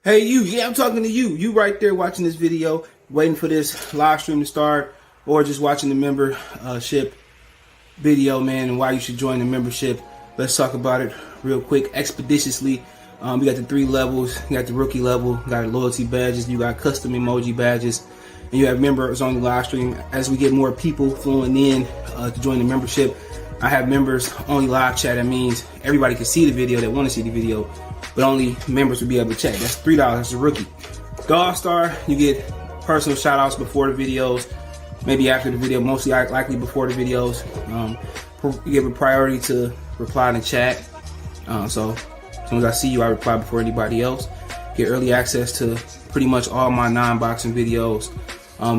Hey, you. Yeah, I'm talking to you. You right there watching this video, waiting for this live stream to start, or just watching the membership video, man, and why you should join the membership. Let's talk about it real quick, expeditiously. We got the 3 levels. You got the rookie level, you got loyalty badges, you got custom emoji badges, and you have members on the live stream. As we get more people flowing in to join the membership, I have members only live chat. That means everybody can see the video that want to see the video, but only members will be able to chat. That's $3. That's a rookie. The All-Star, you get personal shout outs before the videos, maybe after the video, mostly likely before the videos. You give a priority to reply in the chat. So as soon as I see you, I reply before anybody else. Get early access to pretty much all my non-boxing videos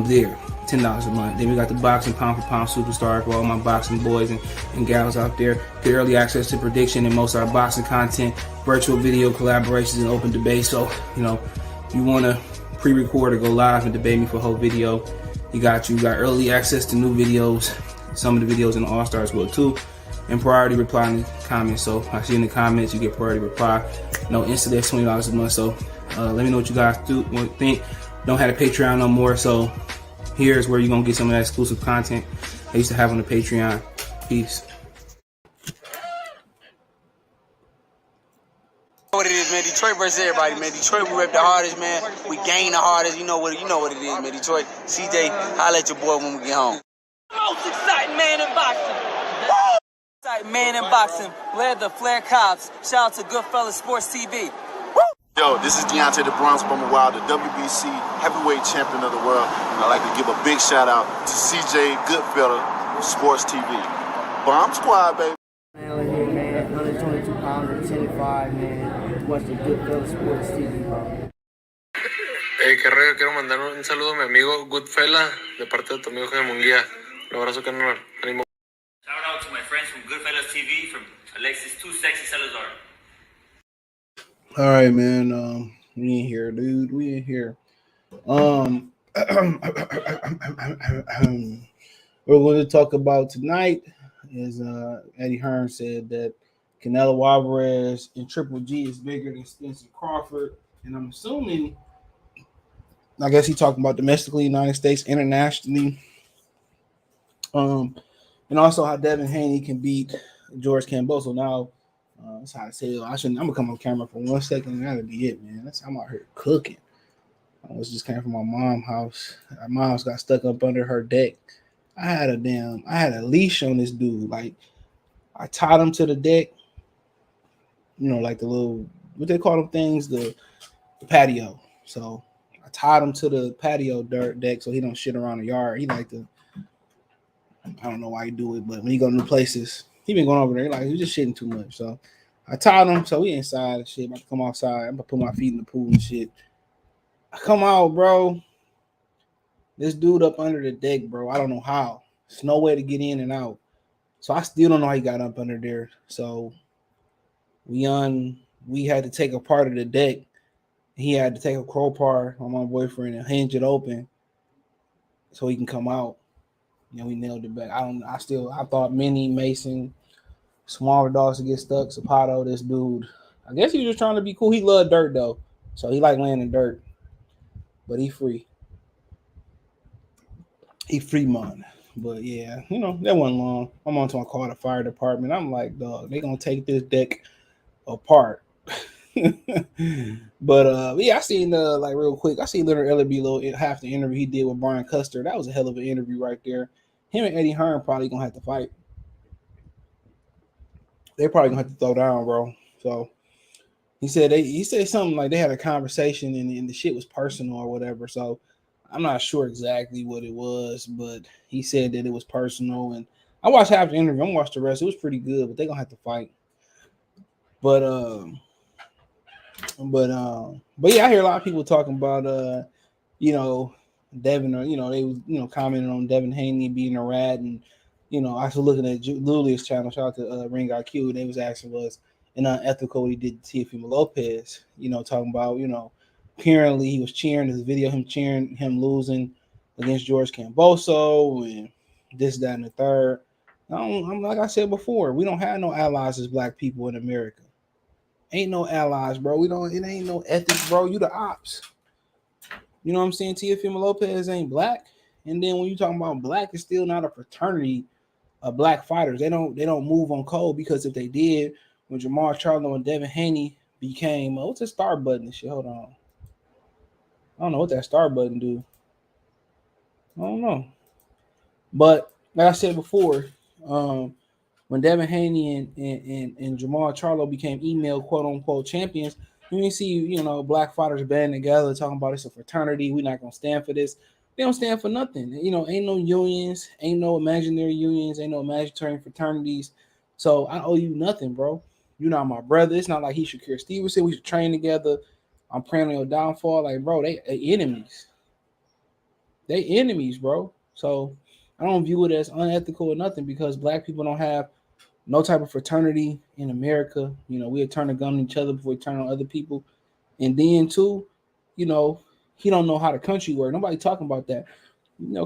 there. $10 a month. Then we got the boxing pound for pound superstar for all my boxing boys and gals out there. Get early access to prediction and most of our boxing content, virtual video collaborations, and open debate. So, if you want to pre-record or go live and debate me for a whole video, you got early access to new videos. Some of the videos in the All-Stars will too. And priority reply in the comments. So I see in the comments you get priority reply. No instant, that's $20 a month. So let me know what you guys think. Don't have a Patreon no more, so here's where you're gonna get some of that exclusive content I used to have on the Patreon. Peace. What it is, man. Detroit versus everybody, man. Detroit, we rep the hardest, man. We gain the hardest. You know what it is, man. Detroit, CJ, holla at your boy when we get home. Most exciting man in boxing. Exciting man in boxing. Led the Flair Cops. Shout out to Goodfellas Sports TV. Yo, this is Deontay the Bronx Bummer Wild, the WBC heavyweight champion of the world. And I'd like to give a big shout out to CJ Goodfellas Sports TV. Bomb Squad, baby. Man, here, man. 122 pounds and 10-5, man. Watch the Goodfellas Sports TV, bro. Hey, qué rollo, quiero mandar un saludo a mi amigo Goodfella de parte de tu amigo Jaime Munguía. Un abrazo, carnal. Ánimo. Shout out to my friends from Goodfellas TV, from Alexis Too Sexy Salazar. All right, man. We in here, dude. We in here. What we're going to talk about tonight is Eddie Hearn said that Canelo Alvarez in Triple G is bigger than Spence and Crawford, and I'm assuming, I guess he's talking about domestically, United States, internationally, and also how Devin Haney can beat George Kambosos. Now, that's how I say it. I'm gonna come on camera for 1 second, and that'll be it, man. I'm out here cooking. I was just came from my mom's house. My mom's got stuck up under her deck. I had a leash on this dude. Like, I tied him to the deck. Like the little, what they call them things, the patio. So I tied him to the patio deck so he don't shit around the yard. He like to, I don't know why he do it, but when he go to new places, he been going over there, like, he's just shitting too much. So I tied him, so we inside and shit. I'm about to come outside. I'm about to put my feet in the pool and shit. I come out, bro. This dude up under the deck, bro. I don't know how. There's no way to get in and out. So I still don't know how he got up under there. So we had to take a part of the deck. He had to take a crowbar on my boyfriend and hinge it open so he can come out. We nailed it back. I thought Minnie, Mason, smaller dogs to get stuck. Zapato, this dude. I guess he was just trying to be cool. He loved dirt, though. So he like laying in dirt. But he free. He free man. But yeah, that wasn't long. I'm on to my call the fire department. I'm like, dog, they gonna take this deck apart. But yeah, I seen real quick. I seen Leonard Ellerby half the interview he did with Brian Custer. That was a hell of an interview right there. Him and Eddie Hearn probably gonna have to fight. They're probably gonna have to throw down, bro. So he said something like they had a conversation and the shit was personal or whatever. So I'm not sure exactly what it was, but he said that it was personal. And I watched half the interview. I watched the rest. It was pretty good, but they're gonna have to fight. But yeah, I hear a lot of people talking about Devin, or they was commenting on Devin Haney being a rat, and I was looking at Lulia's channel. Shout out to Ring IQ. They was asking was an unethical what he did to Teofimo Lopez. Talking about apparently he was cheering his video, him cheering him losing against George Kambosos and this, that, and the third. I'm like I said before, we don't have no allies as black people in America. Ain't no allies, bro. It ain't no ethics, bro. You the ops. You know what I'm saying? Teofimo Lopez ain't black. And then when you talking about black, it's still not a fraternity of black fighters. They don't move on code, because if they did, when Jamal Charlo and Devin Haney became what's the start button and shit? Hold on. I don't know what that start button do. I don't know. But like I said before, um, when Devin Haney and Jamal Charlo became email quote unquote champions, you see, black fighters banding together talking about it's a fraternity. We're not gonna stand for this. They don't stand for nothing. Ain't no unions, ain't no imaginary unions, ain't no imaginary fraternities. So I owe you nothing, bro. You're not my brother. It's not like he should Shakir Stevenson. We should train together. I'm praying on your downfall. Like, bro, they enemies. They enemies, bro. So I don't view it as unethical or nothing, because black people don't have no type of fraternity in America. We'll turn a gun on each other before we turn on other people. And then too, you know, he don't know how the country works. Nobody talking about that.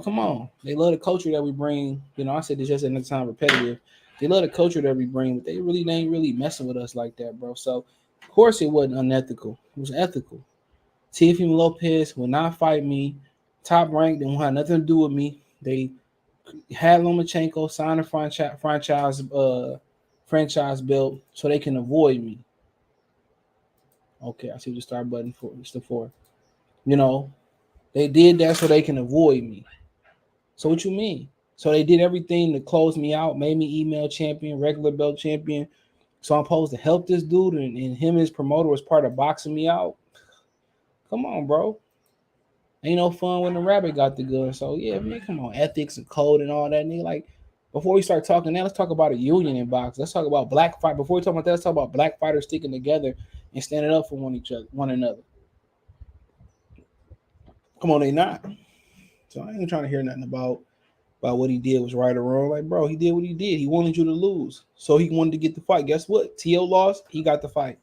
Come on. They love the culture that we bring. I said this just at the time repetitive. They love the culture that we bring, but they ain't really messing with us like that, bro. So of course it wasn't unethical. It was ethical. Teofimo Lopez will not fight me. Top rank, they won't have nothing to do with me. They had Lomachenko sign a franchise belt so they can avoid me. Okay, I see what the start button for. It's the 4. They did that so they can avoid me. So what you mean? So they did everything to close me out, made me email champion, regular belt champion. So I'm supposed to help this dude, and him and his promoter was part of boxing me out. Come on, bro. Ain't no fun when the rabbit got the gun. So yeah, man, come on, ethics and code and all that, nigga. Like, before we start talking now, let's talk about a union in boxing. Let's talk about black fight. Before we talk about that, let's talk about black fighters sticking together and standing up for one another. Come on, they not. So I ain't trying to hear nothing about what he did was right or wrong. Like, bro, he did what he did. He wanted you to lose, so he wanted to get the fight. Guess what? T.O. lost. He got the fight.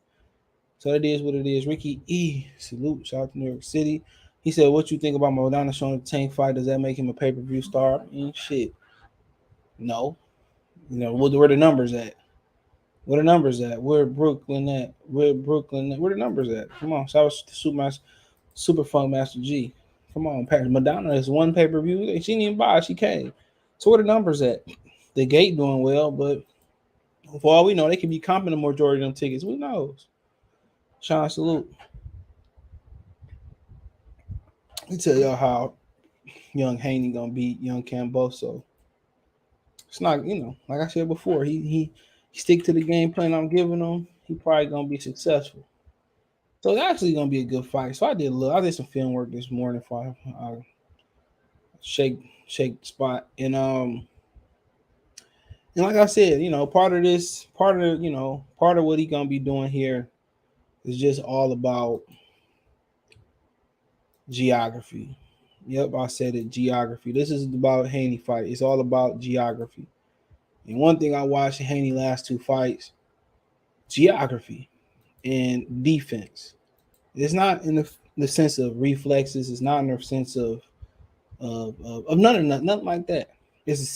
So it is what it is. Ricky E. Salute. Shout out to New York City. He said, "What you think about Maidana showing the Tank fight? Does that make him a pay-per-view star?" Shit. No. Where the numbers at? Where the numbers at? Where Brooklyn at? Where Brooklyn at? Where the numbers at? Come on. So I was Super Funk Master G. Come on, Madonna is one pay-per-view. She didn't even buy it. She came. So where the numbers at? The gate doing well, but for all we know, they could be comping the majority of them tickets. Who knows? Sean, salute. Let me tell y'all how young Haney gonna beat young Kambosos. It's not, like I said before, he stick to the game plan I'm giving him. He probably gonna be successful. So it's actually gonna be a good fight. So I did some film work this morning for shake spot, and like I said, part of what he gonna be doing here is just all about geography. Yep, I said it. Geography. This is about Haney fight. It's all about geography. And one thing I watched Haney last 2 fights, geography and defense. It's not in the sense of reflexes. It's not in the sense of nothing like that. It's the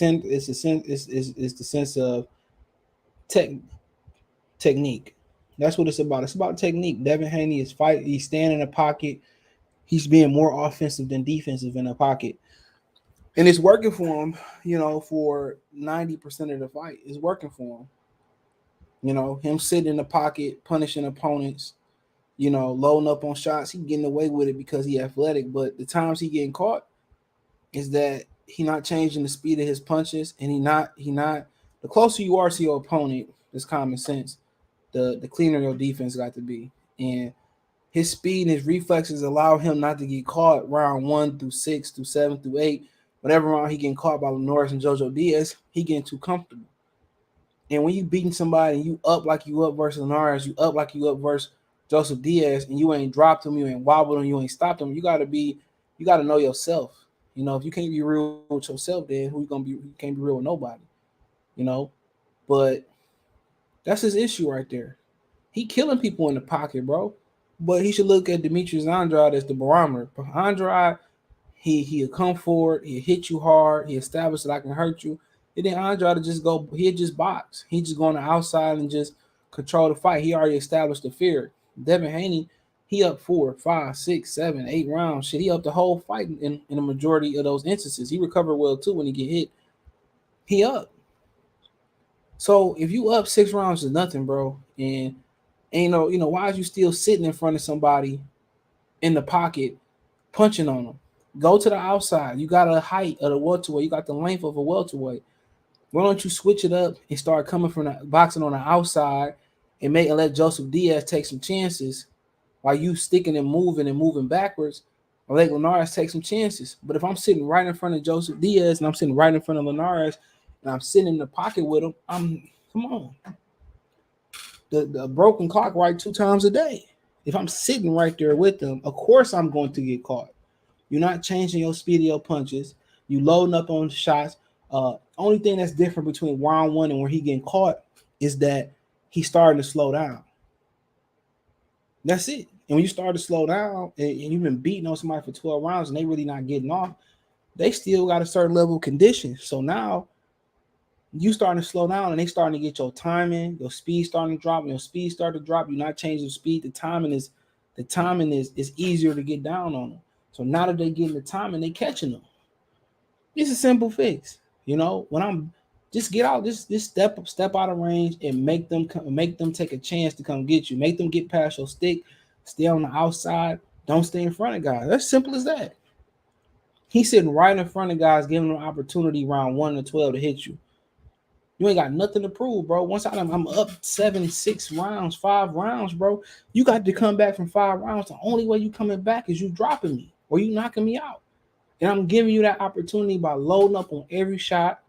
sense of technique. That's what it's about. It's about technique. Devin Haney is fight. He's standing in the pocket. He's being more offensive than defensive in the pocket, and it's working for him. For 90% of the fight, it's working for him. Him sitting in the pocket, punishing opponents. Loading up on shots. He getting away with it because he athletic. But the times he getting caught is that he not changing the speed of his punches, and he not. The closer you are to your opponent, it's common sense. The cleaner your defense got to be, and his speed and his reflexes allow him not to get caught round 1 through 6 through 7 through 8. Whatever round he getting caught by Norris and JoJo Diaz, he getting too comfortable. And when you beating somebody and you up like you up versus Norris, you up like you up versus Joseph Diaz, and you ain't dropped him, you ain't wobbled him, you ain't stopped him, you gotta know yourself. If you can't be real with yourself, then who you gonna be? You can't be real with nobody. But that's his issue right there. He killing people in the pocket, bro. But he should look at Demetrius Andrade as the barometer. Andrade, he'll come forward, he'll hit you hard, he established that I can hurt you. And then Andrade he'll just box. He just go on the outside and just control the fight. He already established the fear. Devin Haney, he up 4, 5, 6, 7, 8 rounds. Shit, he up the whole fight in the majority of those instances. He recovered well too when he get hit. He up. So if you up 6 rounds to nothing, bro, and why is you still sitting in front of somebody in the pocket punching on them? Go to the outside. You got a height of the welterweight. You got the length of a welterweight. Why don't you switch it up and start coming from the boxing on the outside and let Joseph Diaz take some chances while you sticking and moving backwards, or let Linares take some chances. But if I'm sitting right in front of Joseph Diaz and I'm sitting right in front of Linares and I'm sitting in the pocket with him, come on. The broken clock right 2 times a day. If I'm sitting right there with them, of course I'm going to get caught. You're not changing your speed of your punches. You loading up on shots. Only thing that's different between round 1 and where he getting caught is that he's starting to slow down. That's it. And when you start to slow down and you've been beating on somebody for 12 rounds and they really not getting off, they still got a certain level of condition. So now you starting to slow down and they starting to get your timing, your speed starting to drop. When your speed start to drop, you're not changing the speed. The timing is easier to get down on them. So now that they getting the timing, they catching them. It's a simple fix. When I'm just get out, just step out of range and make them take a chance to come get you. Make them get past your stick. Stay on the outside. Don't stay in front of guys. That's simple as that. He's sitting right in front of guys, giving them opportunity round 1 to 12 to hit you. You ain't got nothing to prove, bro. Once I'm up 7, 6 rounds, 5 rounds, bro. You got to come back from 5 rounds. The only way you coming back is you dropping me or you knocking me out. And I'm giving you that opportunity by loading up on every shot.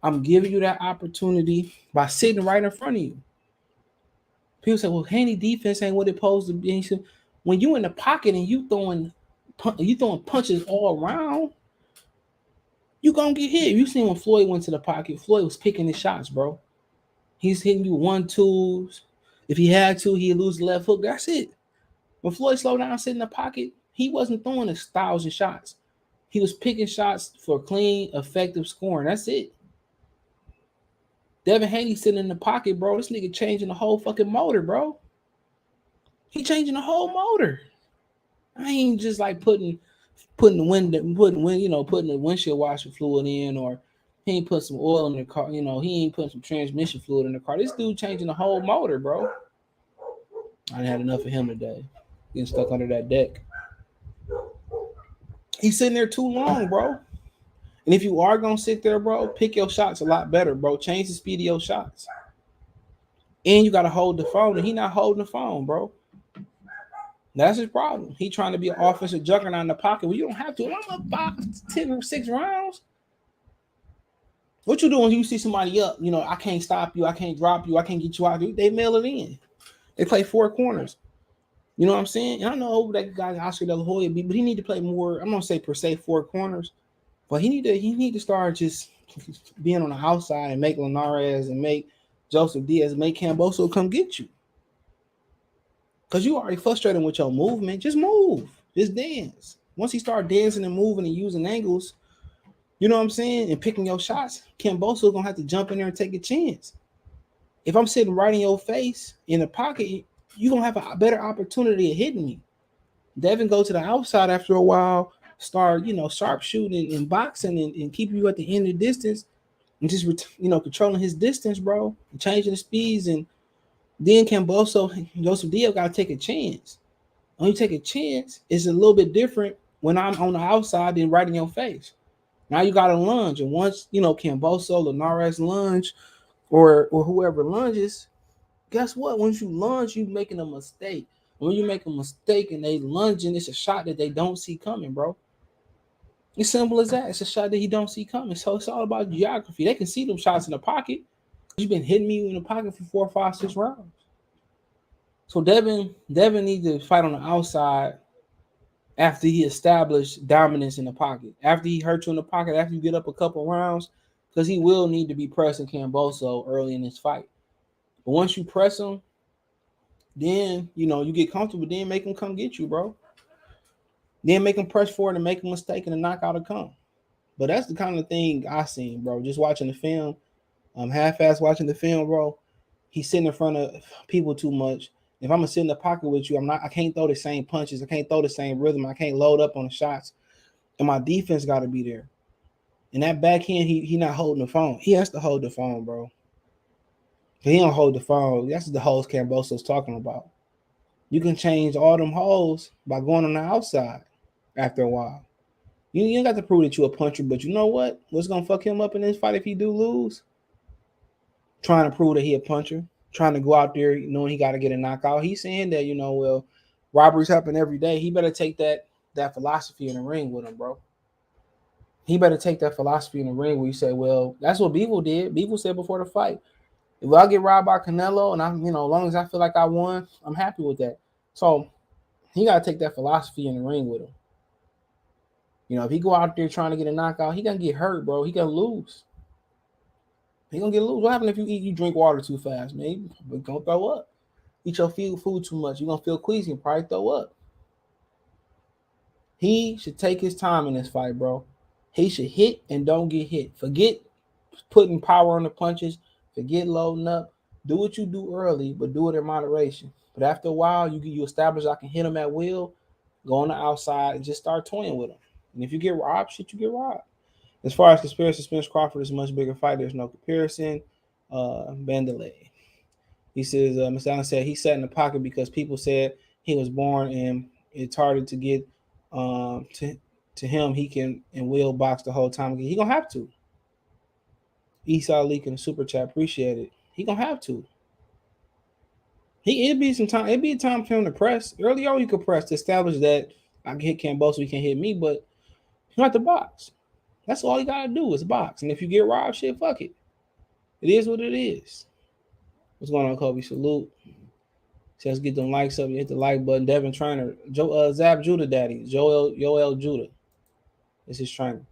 I'm giving you that opportunity by sitting right in front of you. People say, well, Haney defense ain't what it's supposed to be. When you in the pocket and you throwing punches all around, you gonna get hit. You seen when Floyd went to the pocket, Floyd was picking his shots, bro. He's hitting you 1-2s. If he had to, he'd lose the left hook. That's it. When Floyd slowed down, sitting in the pocket, he wasn't throwing 1,000 shots. He was picking shots for clean, effective scoring. That's it. Devin Haney sitting in the pocket, bro. This nigga changing the whole fucking motor, bro. He changing the whole motor. I ain't just like putting the windshield washer fluid in, or he ain't put some oil in the car. He ain't put some transmission fluid in the car. This dude changing the whole motor, bro. I done had enough of him today. Getting stuck under that deck. He's sitting there too long, bro. And if you are going to sit there, bro, pick your shots a lot better, bro. Change the speed of your shots. And you got to hold the phone, and he not holding the phone, bro. That's his problem. He trying to be an offensive juggernaut in the pocket. Well, you don't have to. I'm up 5, 10, or 6 rounds. What you doing when you see somebody up? I can't stop you. I can't drop you. I can't get you out. They mail it in. They play 4 corners. You know what I'm saying? And I know that guy Oscar De La Hoya, but he need to play more. I'm going to say per se 4 corners. But he need to start just being on the outside and make Linares and make Joseph Diaz, make Kambosos come get you. Because you already frustrated with your movement. Just move. Just dance. Once he start dancing and moving and using angles, you know what I'm saying, and picking your shots, Kambosos going to have to jump in there and take a chance. If I'm sitting right in your face in the pocket, you're going to have a better opportunity of hitting me. Devin go to the outside after a while, start, sharp shooting and boxing and keep you at the end of the distance and just, controlling his distance, bro, and changing the speeds. And then Kambosos, Joseph Diaz got to take a chance. When you take a chance, it's a little bit different when I'm on the outside than right in your face. Now you got to lunge. And once, Kambosos, Linares lunge or whoever lunges, guess what? Once you lunge, you're making a mistake. When you make a mistake and they lunging, it's a shot that they don't see coming, bro. It's simple as that. It's a shot that he don't see coming. So it's all about geography. They can see them shots in the pocket. You've been hitting me in the pocket for 4, 5, 6 rounds. So Devin needs to fight on the outside after he established dominance in the pocket. After he hurt you in the pocket, after you get up a couple rounds, because he will need to be pressing Kambosos early in this fight. But once you press him, then, you get comfortable, then make him come get you, bro. Then make him press forward and make a mistake and a knockout will come. But that's the kind of thing I seen, bro. Just watching the film, half-ass watching the film, bro. He's sitting in front of people too much. If I'm gonna sit in the pocket with you, I can't throw the same punches. I can't throw the same rhythm. I can't load up on the shots. And my defense got to be there. And that backhand, he not holding the phone. He has to hold the phone, bro. If he don't hold the phone, that's the holes Kambosos talking about. You can change all them holes by going on the outside after a while. You ain't got to prove that you're a puncher, but you know what? What's gonna fuck him up in this fight if he do lose? Trying to prove that he a puncher, trying to go out there knowing he got to get a knockout. He's saying that, well, robberies happen every day. He better take that philosophy in the ring with him, bro. He better take that philosophy in the ring where you say, well, that's what Beagle did. Beagle said before the fight, if I get robbed by Canelo and I'm, as long as I feel like I won, I'm happy with that. So he got to take that philosophy in the ring with him. If he go out there trying to get a knockout, he gonna get hurt, bro. He gonna lose. He gonna get loose. What happens if you drink water too fast, man? You're gonna throw up. Eat your food too much, you're gonna feel queasy and probably throw up. He should take his time in this fight, bro. He should hit and don't get hit. Forget putting power on the punches. Forget loading up. Do what you do early, but do it in moderation. But after a while, you establish I can hit him at will. Go on the outside and just start toying with him. And if you get robbed, you get robbed. As far as conspiracy, Spence Crawford is a much bigger fight. There's no comparison. Bandalay. He says, Mr. Allen said he sat in the pocket because people said he was born and it's harder to get to him. He can and will box the whole time. He gonna have to. Esau Leak in the super chat, appreciate it. He gonna have to. It'd be some time. It'd be a time for him to press. Early on, you could press to establish that I can hit Kambosos, he can hit me, but you have to box. That's all you gotta do is box. And if you get robbed, shit, fuck it. It is what it is. What's going on, Kobe? Salute. Says get them likes up. You hit the like button. Devin Trainer. Zab Judah Daddy. Yoel Judah. This is trainer.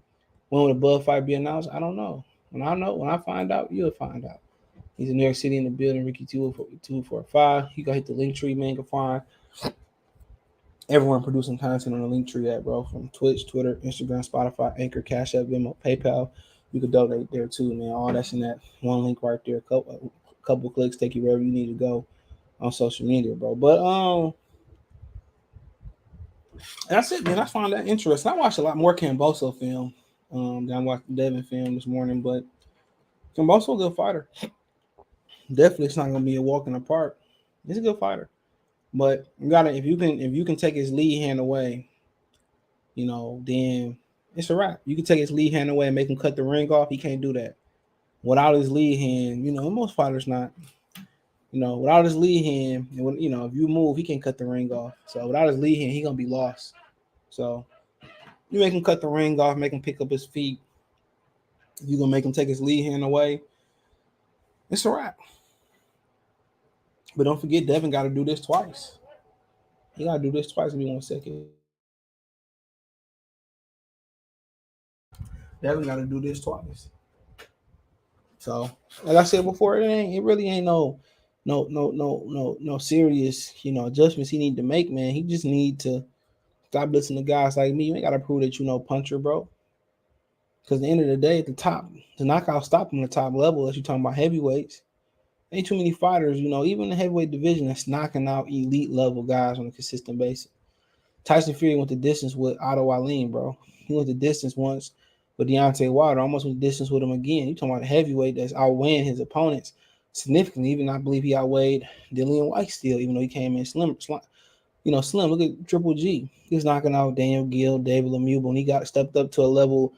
When will the Bud fight be announced? I don't know. When I find out, you'll find out. He's in New York City in the building. Ricky 245. You got hit the link tree, man. You can find everyone producing content on the link tree app, bro. From Twitch, Twitter, Instagram, Spotify, Anchor, Cash App, Venmo, PayPal. You can donate there too, man. All that's in that one link right there. Couple clicks take you wherever you need to go on social media, bro. But that's it, man. I found that interesting. I watched a lot more Kambosos film than I watched Devin film this morning, but Kambosos a good fighter. Definitely, it's not gonna be a walk in the park. He's a good fighter, but you gotta if you can take his lead hand away, then it's a wrap. You can take his lead hand away and make him cut the ring off. He can't do that without his lead hand. Most fighters not. Without his lead hand, and when if you move, he can cut the ring off. So without his lead hand, he gonna be lost. So you make him cut the ring off, make him pick up his feet. If you're gonna make him take his lead hand away, it's a wrap. But don't forget, Devin got to do this twice. He got to do this twice. Give me 1 second. Devin got to do this twice. So, like I said before, it really ain't no serious, adjustments he need to make, man. He just need to stop listening to guys like me. You ain't got to prove that you know puncher, bro. Because at the end of the day, at the top, the knockout stop on the top level, unless you're talking about heavyweights. Ain't too many fighters, even in the heavyweight division, that's knocking out elite level guys on a consistent basis. Tyson Fury went the distance with Otto Wallin, bro. He went the distance once with Deontay Wilder, almost went the distance with him again. You talking about a heavyweight that's outweighing his opponents significantly. Even I believe he outweighed Dillian White still, even though he came in slim. Look at Triple G. He was knocking out Daniel Gill, David Lemieux. When he got stepped up to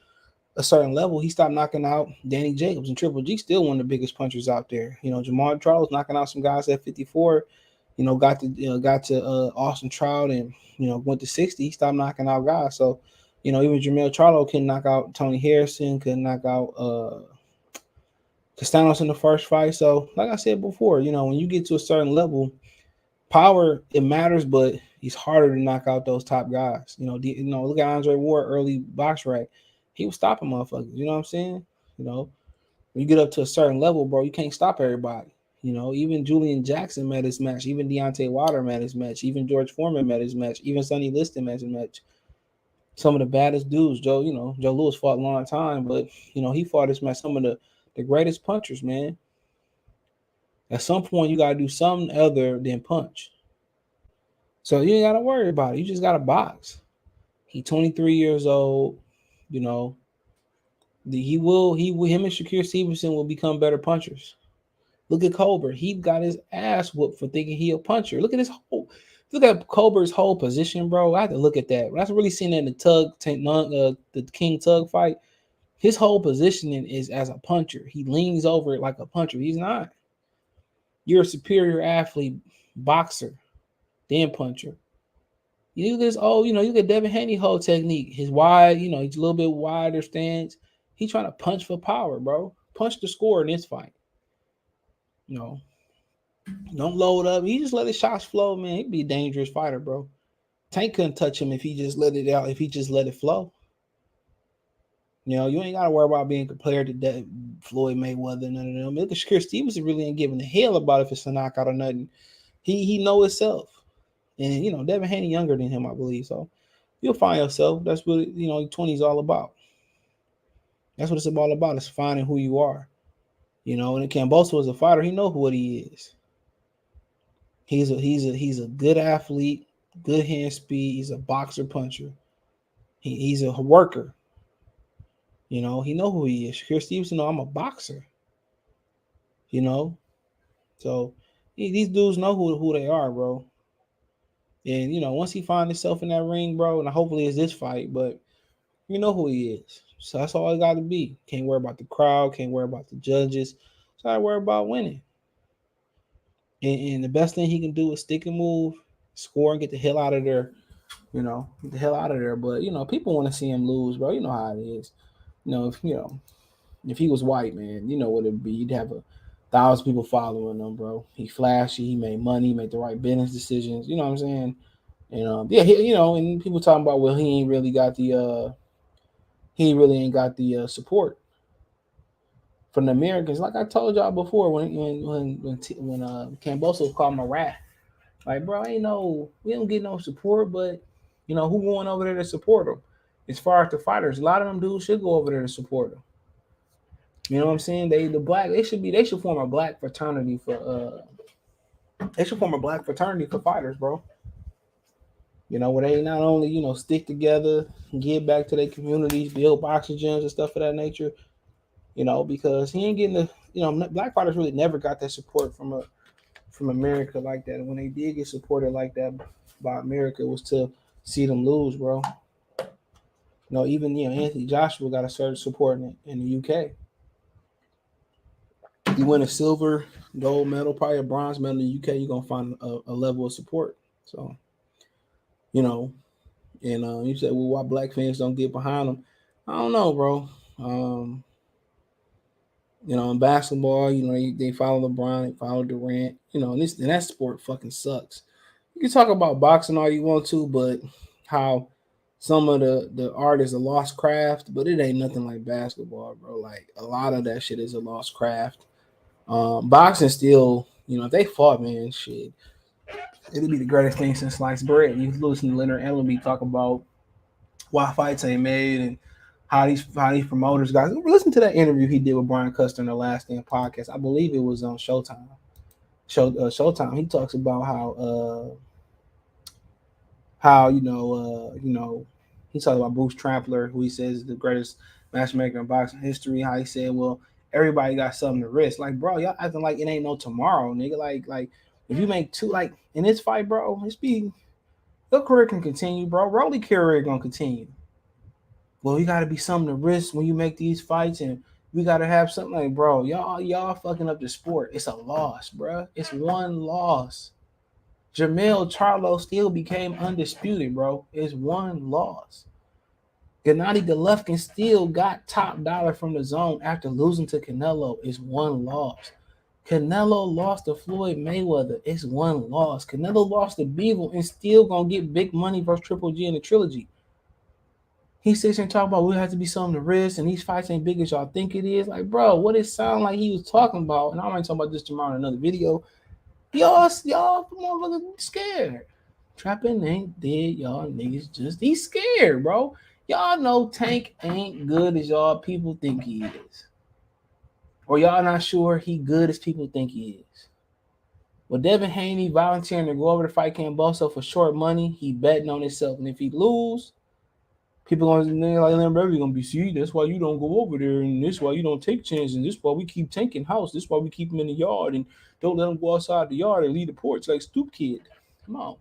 a certain level, he stopped knocking out Danny Jacobs, and Triple G still one of the biggest punchers out there. Jamal Charles knocking out some guys at 54. Got to Austin Trout and went to 60. He stopped knocking out guys. So, even Jermell Charlo couldn't knock out Tony Harrison, couldn't knock out Castanos in the first fight. So, like I said before, when you get to a certain level, power it matters, but it's harder to knock out those top guys. Look at Andre Ward, early box rack. He was stopping motherfuckers. You know what I'm saying? When you get up to a certain level, bro, you can't stop everybody. Even Julian Jackson met his match. Even Deontay Wilder met his match. Even George Foreman met his match. Even Sonny Liston met his match. Some of the baddest dudes, Joe Lewis fought a long time, but, he fought his match. Some of the greatest punchers, man. At some point, you gotta do something other than punch. So you ain't gotta worry about it. You just gotta box. He 23 years old. You know, him and Shakur Stevenson will become better punchers. Look at Colbert. He got his ass whooped for thinking he a puncher. Look at Colbert's whole position, bro. I have to look at that. When I really seen that in the King Tug fight, his whole positioning is as a puncher. He leans over it like a puncher. He's not. You're a superior athlete, boxer, then puncher. You look at his you look at Devin Haney whole technique. His wide, he's a little bit wider stance. He's trying to punch for power, bro. Punch the score in this fight. You know, don't load up. He just let his shots flow, man. He'd be a dangerous fighter, bro. Tank couldn't touch him if he just let it out, if he just let it flow. You ain't got to worry about being compared to Floyd Mayweather, none of them. Look at Shakur Stevenson really ain't giving a hell about if it's a knockout or nothing. He know himself. And, Devin Haney younger than him, I believe. So you'll find yourself. That's what, 20 is all about. That's what it's all about. It's finding who you are. And Kambosos as a fighter, he know what he is. He's a good athlete, good hand speed. He's a boxer puncher. He's a worker. He know who he is. Shakur Stevenson, I'm a boxer. So these dudes know who they are, bro. And once he finds himself in that ring, bro, and hopefully it's this fight, but you know who he is. So that's all it got to be. Can't worry about the crowd. Can't worry about the judges. Just gotta worry about winning. And the best thing he can do is stick and move, score, and get the hell out of there. Get the hell out of there. But people want to see him lose, bro. You know how it is. If he was white, man, you know what it'd be. You'd have 1,000 people following him, bro. He flashy. He made money. He made the right business decisions. You know what I'm saying? And and people talking about, well, he ain't really got the support from the Americans. Like I told y'all before, when Kambosos called him a rat, like, bro, we don't get no support, but who going over there to support him? As far as the fighters, a lot of them dudes should go over there to support him. You know what I'm saying? They should form a black fraternity for fighters, bro. Where they not only, stick together, give back to their communities, build boxing gyms and stuff of that nature, because he ain't getting black fighters really never got that support from America like that. And when they did get supported like that by America, it was to see them lose, bro. Even, Anthony Joshua got a certain support in the UK. You win a silver, gold medal, probably a bronze medal in the UK, you're going to find a level of support. So, and you said, well, why black fans don't get behind them? I don't know, bro. In basketball, they follow LeBron, they follow Durant, and that sport fucking sucks. You can talk about boxing all you want to, but how some of the art is a lost craft, but it ain't nothing like basketball, bro. Like a lot of that shit is a lost craft. Boxing still, if they fought, man, shit, it'd be the greatest thing since sliced bread. You listen to Leonard Ellerby talk about why fights ain't made and how these promoters guys. Listen to that interview he did with Brian Custer in the Last Stand podcast. I believe it was on Showtime. Showtime. He talks about how he talks about Bruce Trampler, who he says is the greatest matchmaker in boxing history. How he said, well, everybody got something to risk. Like, bro, y'all acting like it ain't no tomorrow, nigga. Like if you make two, like in this fight, bro, your career can continue, bro. Rolly career gonna continue. Well, you gotta be something to risk when you make these fights, and we gotta have something like, bro, y'all fucking up the sport. It's a loss, bro. It's one loss. Jermell Charlo still became undisputed, bro. It's one loss. Gennady Golovkin still got top dollar from the zone after losing to Canelo. It's one loss. Canelo lost to Floyd Mayweather. It's one loss. Canelo lost to Beagle and still gonna get big money versus Triple G in the trilogy. He sits here and talk about we have to be something to risk, and these fights ain't big as y'all think it is. Like, bro, what it sound like he was talking about, and I'm gonna talk about this tomorrow in another video. Y'all motherfuckers scared. Trapping ain't dead, y'all niggas he's scared, bro. Y'all know Tank ain't good as y'all people think he is. Or y'all not sure he good as people think he is. With Devin Haney volunteering to go over to fight Kambosos for short money, he betting on himself. And if he lose, people gonna be, see, that's why you don't go over there, and this why you don't take chances, and this why we keep tanking house, this why we keep him in the yard and don't let him go outside the yard and leave the porch like Stoop Kid. Come on.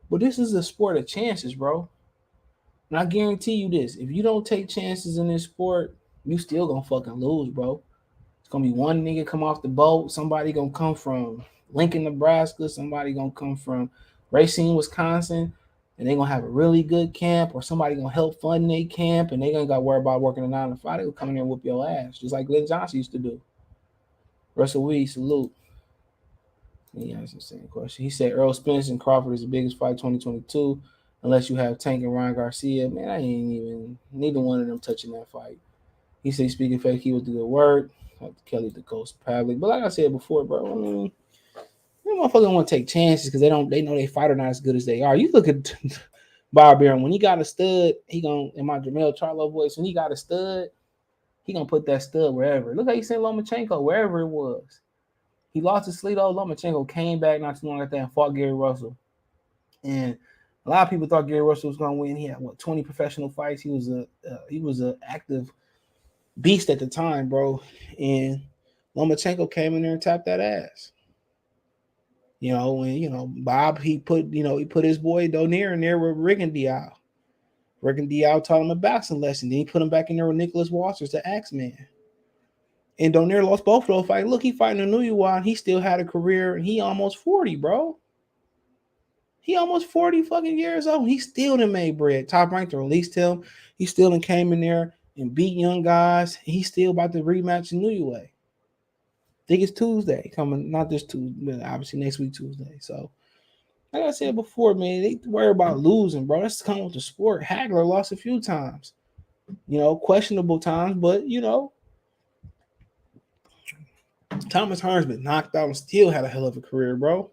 But this is a sport of chances, bro. And I guarantee you this: if you don't take chances in this sport, you still gonna fucking lose, bro. It's gonna be one nigga come off the boat, somebody gonna come from Lincoln, Nebraska, somebody gonna come from Racine, Wisconsin, and they gonna have a really good camp, or somebody gonna help fund their camp, and they gonna got to worry about working a 9 to 5. They will come in there and whoop your ass, just like Glenn Johnson used to do. Russell Willie, salute. He asked the same question. He said Errol Spence and Crawford is the biggest fight 2022, unless you have Tank and Ryan Garcia. Man, I ain't even neither one of them touching that fight. He said speaking fake, he would do the work. Kelly the Coast Public. But like I said before, bro, I mean, you motherfuckers want to take chances because they know they fight are not as good as they are. You look at Bob Arum, when he got a stud, he gonna, in my Jamel Charlo voice, when he got a stud, he gonna put that stud wherever. Look how he sent Lomachenko wherever it was. He lost his Slido. Lomachenko came back not too long after that and fought Gary Russell. And a lot of people thought Gary Russell was gonna win. He had 20 professional fights. He was a active beast at the time, bro. And Lomachenko came in there and tapped that ass. When Bob, he put his boy Donaire in there with Rick and Dial. Rick and Dial taught him a boxing lesson. Then he put him back in there with Nicholas Walters, the Axeman. And Donaire lost both of those fights. Look, he fighting a New York, and he still had a career, and he almost 40, bro. He almost 40 fucking years old. He still done made bread. Top Rank to released him. He still done came in there and beat young guys. He's still about to rematch in New York. I think it's Tuesday coming, not this Tuesday, but obviously next week Tuesday. So, like I said before, man, they worry about losing, bro. That's coming with the sport. Hagler lost a few times, questionable times, but Thomas Hearn's been knocked out and still had a hell of a career, bro.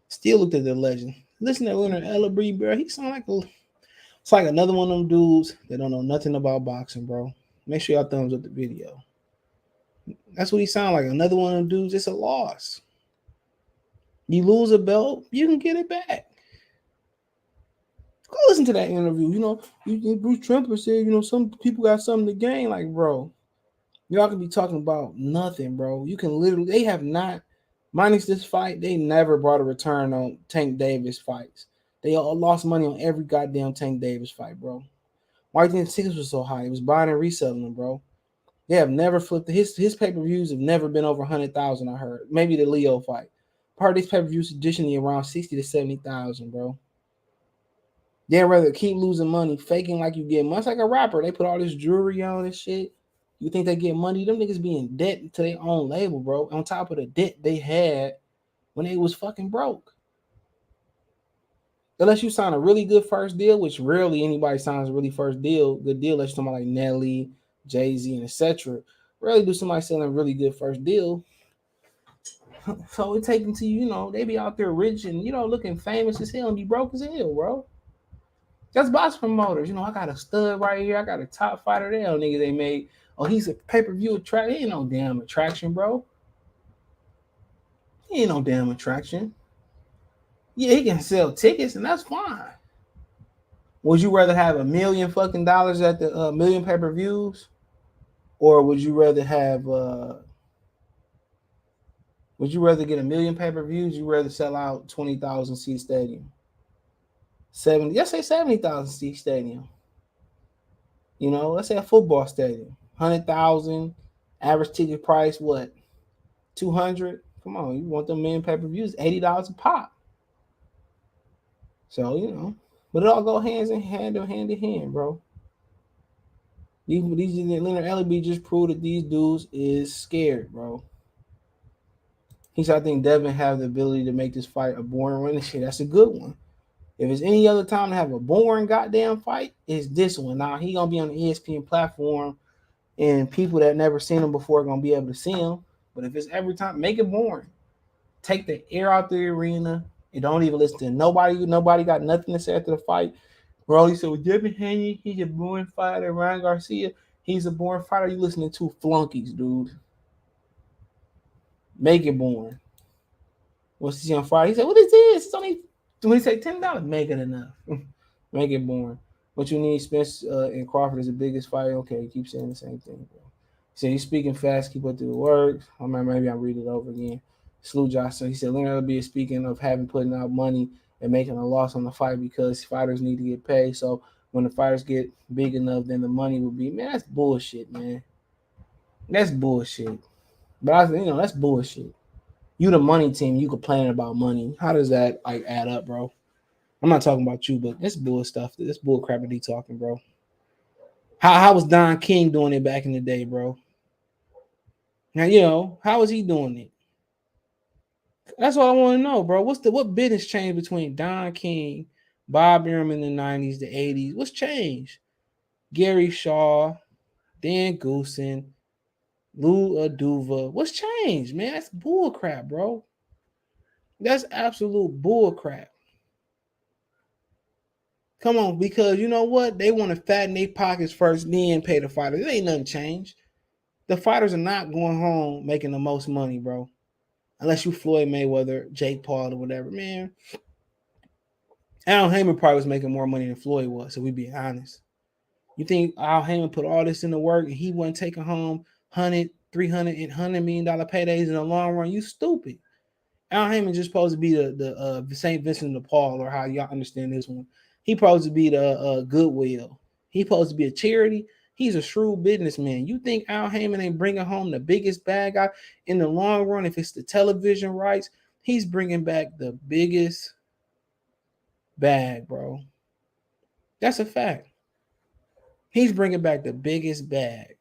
Still looked at the legend. Listen to Leonard Ellerby, bro. He sound like it's like another one of them dudes that don't know nothing about boxing, bro. Make sure y'all thumbs up the video. That's what he sound like. Another one of them dudes. It's a loss. You lose a belt, you can get it back. Go listen to that interview. Bruce Trumper said, some people got something to gain. Like, bro, y'all can be talking about nothing, bro. You can literally, they have not, minus this fight, they never brought a return on Tank Davis fights. They all lost money on every goddamn Tank Davis fight, bro. Why didn't tickets was so high? It was buying and reselling them, bro. They have never flipped. His pay-per-views have never been over 100,000, I heard. Maybe the Leo fight. Part of these pay-per-views traditionally around 60 to 70,000, bro. They'd rather keep losing money, faking like you get money. It's like a rapper. They put all this jewelry on and shit. You think they get money? Them niggas be in debt to their own label, bro. On top of the debt they had when they was fucking broke. Unless you sign a really good first deal, which rarely anybody signs a really good deal unless you're somebody like Nelly, Jay-Z, and etc. Rarely do somebody selling a really good first deal. So it take them to, they be out there rich and, looking famous as hell and be broke as hell, bro. That's box promoters. I got a stud right here. I got a top fighter there. Niggas they made. Oh, he's a pay-per-view attraction. He ain't no damn attraction, bro. He ain't no damn attraction. Yeah, he can sell tickets, and that's fine. Would you rather have $1 million fucking dollars at the million pay-per-views? Or would you rather have would you rather get 1 million pay-per-views? You rather sell out 20,000 seat stadium? 70,000 seat stadium. Let's say a football stadium. 100,000 average ticket price, what? 200? Come on, you want them million pay-per-views, $80 a pop. So, but it all go hand in hand, bro. These Leonard Ellerby just proved that these dudes is scared, bro. He said, I think Devin have the ability to make this fight a boring one. Shit, that's a good one. If it's any other time to have a boring goddamn fight, it's this one. Now, he going to be on the ESPN platform, and people that never seen him before are going to be able to see him. But if it's every time, make it boring. Take the air out the arena and don't even listen to nobody. Nobody got nothing to say after the fight. Bro, he said, well, Devin Haney, he's a boring fighter. Ryan Garcia, he's a boring fighter. You listening to flunkies, dude. Make it boring. What's he on Friday? He said, "What is this? It's only." When he say $10, make it enough. Make it boring. What you need, Spence and Crawford is the biggest fight. Okay, keep saying the same thing, bro. He said he's speaking fast, keep up the work. I mean, maybe I'll read it over again. Slew Johnson. He said Leonard will be speaking of having putting out money and making a loss on the fight because fighters need to get paid. So when the fighters get big enough, then the money will be. Man, that's bullshit, man. That's bullshit. But that's bullshit. You the money team, you complaining about money. How does that like add up, bro? I'm not talking about you, but this bull stuff, this bull crap that he talking, bro. How was Don King doing it back in the day, bro? Now how was he doing it? That's what I want to know, bro. What business changed between Don King, Bob Arum in the 90s, the 80s? What's changed? Gary Shaw, Dan Goosen, Lou Aduva. What's changed, man? That's bull crap, bro. That's absolute bull crap. Come on, because you know what? They want to fatten their pockets first, then pay the fighters. It ain't nothing changed. The fighters are not going home making the most money, bro. Unless you Floyd Mayweather, Jake Paul, or whatever. Man, Al Heyman probably was making more money than Floyd was, so we be honest. You think Al Heyman put all this into work and he wasn't taking home 100, 300, and $100 million paydays in the long run? You stupid. Al Heyman just supposed to be the St. Vincent de Paul, or how y'all understand this one. He supposed to be the Goodwill. He supposed to be a charity. He's a shrewd businessman. You think Al Heyman ain't bringing home the biggest bag out in the long run? If it's the television rights, he's bringing back the biggest bag, bro. That's a fact. He's bringing back the biggest bag.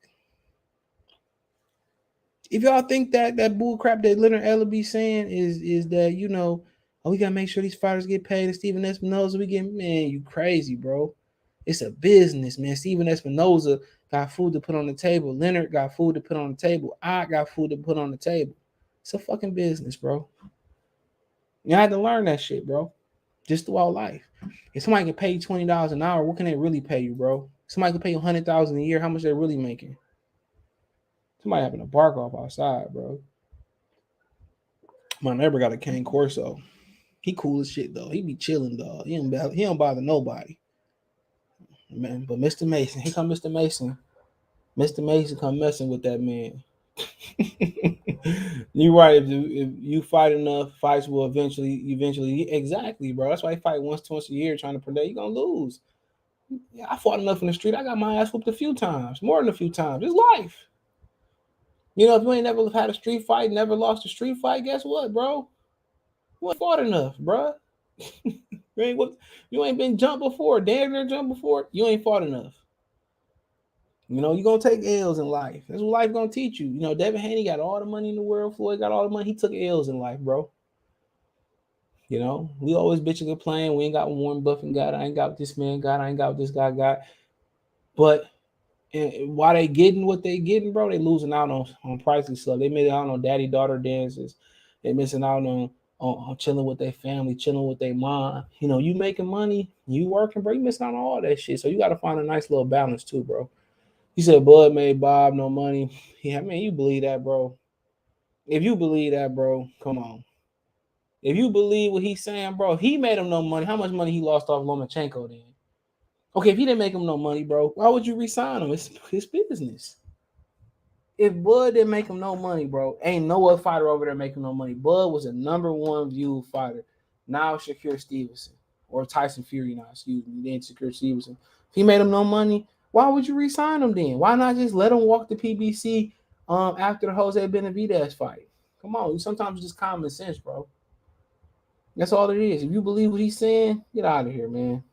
If y'all think that bull crap that Leonard Ellerby saying is that we gotta make sure these fighters get paid, and Stephen Espinoza we get, man, you crazy, bro. It's a business, man. Stephen Espinoza got food to put on the table. Leonard got food to put on the table. I got food to put on the table. It's a fucking business, bro. You had to learn that shit, bro. Just throughout life. If somebody can pay you $20 an hour, what can they really pay you, bro? Somebody can pay you $100,000 a year. How much they really making? Somebody having to bark off outside, bro. My neighbor got a cane Corso. He cool as shit though. He be chilling, dog. He don't bother nobody. Man, but Mr. Mason, here come Mr. Mason. Mr. Mason come messing with that man. You're right. If you fight enough, fights will eventually exactly, bro. That's why you fight twice a year trying to predict. You're gonna lose. Yeah, I fought enough in the street. I got my ass whooped a few times, more than a few times. It's life. If you ain't never had a street fight, never lost a street fight, guess what, bro? You ain't fought enough, bro. You ain't been jumped before, damn near jumped before. You ain't fought enough. You're gonna take L's in life. That's what life gonna teach you. Devin Haney got all the money in the world. Floyd got all the money. He took L's in life, bro. We always bitching and complaining. We ain't got Warren Buffett got. I ain't got what this man got. I ain't got what this guy got. But why they getting what they getting, bro? They losing out on priceless stuff. They made out on daddy-daughter dances. They missing out on chilling with their family, chilling with their mom. You making money, you working, bro. You missing out on all that shit. So you got to find a nice little balance too, bro. He said Bud made Bob no money. Yeah, man, you believe that, bro? If you believe that, bro, come on. If you believe what he's saying, bro, he made him no money. How much money he lost off Lomachenko then? Okay, if he didn't make him no money, bro, why would you resign him? It's his business. If Bud didn't make him no money, bro, ain't no other fighter over there making no money. Bud was a number one viewed fighter. Now Shakur Stevenson, or Tyson Fury now, excuse me, then Shakur Stevenson. If he made him no money, why would you resign him then? Why not just let him walk the PBC after the Jose Benavidez fight? Come on, sometimes it's just common sense, bro. That's all it is. If you believe what he's saying, get out of here, man.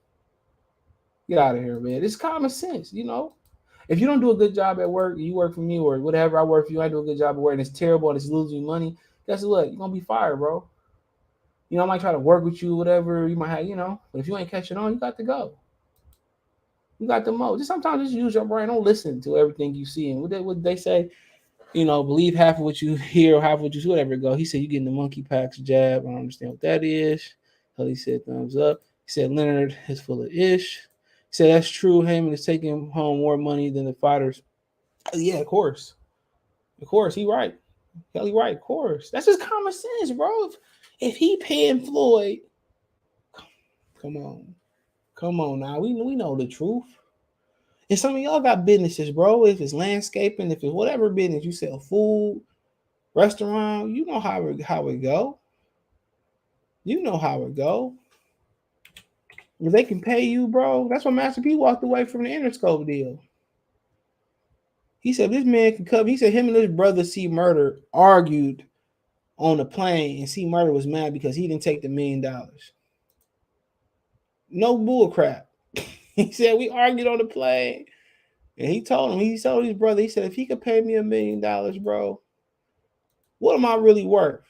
Get out of here, man. It's common sense, If you don't do a good job at work, you work for me or whatever, I work for you, I do a good job at work, and it's terrible and it's losing you money, guess what? You're going to be fired, bro. I might try to work with you, whatever. You might have, but if you ain't catching on, you got to go. You got to mow. Just sometimes just use your brain. Don't listen to everything you see. And what they say, believe half of what you hear or half of what you see, whatever it go. He said, you getting the monkey packs jab. I don't understand what that is. He said, thumbs up. He said, Leonard is full of ish. He said, that's true. Heyman is taking home more money than the fighters. Yeah, of course. Of course, he right. He right, of course. That's just common sense, bro. If he paying Floyd, come on now. We know the truth. And some of y'all got businesses, bro. If it's landscaping, if it's whatever business, you sell food, restaurant, you know how it go. You know how it go. If they can pay you, bro, that's why Master P walked away from the Interscope deal. He said this man can come. He said him and his brother C Murder argued on the plane, and C Murder was mad because he didn't take the $1 million. No bull crap. He said we argued on the plane, and he told his brother, he said if he could pay me $1 million, bro, what am I really worth?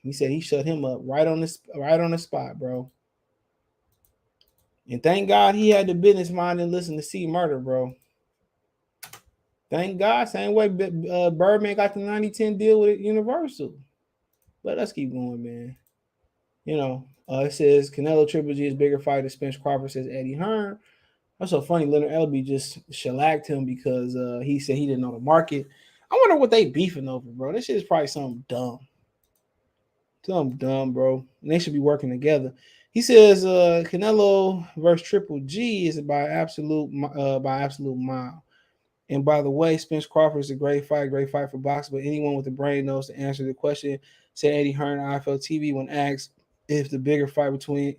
He said he shut him up right on the spot, bro. And thank God he had the business mind and listen to C Murder, bro. Thank God. Same way Birdman got the 90-10 deal with Universal. But let's keep going, man. You know, it says Canelo Triple G is bigger fighter. Spence Crawford, says Eddie Hearn. That's so funny. Leonard Elby just shellacked him because he said he didn't know the market. I wonder what they beefing over, bro. This shit is probably something dumb. Something dumb, bro. And they should be working together. He says Canelo versus Triple G is by absolute mile. And by the way, Spence Crawford is a great fight for boxing. But anyone with a brain knows to answer the question. Said Eddie Hearn on IFL TV when asked if the bigger fight between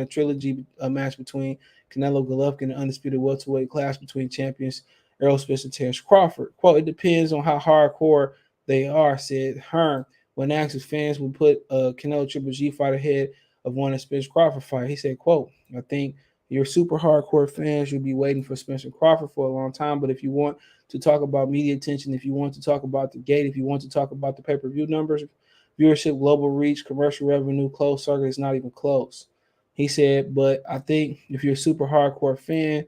a trilogy match between Canelo, Golovkin, and undisputed welterweight class between champions Errol, Spence, and Terence Crawford. Quote, it depends on how hardcore they are, said Hearn. When asked if fans would put a Canelo Triple G fight ahead of one of Spence Crawford fight, he said, quote, I think your super hardcore fans, you'll be waiting for Spencer Crawford for a long time. But if you want to talk about media attention, if you want to talk about the gate, if you want to talk about the pay-per-view numbers, viewership, global reach, commercial revenue, close circuit is not even close. He said, but I think if you're a super hardcore fan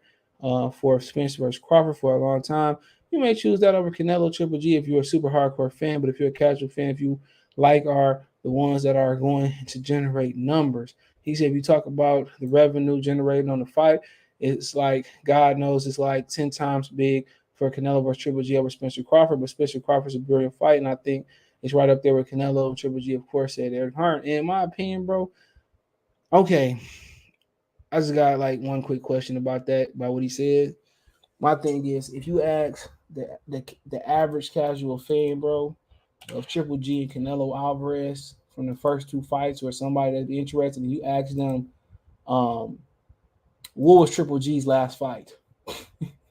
for Spencer versus Crawford for a long time, you may choose that over Canelo Triple G if you're a super hardcore fan. But if you're a casual fan, if you like are the ones that are going to generate numbers. He said, if you talk about the revenue generated on the fight, it's like, God knows it's like 10 times big for Canelo versus Triple G over Spencer Crawford. But Spencer Crawford's a brilliant fight, and I think it's right up there with Canelo and Triple G, of course, said Eric Hearn. In my opinion, bro, okay, I just got like one quick question about what he said. My thing is, if you ask the average casual fan, bro, of Triple G and Canelo Alvarez from the first two fights, or somebody that's interested, and you ask them, what was Triple G's last fight?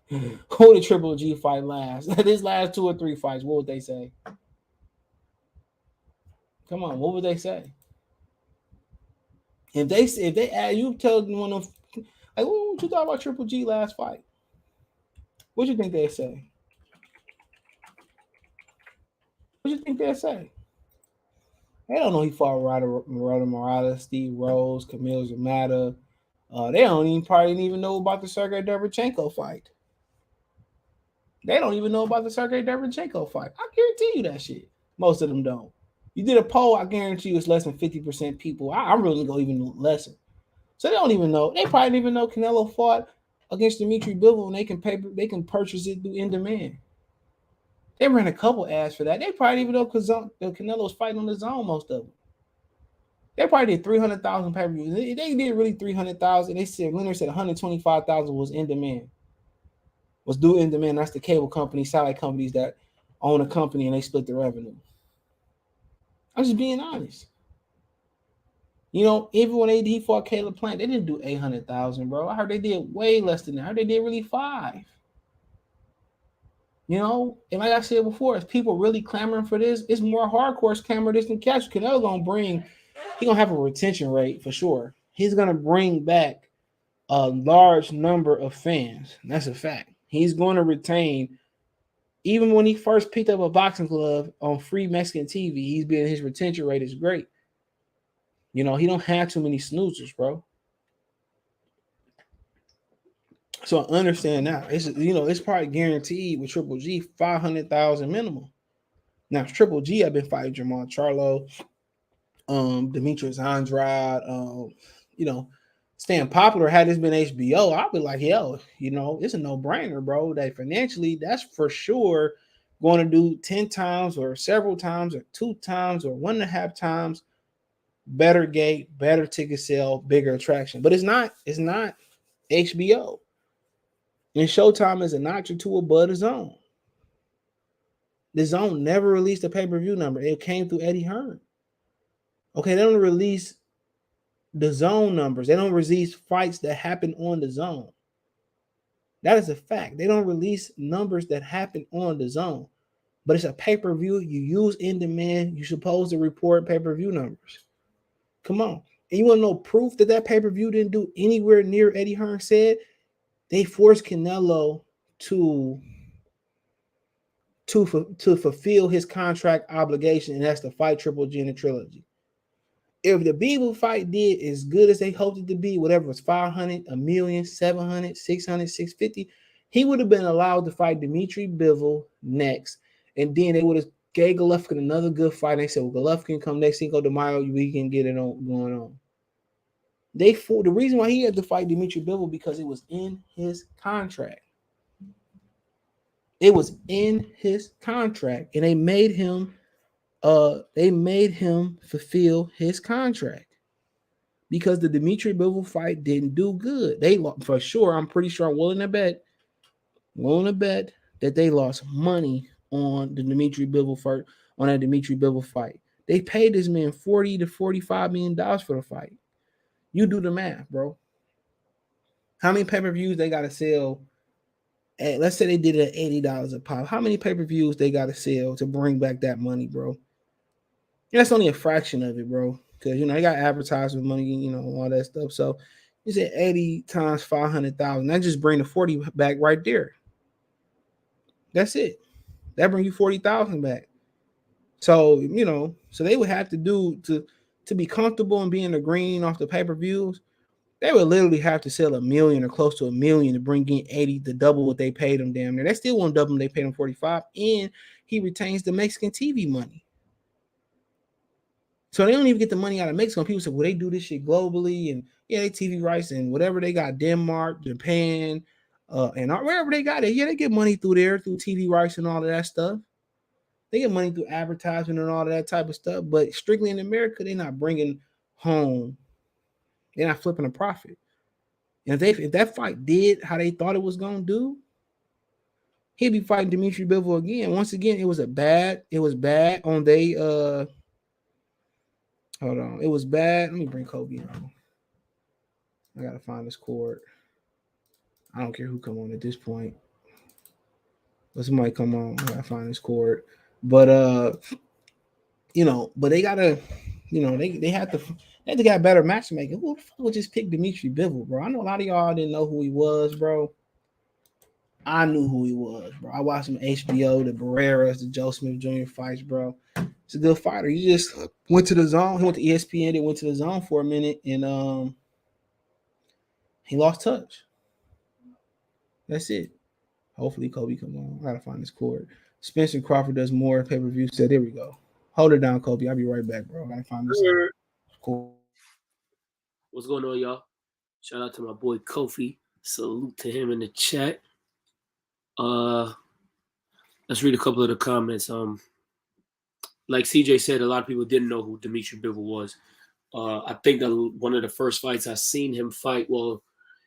Who did Triple G fight last? His last 2 or 3 fights, what would they say? Come on, what would they say? If they ask you, tell one of them, like, what would you thought about Triple G last fight? What do you think they say? What do you think they say? They don't know he fought Murata Morales, Steve Rose, Camille Zamata. They don't probably even know about the Sergey Derevchenko fight. They don't even know about the Sergey Derevchenko fight. I guarantee you that shit. Most of them don't. You did a poll, I guarantee you it's less than 50% people. I'm really going to go even lesser. So they don't even know. They probably didn't even know Canelo fought against Dimitri Bivol, and they can purchase it through in demand. They ran a couple ads for that. They probably didn't even know Canelo's fighting on the zone, most of them. They probably did 300,000 pay-per-views. They did really 300,000. They said Leonard said 125,000 was in demand. Was due in demand. That's the cable companies, satellite companies that own a company and they split the revenue. I'm just being honest. You know, even when he fought Caleb Plant, they didn't do 800,000, bro. I heard they did way less than that. I heard they did really 5. You know, and like I said before, if people really clamoring for this, it's more hardcore clamoring this than casual. Canelo gonna have a retention rate for sure. He's gonna bring back a large number of fans. That's a fact. He's going to retain. Even when he first picked up a boxing glove on free Mexican TV, his retention rate is great. You know, he don't have too many snoozers, bro. So I understand now. It's probably guaranteed with Triple G 500,000 minimum. Now Triple G, I've been fighting Jamal Charlo, Demetrius Andrade, staying popular. Had this been HBO, I'd be like, yo, it's a no-brainer, bro. That financially, that's for sure going to do 10 times or several times or 2 times or 1.5 times better gate, better ticket sale, bigger attraction. But it's not HBO. And Showtime is a notch or two above the Zone. The Zone never released a pay-per-view number. It came through Eddie Hearn. Okay, they don't release the Zone numbers. They don't release fights that happen on the Zone. That is a fact. They don't release numbers that happen on the Zone. But it's a pay-per-view. You use in-demand. You're supposed to report pay-per-view numbers. Come on. And you want to know proof that that pay-per-view didn't do anywhere near Eddie Hearn said? They forced Canelo to fulfill his contract obligation, and that's to fight Triple G in the trilogy. If the Beeble fight did as good as they hoped it to be, whatever was 500, a million, 700, 600, 650, he would have been allowed to fight Dimitri Bivol next, and then they would have gave Golovkin another good fight. They said, well, Golovkin come next Cinco de Mayo, we can get it on going on. The reason why he had to fight Dimitri Bivol because it was in his contract. It was in his contract, and they made him fulfill his contract because the Dimitri Bivol fight didn't do good. They lost for sure. I'm pretty sure I'm willing to bet that they lost money on the Dimitri Bivol fight, on that Dimitri Bivol fight. They paid this man $40 to $45 million for the fight. You do the math, bro. How many pay-per-views they got to sell? Let's say they did it at $80 a pop. How many pay-per-views they got to sell to bring back that money, bro? And that's only a fraction of it, bro. Because, they got advertisement money, all that stuff. So you said 80 times 500,000. That just bring the 40 back right there. That's it. That bring you 40,000 back. So, so they would have to do to be comfortable and be in the green off the pay-per-views. They would literally have to sell 1 million or close to 1 million to bring in 80 to double what they paid him damn near. They still won't double them. They paid him 45, and he retains the Mexican TV money. So they don't even get the money out of Mexico. People say, well, they do this shit globally, and they TV rights and whatever they got, Denmark, Japan, and wherever they got it. Yeah, they get money through there, through TV rights and all of that stuff. They get money through advertisement and all of that type of stuff. But strictly in America, they're not bringing home. They're not flipping a profit. And if that fight did how they thought it was gonna do, he'd be fighting Dimitri Bivol again. Once again, it was bad on they hold on. It was bad. Let me bring Kobe on. I gotta find this cord. I don't care who come on at this point. But somebody come on. I gotta find this cord. But but they gotta, they had to get better matchmaking. Who the fuck would just pick Dimitri Bivol, bro? I know a lot of y'all didn't know who he was, bro. I knew who he was, bro. I watched him on HBO, the Barreras, the Joe Smith Jr. fights, bro. He's a good fighter. He just went to the Zone. He went to ESPN. They went to the Zone for a minute, and he lost touch. That's it. Hopefully Kobe come on. I gotta find this cord. Spence and Crawford does more pay-per-view. So there we go. Hold it down, Kobe. I'll be right back, bro. I gotta find this cord. What's going on, y'all? Shout out to my boy Kofi. Salute to him in the chat. Let's read a couple of the comments. Like CJ said, a lot of people didn't know who Dimitri Bivol was. I think that one of the first fights I seen him fight, well,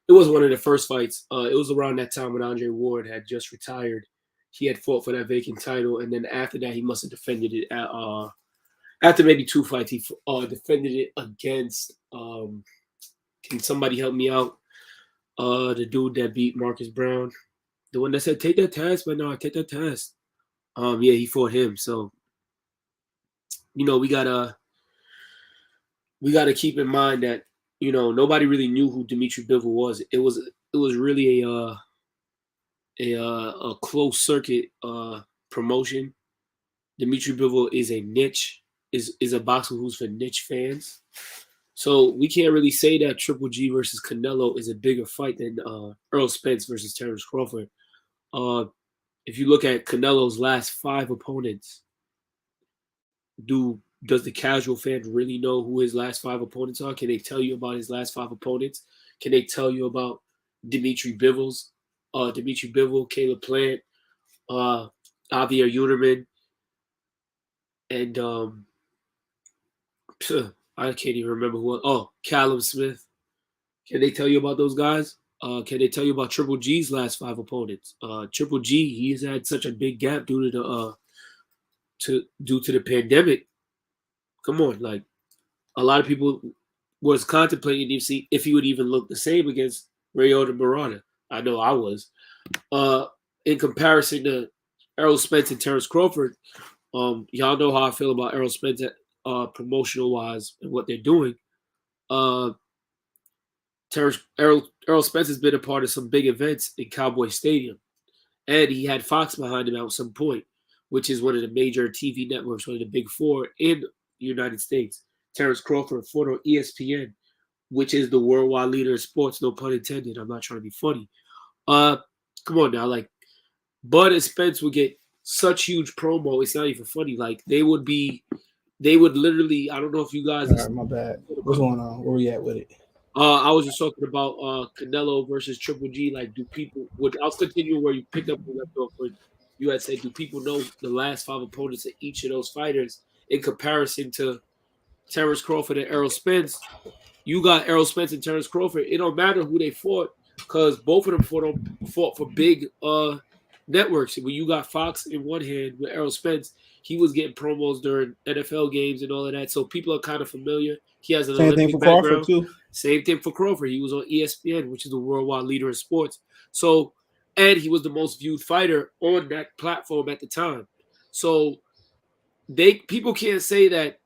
it was one of the first fights. It was around that time when Andre Ward had just retired. He had fought for that vacant title, and then after that, he must have defended it. After maybe 2 fights, he defended it against. Can somebody help me out? The dude that beat Marcus Brown, the one that said take that test, but no, take that test. Yeah, he fought him. So, we gotta keep in mind that nobody really knew who Dimitri Bivol was. It was really a closed circuit promotion. Dimitri Bivol is a niche, is a boxer who's for niche fans. So we can't really say that Triple G versus Canelo is a bigger fight than Errol Spence versus Terence Crawford. If you look at Canelo's last 5 opponents, does the casual fan really know who his last 5 opponents are? Can they tell you about his last 5 opponents? Can they tell you about Dimitri Bivol, Caleb Plant, Javier Uterman, and I can't even remember who. Oh, Callum Smith. Can they tell you about those guys? Can they tell you about Triple G's last 5 opponents? Triple G, he's had such a big gap due to the pandemic. Come on, like a lot of people was contemplating if he would even look the same against Ryota Murata. I know I was. In comparison to Errol Spence and Terence Crawford, y'all know how I feel about Errol Spence promotional wise and what they're doing. Errol Spence has been a part of some big events in Cowboy Stadium, and he had Fox behind him at some point, which is one of the major TV networks, one of the big 4 in the United States. Terence Crawford fought on ESPN, which is the worldwide leader in sports, no pun intended. I'm not trying to be funny. Come on now, like Bud and Spence would get such huge promo. It's not even funny. Like they would literally. I don't know if you guys. All right, my bad. What's going on? Where we at with it? I was just talking about Canelo versus Triple G. Like, I'll continue where you picked up and left off. Where you had said, do people know the last 5 opponents of each of those fighters in comparison to Terence Crawford and Errol Spence? You got Errol Spence and Terence Crawford. It don't matter who they fought because both of them fought for big networks. When you got Fox in one hand with Errol Spence, he was getting promos during NFL games and all of that. So people are kind of familiar. He has an Same Olympic thing for background. Crawford too. Same thing for Crawford. He was on ESPN, which is the worldwide leader in sports. So, and he was the most viewed fighter on that platform at the time. So people can't say that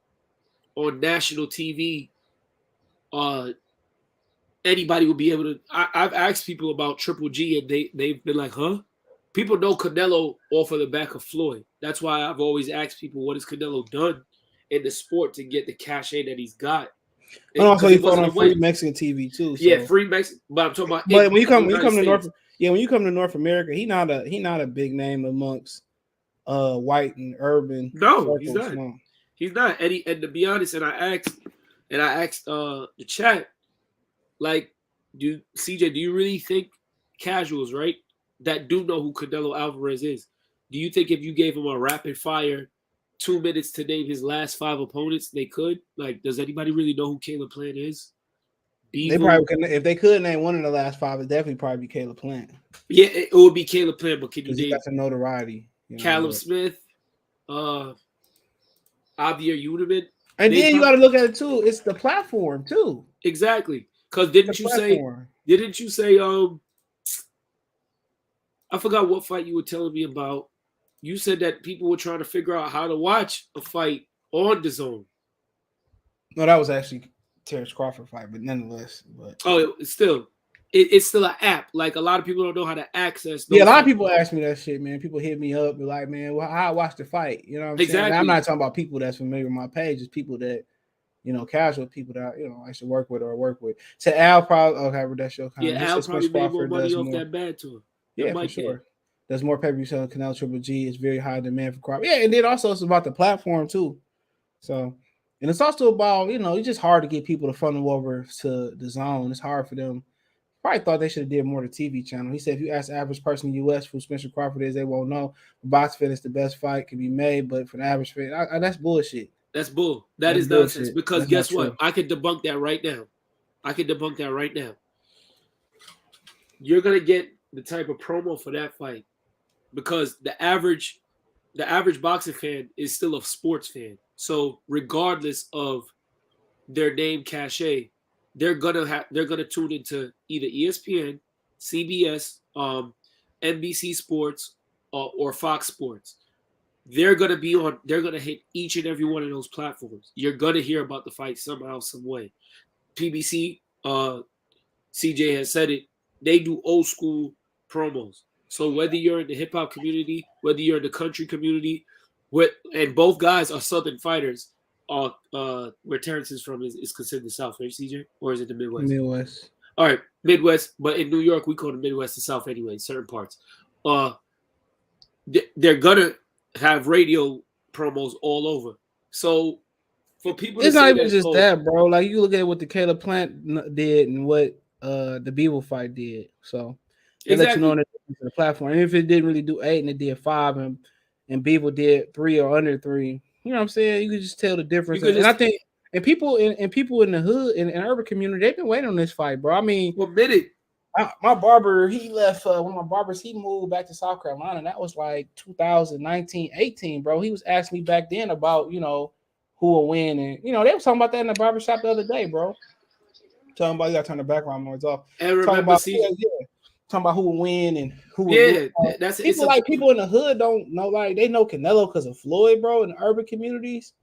on national TV, anybody will be able to. I've asked people about Triple G, and they've been like, "Huh?" People know Canelo off of the back of Floyd. That's why I've always asked people, "What has Canelo done in the sport to get the cachet that he's got?" And also, he fought on free Mexican TV too. So. Yeah, free Mexican. But I'm talking about. But when you come to North America, he not a big name amongst white and urban. No, he's not. No. He's not. And to be honest, and I asked the chat, like, do you really think casuals, right, that do know who Canelo Alvarez is, do you think if you gave him a rapid fire 2 minutes to name his last 5 opponents, they could? Like, does anybody really know who Caleb Plant is? They probably could, if they could name one of the last 5, it'd definitely probably be Caleb Plant. Yeah, it would be Caleb Plant, but can you name? He got some notoriety. Callum Smith, Javier Uniman. And then you got to look at it too. It's the platform too. Exactly. Because didn't you say I forgot what fight you were telling me about. You said that people were trying to figure out how to watch a fight on the zone. No, that was actually Terence Crawford fight, but nonetheless. It's still an app. Like a lot of people don't know how to access. Yeah, a lot of people ask me that shit, man. People hit me up, be like, man, well, how I watch the fight? You know what I'm saying? And I'm not talking about people that's familiar with my page. It's people that, casual people that, I should work with or work with. So Al probably, that's your comment. Yeah, Al probably made more money off that bad to him. Yeah, for sure. There's more pay-per-view on Canelo Triple G. It's very high demand for Crawford. Yeah, and then also it's about the platform too. So, and it's also about, it's just hard to get people to funnel over to the zone. It's hard for them. Probably thought they should have did more to TV channel. He said if you ask the average person in the U.S. who Spencer Crawford is, they won't know. A box fan is the best fight can be made, but for the average fan, that's bullshit. That's bull. That's nonsense. Because guess what? I can debunk that right now. You're gonna get the type of promo for that fight because the average boxing fan is still a sports fan. So regardless of their name cachet, they're gonna tune into either ESPN, CBS, NBC Sports, or Fox Sports. They're gonna hit each and every one of those platforms. You're gonna hear about the fight somehow, some way. PBC, CJ has said it. They do old school promos. So whether you're in the hip hop community, whether you're in the country community, and both guys are Southern fighters. Where Terence is from is considered the South, right, CJ? Or is it the Midwest? Midwest. All right, Midwest. But in New York, we call the Midwest the South anyway, certain parts. They're going to have radio promos all over. So for people it's not even just that, bro. Like, you look at what the Caleb Plant did and what the Beaver fight did. So they let you know on the platform. And if it didn't really do 8 and it did 5 and Beaver did 3 or under 3, you know what I'm saying? You could just tell the difference. And And people in the hood in urban community, they've been waiting on this fight, bro. I mean, What minute? my barber, he left one of my barbers, he moved back to South Carolina. That was like 2019, 18, bro. He was asking me back then about, who will win. And, they were talking about that in the barbershop the other day, bro. Talking about, you got to turn the background noise off. And remember, talking about who will win and who will yeah, lose. that's People in the hood don't know, like, they know Canelo because of Floyd, bro, in the urban communities.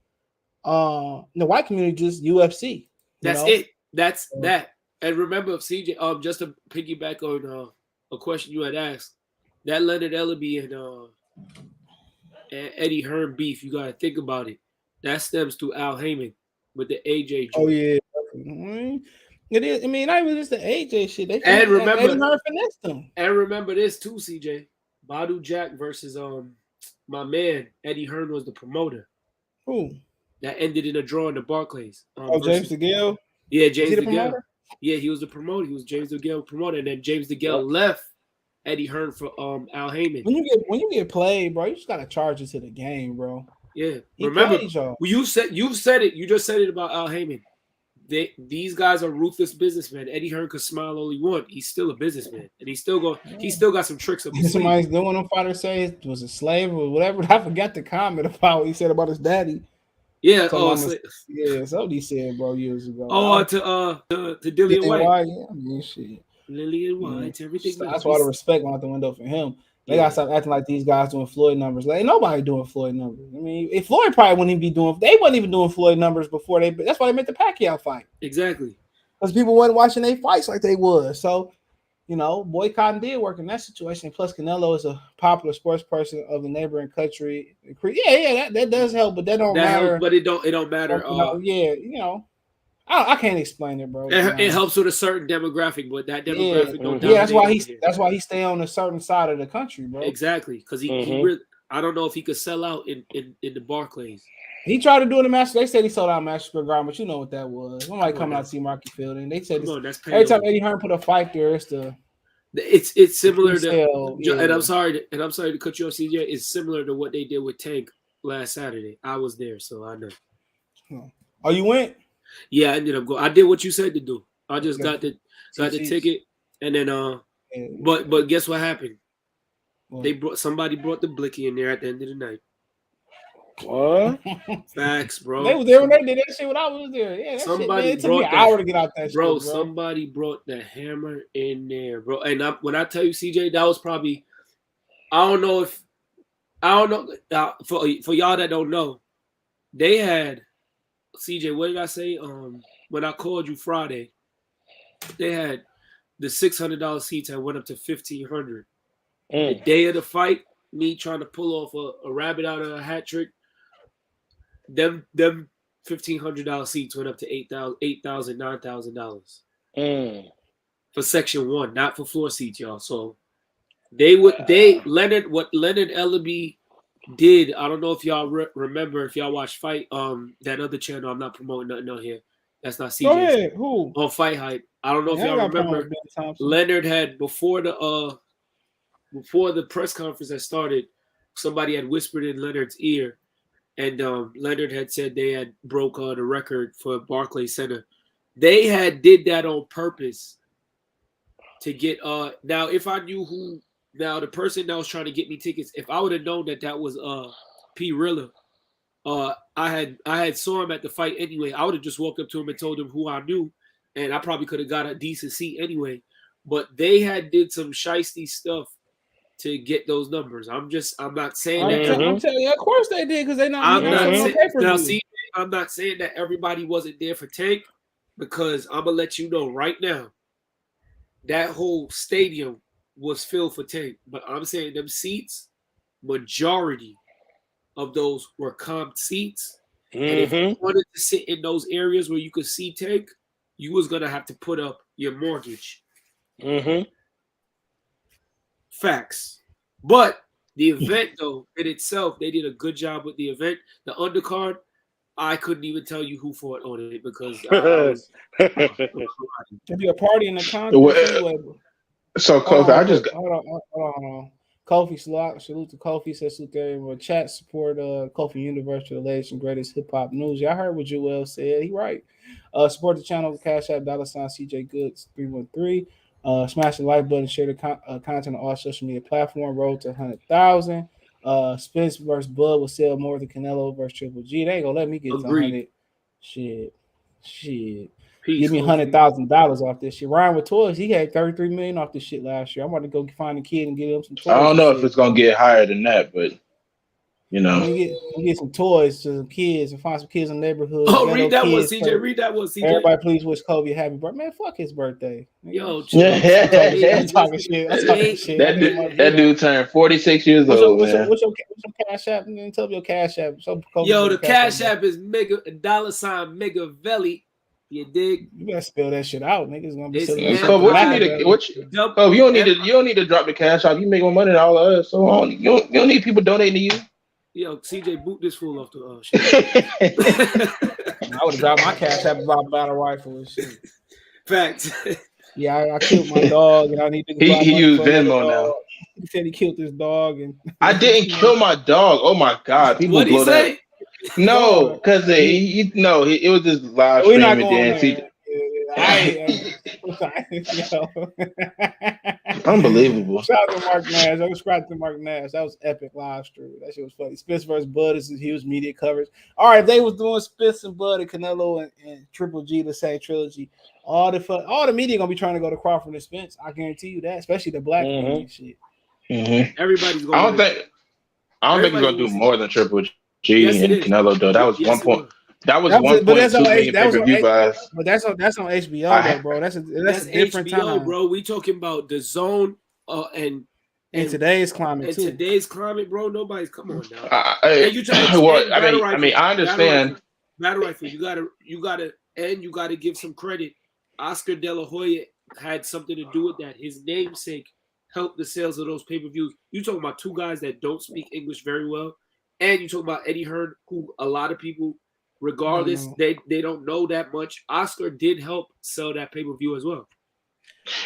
In the white community, just UFC. That's it. That's that. And remember, CJ, just to piggyback on a question you had asked, that Leonard Ellaby and Eddie Hearn beef, you gotta think about it. That stems to Al Heyman with the AJ joint. Oh yeah, it is. I mean, not even just the AJ shit. They and remember, Eddie Hearn finessed them. And remember this too, CJ. Badu Jack versus my man Eddie Hearn was the promoter. Who? That ended in a draw in the Barclays. James DeGale? Yeah, James DeGale. Yeah, he was the promoter. He was James DeGale promoter, and then James DeGale left Eddie Hearn for Al Heyman. When you get played, bro, you just gotta charge it to the game, bro. Yeah, remember, you've said it. You just said it about Al Heyman. These guys are ruthless businessmen. Eddie Hearn could smile all he want. He's still a businessman, and he's still got some tricks up his sleeve. Somebody's doing them fighters say it was a slave or whatever. I forgot the comment about what he said about his daddy. Yeah, so he said, bro, years ago. To Dillian White. Yeah, I mean, shit. Lillian White, everything. That's why the respect went out the window for him. They gotta stop acting like these guys doing Floyd numbers. Like, ain't nobody doing Floyd numbers. I mean, if Floyd probably wouldn't even be doing. They wasn't even doing Floyd numbers before they. That's why they made the Pacquiao fight. Exactly. Because people wasn't watching their fights like they was. So, boycotting did work in that situation. Plus, Canelo is a popular sports person of the neighboring country. Yeah, that does help, but that don't matter. But it don't matter. I can't explain it, bro. It helps with a certain demographic, but that demographic don't. Yeah, that's why he stay on a certain side of the country, bro. Exactly, because he really, I don't know if he could sell out in the Barclays. He tried to do it in the Master. They said he sold out Master Square Garden, but you know what that was. Somebody coming out to see Market Field, and they said every time Eddie Hearn put a fight there, it's similar to. And I'm sorry to cut you off, CJ. It's similar to what they did with Tank last Saturday. I was there, so I know. Oh, you went? Yeah, I ended up going. I did what you said to do. I just got the ticket, and then but guess what happened? What? Somebody brought the blicky in there at the end of the night. What? Facts, bro. They was there when they did that shit when I was there. Yeah, it took me an hour to get out that shit, bro. Somebody brought the hammer in there, bro. And when I tell you, CJ, that was probably. I don't know. For y'all that don't know, they had. CJ, what did I say? When I called you Friday, they had the $600 seats. I went up to $1,500. The day of the fight, me trying to pull off a rabbit out of a hat trick. Them $1,500 seats went up to $8,000, $9,000 for section 1, not for floor seats, y'all. So Leonard Ellaby did. I don't know if y'all remember, if y'all watch Fight, that other channel. I'm not promoting nothing on here. That's not CJ. Go ahead. Who? On Fight Hype. I don't know if y'all remember. Leonard had before the press conference had started, somebody had whispered in Leonard's ear, and Leonard had said they had broke the record for Barclays Center. They had did that on purpose to get now if I knew who. Now, the person that was trying to get me tickets, if I would have known that was P. Rilla, I had saw him at the fight anyway. I would have just walked up to him and told him who I knew, and I probably could have got a decent seat anyway. But they had did some shiesty stuff to get those numbers. I'm not saying that. I'm telling you, of course they did, because they not. I'm not saying that everybody wasn't there for Tank, because I'm gonna let you know right now, that whole stadium was filled for Tank, but I'm saying them seats, majority of those were comped seats. And if you wanted to sit in those areas where you could see Tank, you was gonna have to put up your mortgage. Facts. But the event though, in itself, they did a good job with the event. The undercard, I couldn't even tell you who fought on it because to be a party in the concert. So, Coach, hold on. Kofi, salute to Kofi. Says salute there in chat. Support Kofi Universe for the latest and greatest hip hop news. Y'all heard what Joel said. He right. Support the channel. Cash App $ CJ Goods 313. Smash the like button. Share the content on all social media platforms. Roll to 100,000. Spence versus Bud will sell more than Canelo versus Triple G. They ain't gonna let me get to 100. Shit. Peace, Give me $100,000 off this shit. Ryan with toys, he had $33 million off this shit last year. I'm about to go find a kid and get him some toys. I don't know if it's gonna get higher than that, but you know, get some toys to some kids and find some kids in the neighborhood. Oh, read that one, CJ. Read that one, CJ. Everybody, please wish Kobe a happy birthday. Man, fuck his birthday. Yo, I'm talking shit. That dude turned 46 years old. What's your cash app? Tell me your cash app. Yo, the cash app is $Megavelli. You dig? You gotta spell that shit out, niggas. Gonna be selling. You don't need to drop the cash out. You make more money than all of us, so you don't need people donating to you. Yo, CJ, boot this fool off the shit. I would have dropped my cash app about battle rifle and shit. Facts. Yeah, I killed my dog, and I need to. He used Venmo now. He said he killed his dog, and I didn't kill my dog. Oh my god, people what blow say? That. No, because it was just live stream and then unbelievable. Shout out to Mark Nash. I was subscribed to Mark Nash. That was epic live stream. That shit was funny. Spence versus Bud is huge media coverage. All right, if they was doing Spence and Bud and Canelo and Triple G, the same trilogy, all the media gonna be trying to go to Crawford and Spence. I guarantee you that, especially the black media and shit. Mm-hmm. Everybody's going. I don't think he's gonna do more than Triple G and Canelo though. That was 1.2 million pay-per-view buys. But that's on HBO though, bro. That's a different HBO, time, bro. We talking about the zone and in today's climate in too. Today's climate, bro. Nobody's come on now. I understand. Battle rifle. You gotta give some credit. Oscar De La Hoya had something to do with that. His namesake helped the sales of those pay-per-views. You talking about two guys that don't speak English very well. And you talk about Eddie Hearn, who a lot of people, regardless, they don't know that much. Oscar did help sell that pay-per-view as well.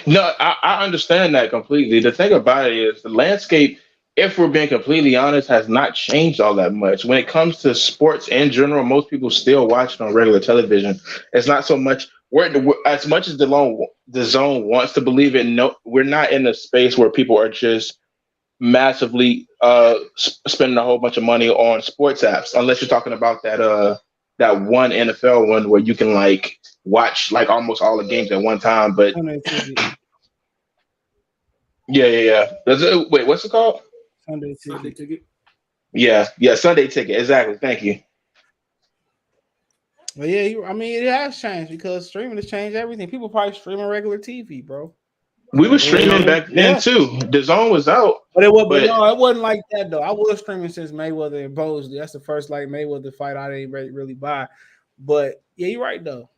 No, I understand that completely. The thing about it is the landscape, if we're being completely honest, has not changed all that much. When it comes to sports in general, most people still watch it on regular television. It's not so much as much as the zone wants to believe it. No, we're not in a space where people are just massively spending a whole bunch of money on sports apps, unless you're talking about that one NFL one where you can like watch like almost all the games at one time. But yeah. Wait, what's it called? Sunday Ticket. Yeah, Sunday Ticket. Exactly. Thank you. Well, yeah, it has changed because streaming has changed everything. People probably streaming regular TV, bro. We were streaming back then too. The zone was out, but it wasn't like that though. I was streaming since Mayweather and Bosley. That's the first like Mayweather fight I didn't really buy. But yeah, you're right though.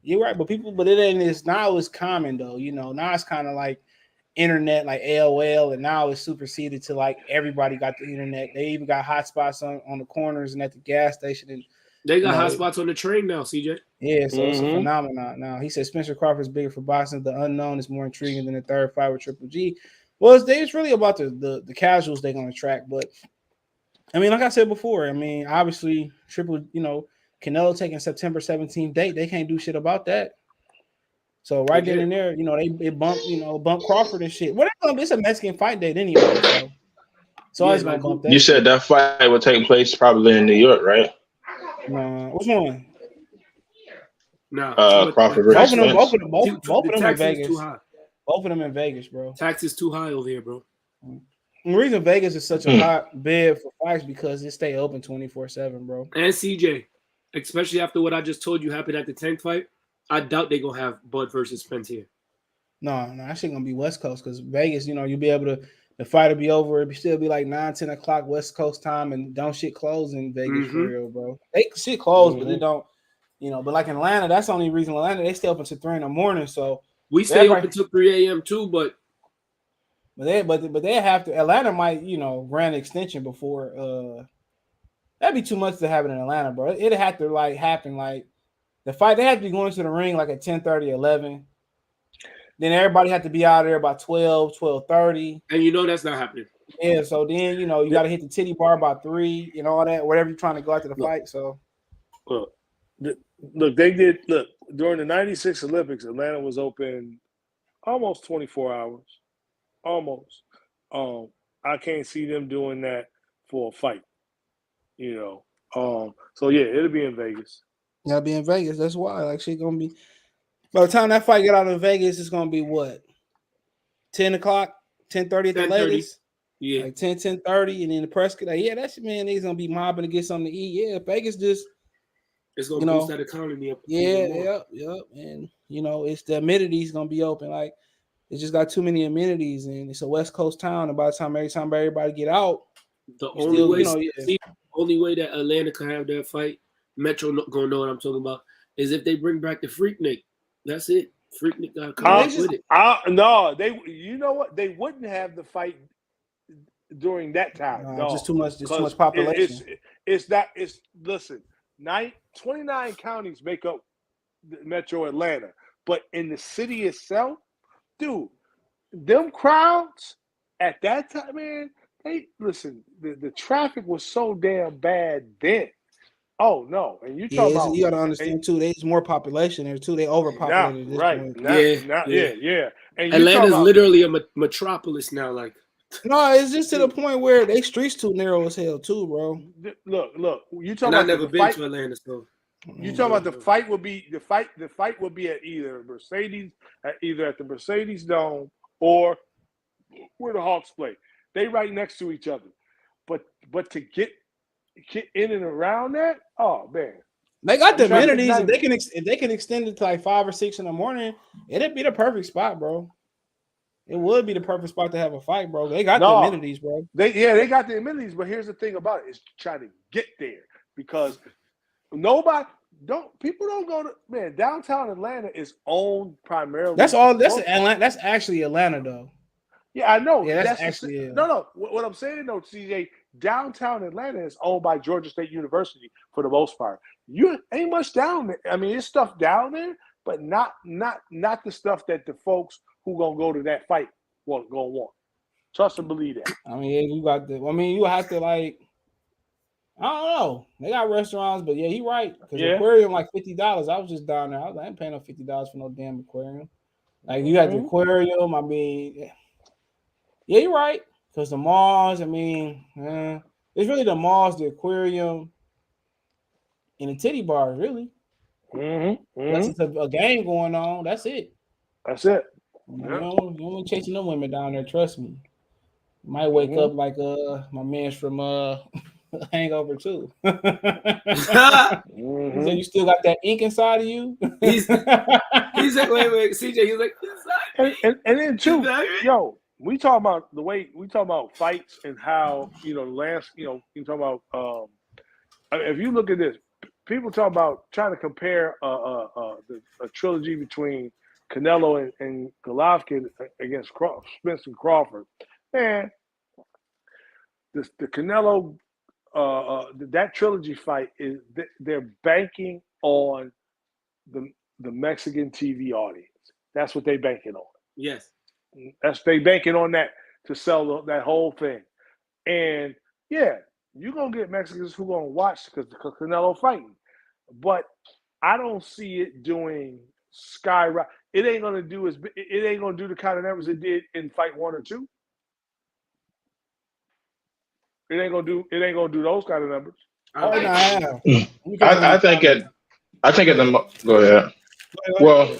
You're right. But it ain't this now. It's common though. You know, now it's kind of like internet, like AOL, and now it's superseded to like everybody got the internet. They even got hotspots on the corners and at the gas station and. They got hotspots on the train now, CJ. Yeah, so it's a phenomenon now. He said Spencer Crawford's bigger for boxing. The unknown is more intriguing than the third fight with Triple G. Well, it's really about the casuals they're going to track. But, I mean, like I said before, I mean, obviously, Canelo taking September 17th date, they can't do shit about that. So right then and there, they bump Crawford and shit. It's a Mexican fight date anyway. So I was going to bump that. You said that fight would take place probably in New York, right? Which one? No, Crawford versus Spence. Both of them in Vegas. Both of them in Vegas, bro. Tax is too high over here, bro. The reason Vegas is such a hot bed for fights because it stay open 24/7, bro. And CJ, especially after what I just told you happened at the Tank fight, I doubt they're gonna have Bud versus Spence here. No, actually gonna be West Coast because Vegas, you'll be able to. The fight will be over. It'll still be like 9-10 o'clock West Coast time, and don't shit close in Vegas for real, bro. They shit close, but they don't, But like in Atlanta, that's the only reason. Atlanta they stay open to 3 a.m. So we stay open till 3 a.m. too, but they have to. Atlanta might, grant extension before. That'd be too much to happen in Atlanta, bro. It'd have to happen the fight. They have to be going to the ring like at 10:30, 11. Then everybody had to be out there by 12, 12:30. And that's not happening. Yeah, so then you got to hit the titty bar by 3 and all that, whatever you're trying to go after the fight. So Look, they did. Look, during the '96 Olympics, Atlanta was open almost 24 hours, almost. I can't see them doing that for a fight. So yeah, it'll be in Vegas. yeah, be in Vegas. That's why. Like, shit gonna be. By the time that fight get out of Vegas, it's gonna be what? 10 o'clock, 10:30 at the 10:30. latest. Yeah. Like 10:30, and then the press like, yeah, that's man, niggas gonna be mobbing to get something to eat. Yeah, Vegas just it's gonna boost that economy up. Yeah, yep. And it's the amenities gonna be open. Like, it's just got too many amenities, and it's a West Coast town. And by the time everybody get out, the only way that Atlanta can have that fight, Metro gonna know what I'm talking about, is if they bring back the Freaknik. That's it. Freaknik gotta come up with it. No, you know what? They wouldn't have the fight during that time. No, just too much population. Listen, 29 counties make up Metro Atlanta, but in the city itself, dude, them crowds at that time, man, the traffic was so damn bad then. Oh no, and you talk about you got to understand too. There's more population there too. They overpopulated this point. Yeah. And Atlanta's literally a metropolis now. Like, no, it's just to the point where they streets too narrow as hell too, bro. Look. You talking and about I've never been to Atlanta, so you talking about the fight would be the fight would be at either at the Mercedes Dome or where the Hawks play. They right next to each other, but to get in and around that, oh man, they got the amenities. If they can extend it to like 5 or 6 in the morning, it'd be the perfect spot, bro. It would be the perfect spot to have a fight, bro. They got the amenities, bro. They got the amenities, but here's the thing about it: is trying to get there because people don't go to downtown Atlanta is owned primarily. That's all. That's Atlanta. That's actually Atlanta, though. Yeah, I know. Yeah, that's actually no. What I'm saying though, CJ, downtown Atlanta is owned by Georgia State University for the most part. You ain't much down there. I mean, it's stuff down there, but not the stuff that the folks who gonna go to that fight gonna want. Trust and believe that. I mean, you got the. I mean, you have to like. I don't know. They got restaurants, but yeah, he right. Because aquarium like $50. I was just down there. I was like, I ain't paying no $50 for no damn aquarium. Like, you got the aquarium. I mean, yeah, you're right. Because the malls, I mean, it's really the malls, the aquarium, and the titty bars, really. Unless it's a game going on, that's it. That's it. You don't be chasing them women down there, trust me. You might wake up like my man's from Hangover too. So you still got that ink inside of you? He's like, wait, CJ, he's like, and then too, we talk about the way we talk about fights and how you talk about if you look at this, people talk about trying to compare a trilogy between Canelo and Golovkin against Spence and Crawford. Man, the Canelo that trilogy fight is they're banking on the Mexican TV audience. That's what they banking on. Yes. They banking on that to sell that whole thing. And yeah, you're gonna get Mexicans who gonna watch because Canelo fighting. But I don't see it doing skyrocket. It ain't gonna do the kind of numbers it did in fight 1 or 2. It ain't gonna do those kind of numbers. I think at the go ahead. Well,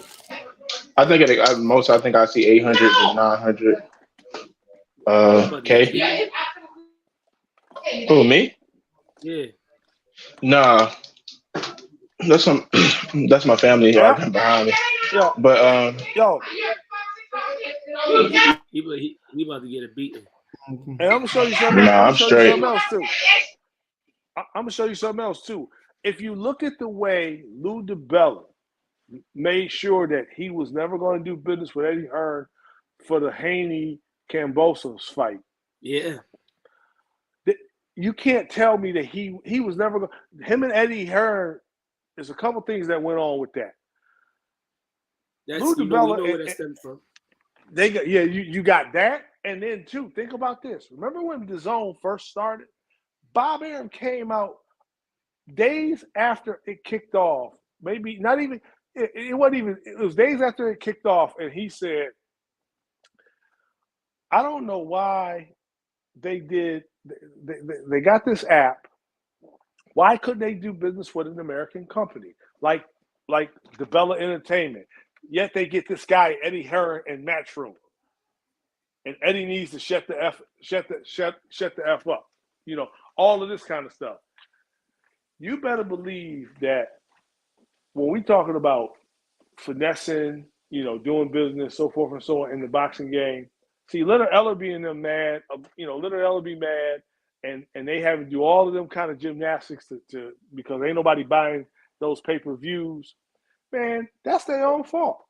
I think at most I think I see 800 to 900 K. Who, me? Yeah. Nah. That's my family here behind me. But he about to get a beating. And I'm gonna show you something. I'm straight. I'm gonna show you something else too. If you look at the way Lou DiBella made sure that he was never going to do business with Eddie Hearn for the Haney Kambosos fight. Yeah. You can't tell me that he was never going. Him and Eddie Hearn. There's a couple things that went on with that. Lou DiBella, we know where that stems from. You got that. And then, too, think about this. Remember when the zone first started? Bob Arum came out days after it kicked off. Maybe not even, it wasn't even, it was days after it kicked off. And he said, I don't know why they got this app. Why couldn't they do business with an American company like DeBella Entertainment? Yet they get this guy, Eddie Hearn, in Matchroom. And Eddie needs to shut the F up. You know, all of this kind of stuff. You better believe that when we talking about finessing, you know, doing business, so forth and so on in the boxing game, see, Leonard Ellerby and them mad, Leonard Ellerby mad, and they have to do all of them kind of gymnastics to because ain't nobody buying those pay-per-views. Man, that's their own fault.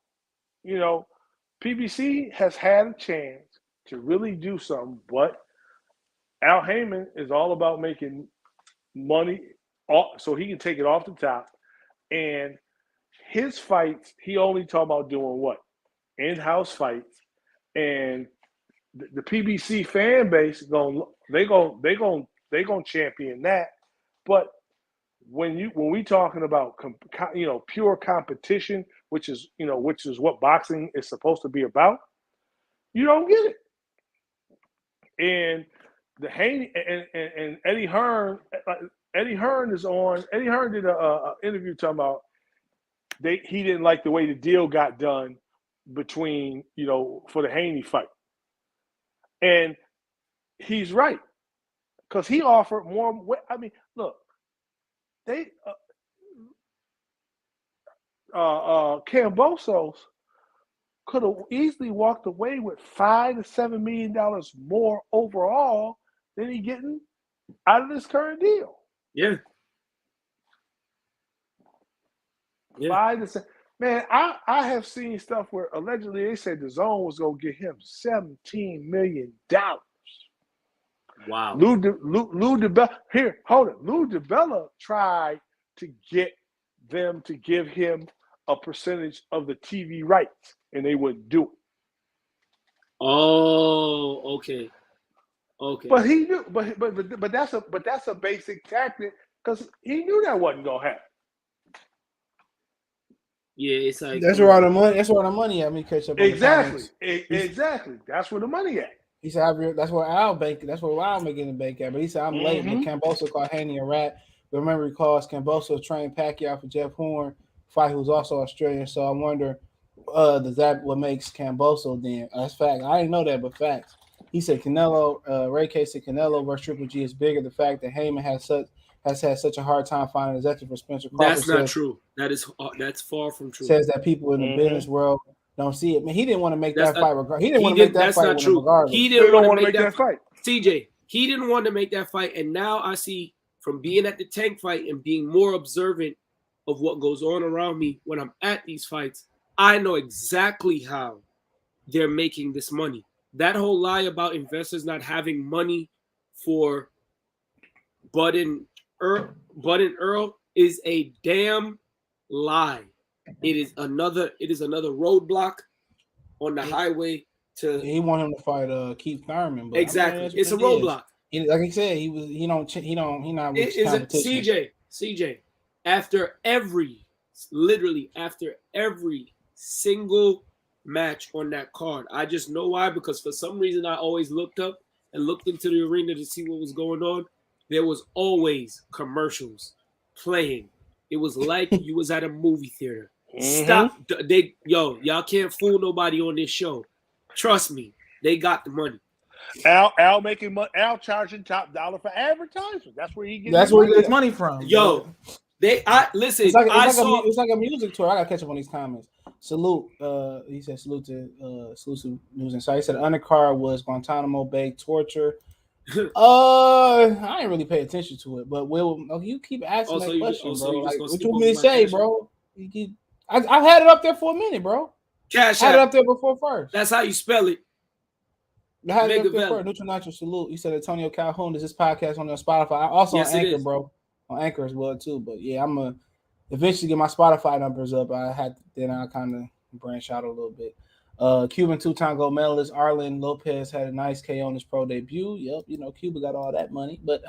You know, PBC has had a chance to really do something, but Al Heyman is all about making money so he can take it off the top. And his fights, he only talk about doing what? In-house fights. And the PBC fan base they gonna champion that. But when we talking about pure competition, which is what boxing is supposed to be about, you don't get it. And the Haney and Eddie Hearn is on. Eddie Hearn did a interview talking about he didn't like the way the deal got done between for the Haney fight, and he's right because he offered more. I mean, look, they Kambosos could have easily walked away with $5 to $7 million more overall than he getting out of this current deal. Yeah. 5 to 7. Man, I have seen stuff where allegedly they said the zone was gonna give him $17 million. Wow. Lou DiBella, here, hold it. Lou DiBella tried to get them to give him a percentage of the TV rights, and they wouldn't do it. Oh, okay. Okay. But he knew, but that's a basic tactic because he knew that wasn't gonna happen. Yeah, it's like that's where all the money. That's where the money at. Me catch up. Exactly. Exactly. That's where the money at. He said, "That's where Al bank. That's where Al making the bank at." But he said, "I'm late." But Kambosos called Haney a rat. But remember, he calls Kambosos trained Pacquiao for Jeff Horn, fight who's also Australian. So I wonder, does that what makes Kambosos then? That's fact. I didn't know that, but facts. He said Canelo. Ray K said Canelo versus Triple G is bigger. The fact that Heyman has had such a hard time finding executive for Spencer Crawford. That's not true. That's far from true. Says that people in the business world don't see it. Man, he didn't want to make that fight. He didn't want to make that fight. That's not true. Regardless. He didn't want to make that fight. CJ, he didn't want to make that fight, and now I see from being at the Tank fight and being more observant of what goes on around me when I'm at these fights, I know exactly how they're making this money. That whole lie about investors not having money for Bud and Errol is a damn lie. It is another roadblock on the highway to. He want him to fight Keith Thurman, but exactly, it's a roadblock. Like he said, he not with competition. CJ. After every single match on that card, I just know why, because for some reason I always looked up and looked into the arena to see what was going on. There was always commercials playing. It was like you was at a movie theater. Stop. Y'all can't fool nobody on this show. Trust me, they got the money. Al making money. Al charging top dollar for advertisement. That's where he gets. That's where he gets money from. Yo, listen. It's like a music tour. I gotta catch up on these comments. Salute. He said salute to exclusive news insight. He said the undercard was Guantanamo Bay torture. I didn't really pay attention to it, but you keep asking that question, bro. Like, what you want me to say, bro? I've had it up there for a minute, bro. Cash had it up there before first. That's how you spell it. I had it up there first. Neutral Nacho salute. He said Antonio Calhoun. Is this podcast on Spotify? I also on Anchor, bro. On Anchor as well too. But yeah, I'm gonna eventually get my Spotify numbers up. Then I kind of branch out a little bit. Cuban two-time gold medalist Arlen Lopez had a nice KO on his pro debut. Yep, Cuba got all that money. But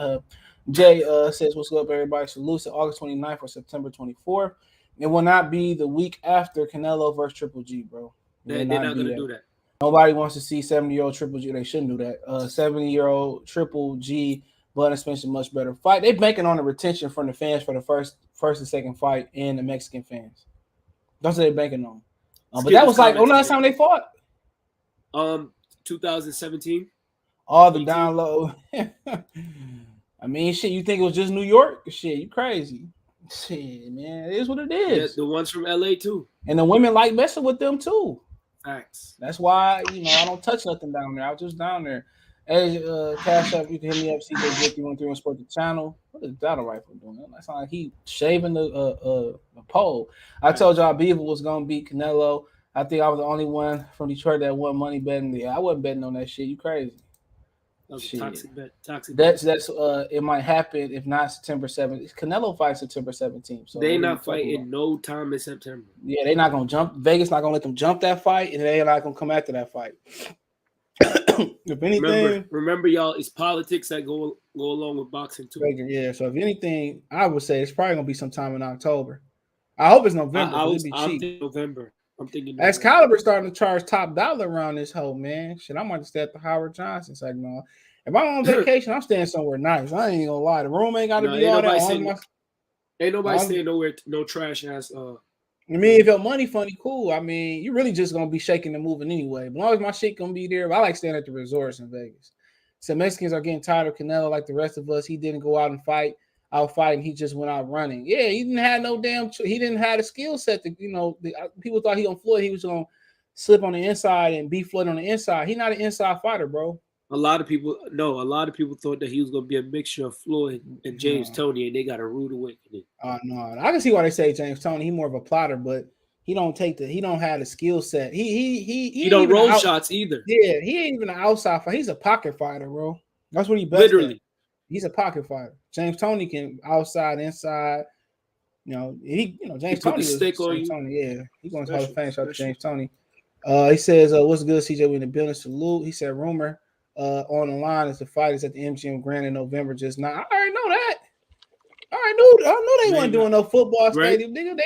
Jay says, what's up, everybody? Salute August 29th or September 24th. It will not be the week after Canelo versus Triple G, bro. They're not going to do that. Nobody wants to see 70-year-old Triple G. They shouldn't do that. 70-year-old Triple G, Bud and Spence, a much better fight. They're banking on the retention from the fans for the first and second fight and the Mexican fans. That's what they're banking on. But that was like, last time they fought? 2017. All the download. I mean, shit, you think it was just New York? Shit, you crazy. Shit, man, it is what it is. Yeah, the ones from LA, too. And the women like messing with them, too. Facts. That's why, I don't touch nothing down there. I was just down there. Hey, Cash Up, you can hit me up, CJ1313 on Sport the Channel. What is that rifle doing? That sounds like he shaving the pole. I told y'all Beaver was going to beat Canelo. I think I was the only one from Detroit that won money betting. Yeah, I wasn't betting on that shit. You crazy. That was a toxic bet. That's it might happen if not September 7th. Canelo fights September 17th. So they're not fighting no time in September. Yeah, they're not gonna jump. Vegas not gonna let them jump that fight, and they're not gonna come after that fight. If anything, remember, y'all, it's politics that go along with boxing too. Yeah. So if anything, I would say it's probably gonna be sometime in October. I hope it's November. I'm thinking November. As Caliber starting to charge top dollar around this whole man. Shit, I might stay at the Howard Johnson. It's like, no. If I'm on vacation, I'm staying somewhere nice. I ain't gonna lie. The room ain't gotta be all that. Ain't nobody staying nowhere, no trash ass. I mean, if your money funny, cool. I mean, you're really just gonna be shaking and moving anyway. But as long as my shit gonna be there, I like staying at the resorts in Vegas. So Mexicans are getting tired of Canelo like the rest of us. He didn't go out and fight. He just went out running. Yeah, he didn't have no damn. He didn't have the skill set to, people thought he on Floyd. He was gonna slip on the inside and beat Floyd on the inside. He's not an inside fighter, bro. A lot of people thought that he was gonna be a mixture of Floyd and James Toney, and they got a rude awakening. No, I can see why they say James Toney. He's more of a plotter, but he don't have the skill set. He don't roll shots either. Yeah, he ain't even an outside fighter. He's a pocket fighter, bro. That's what he best literally. At. He's a pocket fighter. James Toney can outside, inside. James Toney was stick on you. Toney, yeah. He's going to Hall of Fame. Shout out to James Toney. He says, "What's good, CJ? We in the building. Salute." He said, "Rumor on the line is the fight is at the MGM Grand in November. Just now. I already know that. I know they weren't doing no football stadium, nigga.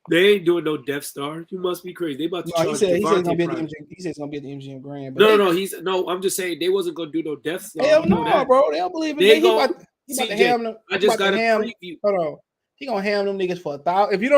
They ain't doing no Death Star. You must be crazy. They about to charge. He said it's gonna be at the MGM. He said it's gonna be at the MGM Grand. No. I'm just saying they wasn't gonna do no Death Star. Hell no, bro. They don't believe it. He about to ham them. I just got a preview. Hold on. He gonna ham them niggas for $1,000. If you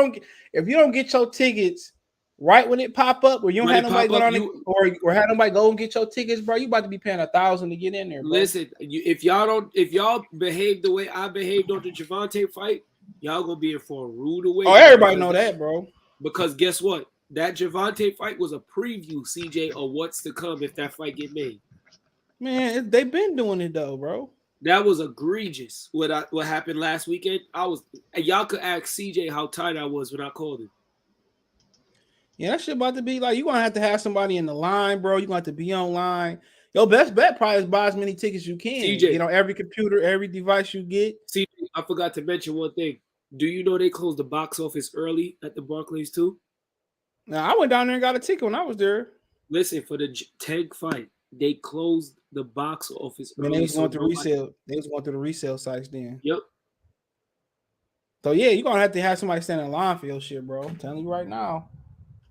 don't get your tickets right when it pop up, or you don't have nobody go on or have nobody go and get your tickets, bro, you about to be paying $1,000 to get in there, bro. Listen, if y'all behave the way I behaved on the Javante fight, y'all gonna be in for a rude awakening. Oh, everybody know that, bro. Because guess what? That Javante fight was a preview, CJ, of what's to come if that fight get made. Man, they've been doing it though, bro. That was egregious. What happened last weekend? Y'all could ask CJ how tight I was when I called him. Yeah, that shit about to be like you're gonna have to have somebody in the line, bro. You're gonna have to be online. Your best bet probably is buy as many tickets you can. CJ, every computer, every device you get. CJ, I forgot to mention one thing. Do you know they closed the box office early at the Barclays too? Now I went down there and got a ticket when I was there. Listen, for the Tank fight, they closed the box office early. They was going through resale. They was going through the resale sites then. Yep. So yeah, you're gonna have to have somebody standing in line for your shit, bro. I'm telling you right now.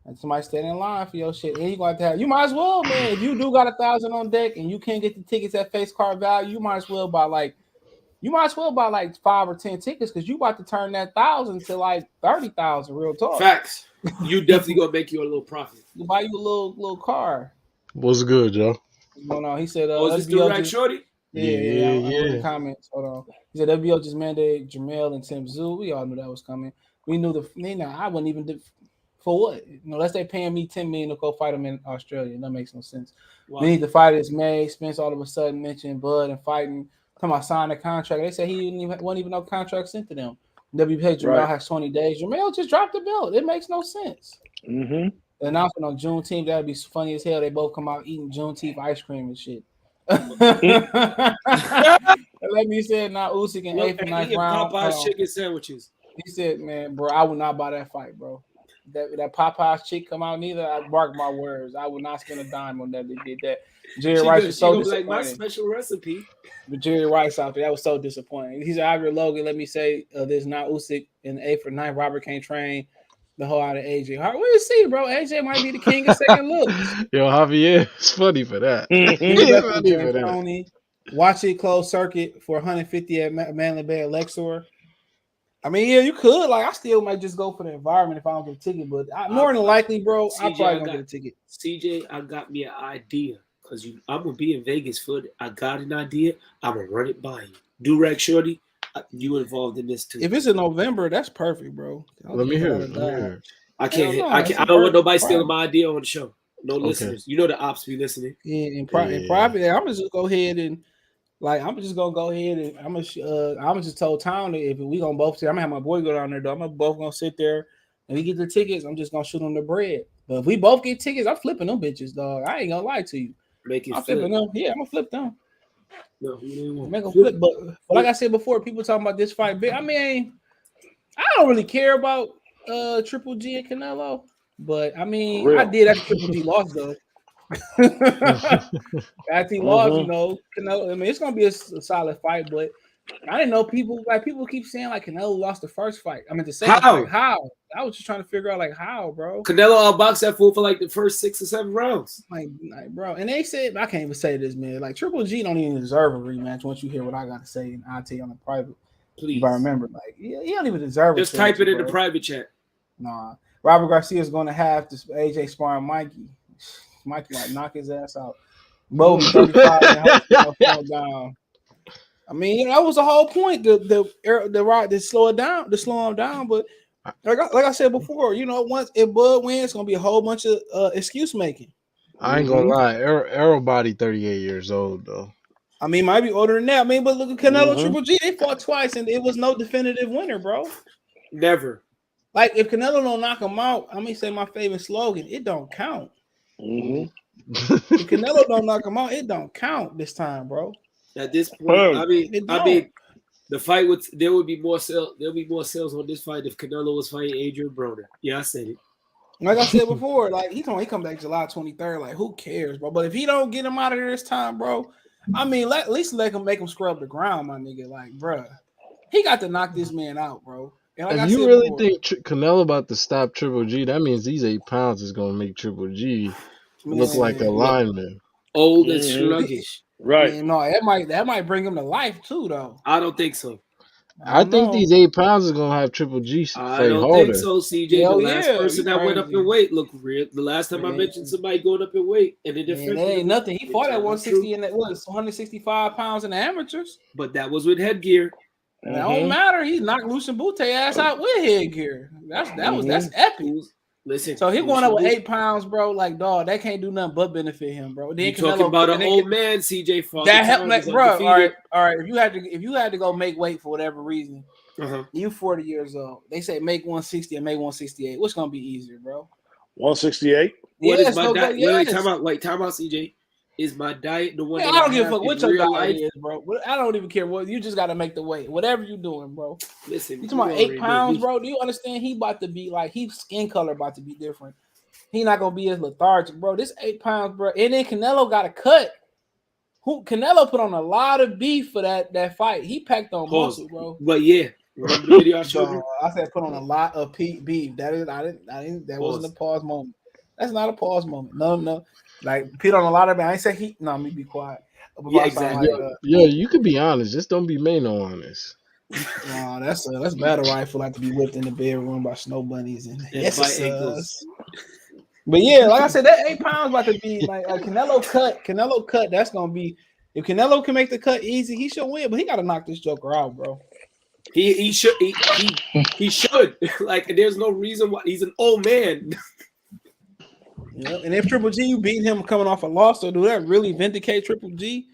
And somebody standing in line for your shit. And you're gonna have to have, you might as well, man. If you do got $1,000 on deck and you can't get the tickets at face card value, you might as well buy like 5 or 10 tickets because you about to turn that 1,000 to like 30,000. Real talk. Facts. You definitely gonna make you a little profit. You buy you a little car. What's good, Joe? No. He said, "Was this the right shorty?" Yeah. In the comments. Hold on. He said WBO just mandated Jamel and Tim Tszyu. We all knew that was coming. We knew I wouldn't even for what? Unless they paying me $10 million to go fight them in Australia. That makes no sense. Wow. We need the fight is May. Spence all of a sudden mentioned Bud and fighting. Come on, sign a contract. They said he wasn't even no contract sent to them. WBA Jamel has 20 days. Jamel just dropped the belt. It makes no sense. Mm-hmm. The announcement on Juneteenth, that'd be funny as hell. They both come out eating Juneteenth ice cream and shit. Let me say now Usyk in 8th and 9th round. Popeye's chicken sandwiches. He said, man, bro, I would not buy that fight, bro. that Popeye's chick come out neither. I mark my words. I would not spend a dime on that. They did that. Jerry She Rice gonna, was she so gonna be like my disappointed. special recipe. But Jerry Rice out there, that was so disappointing. He's Ivory Logan. Let me say, there's not Usyk in the 8th or 9th. Robert can't train the whole out of AJ. What do you see, bro? AJ might be the king of second looks. Yo, Javier, it's funny for that. He It's left with funny James for that. Toney. Watch it close circuit for 150 at Manly Bay at Lexor. I mean, yeah, you could. Like, I still might just go for the environment if I don't get a ticket. But more than likely, bro, I'm probably gonna get a ticket. CJ, I got me an idea because I'm gonna be in Vegas for it. I got an idea. I'm gonna run it by you. Durag Shorty, you involved in this too. If it's in November, that's perfect, bro. Let me hear it. I can't. I don't want nobody stealing my idea on the show. No listeners. You know the ops be listening. Yeah, in private, I'm gonna just go ahead and I'm just gonna go ahead and I'm just told Town that if we gonna both sit, I'm gonna have my boy go down there though. I'm both gonna sit there and we get the tickets. I'm just gonna shoot them the bread. But if we both get tickets, I'm flipping them bitches, dog. I ain't gonna lie to you. I'm flipping them. Yeah, I'm gonna flip them. No, make them flip. But like I said before, people talking about this fight big. I mean, I don't really care about Triple G and Canelo, but I mean, I did after Triple G lost though. After he lost, you know, Canelo. I mean, it's gonna be a solid fight, but I didn't know people keep saying like Canelo lost the first fight. I mean, the second fight. How? I was just trying to figure out like how, bro. Canelo outboxed that fool for like the first 6 or 7 rounds. Like, bro, and they said I can't even say this, man. Like Triple G don't even deserve a rematch. Once you hear what I got to say, and I'll tell you on the private. Please, if I remember, like, he don't even deserve it. Just type it in the private chat. Nah, Robert Garcia is going to have this AJ sparring Mikey. Mikey might knock his ass out. Bo 35 and fall down. I mean, that was the whole point. The right to slow it down, to slow him down. But like I said before, you know, once if Bud wins, it's gonna be a whole bunch of excuse making. I ain't gonna lie, Errol body 38 years old though. I mean, might be older than that. I mean, but look at Canelo Triple G. They fought twice, and it was no definitive winner, bro. Never. Like if Canelo don't knock him out, I'm gonna say my favorite slogan: it don't count. If Canelo don't knock him out, it don't count this time, bro. At this point, I mean, the fight there would be more sales. There'll be more sales on this fight if Canelo was fighting Adrian Broner. Yeah, I said it. Like I said before, like he come back July 23rd. Like who cares, bro? But if he don't get him out of there this time, bro, I mean, at least make him scrub the ground, my nigga. Like, bro, he got to knock this man out, bro. And like if you really think Canelo about to stop Triple G, that means these 8 pounds is gonna make Triple G look like a lineman. Old and sluggish. Right. Man, no, that might bring him to life too, though. I don't think so. I think these 8 pounds is gonna have Triple G fight harder. I don't think so, CJ. The last person that went up in weight looked real. The last time I mentioned somebody going up in weight, and it ain't nothing. He fought at 160 and that was 165 pounds in the amateurs. But that was with headgear. It don't matter. He knocked Lucian Bute ass out with headgear. That's epic. Listen, so he going up with 8 pounds, bro. Like, dog, that can't do nothing but benefit him, bro. Then you talking about an old man, CJ? That helped, like, bro. All right. If you had to go make weight for whatever reason, you 40 years old. They say make 160 and make 168. What's gonna be easier, bro? 168. What is my diet? Wait, time out, CJ. Is my diet the one? I don't give a fuck what your diet is, bro. I don't even care what you just got to make the weight. Whatever you doing, bro. Listen, you talking about 8 pounds, bro? Do you understand? He about to be like his skin color about to be different. He not gonna be as lethargic, bro. This 8 pounds, bro. And then Canelo got a cut. Canelo put on a lot of beef for that fight. He packed on muscle, bro. But yeah, remember the video I showed you? I said put on a lot of beef. That wasn't a pause moment. That's not a pause moment. No. Like Pete on a lot of it. I ain't say he. No, me be quiet. Yeah, exactly. Like, you could be honest. Just don't be Mano honest. No, that's battle rifle like to be whipped in the bedroom by snow bunnies and yes, But yeah, like I said, that 8 pounds about to be like Canelo cut. That's gonna be if Canelo can make the cut easy, he should win. But he got to knock this Joker out, bro. He should. He should. Like, there's no reason why. He's an old man. Yeah, and if Triple G you beat him coming off a loss, so do that really vindicate Triple G?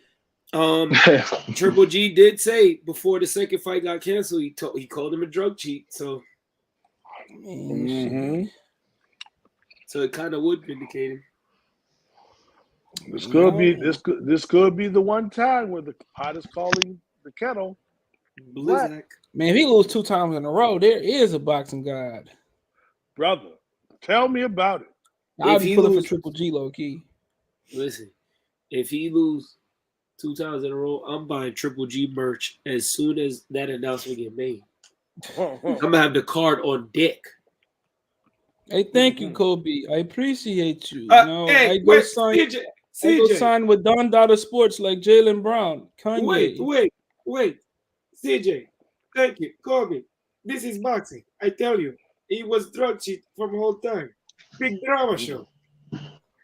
Triple G did say before the second fight got canceled, he called him a drug cheat. So, so it kind of would vindicate him. This could be the one time where the pot is calling the kettle black. Man, if he lose 2 times in a row, there is a boxing god, brother. Tell me about it. I'll If be he pulling for lose- Triple G low key. Listen, if he lose 2 times in a row, I'm buying Triple G merch as soon as that announcement get made. I'm gonna have the card on deck. Hey, thank you, Kobe. I appreciate you. Hey, I go wait, sign. CJ, I go CJ. sign with Don Dada Sports like Jalen Brown, Kanye. Wait. CJ, thank you. Kobe, this is boxing. I tell you, he was drug cheat from the whole time. Big drama show.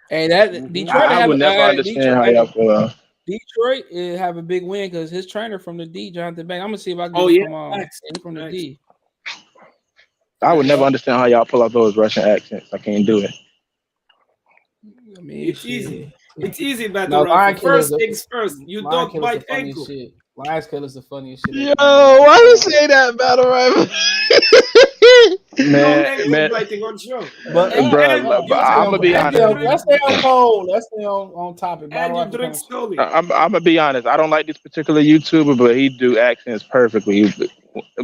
Hey, that Detroit I have would never understand how y'all feel. Detroit have a big win because his trainer from the D, Jonathan Banks. I'm gonna see if I can get him from the D. I would never understand how y'all pull out those Russian accents. I can't do it. I mean, It's easy. It's easy, Battle No, Lion Rifle. Killer's First things first, you Lion don't Killer's the bite funniest ankle. shit. Lion Killer's the funniest shit. Yo, why you say that, Battle Rival? No ankle biting on show. But I'm gonna be honest. Let's stay on cold. Let's stay on topic. And you drink slowly. I'm gonna be honest. I don't like this particular YouTuber, but he do accents perfectly.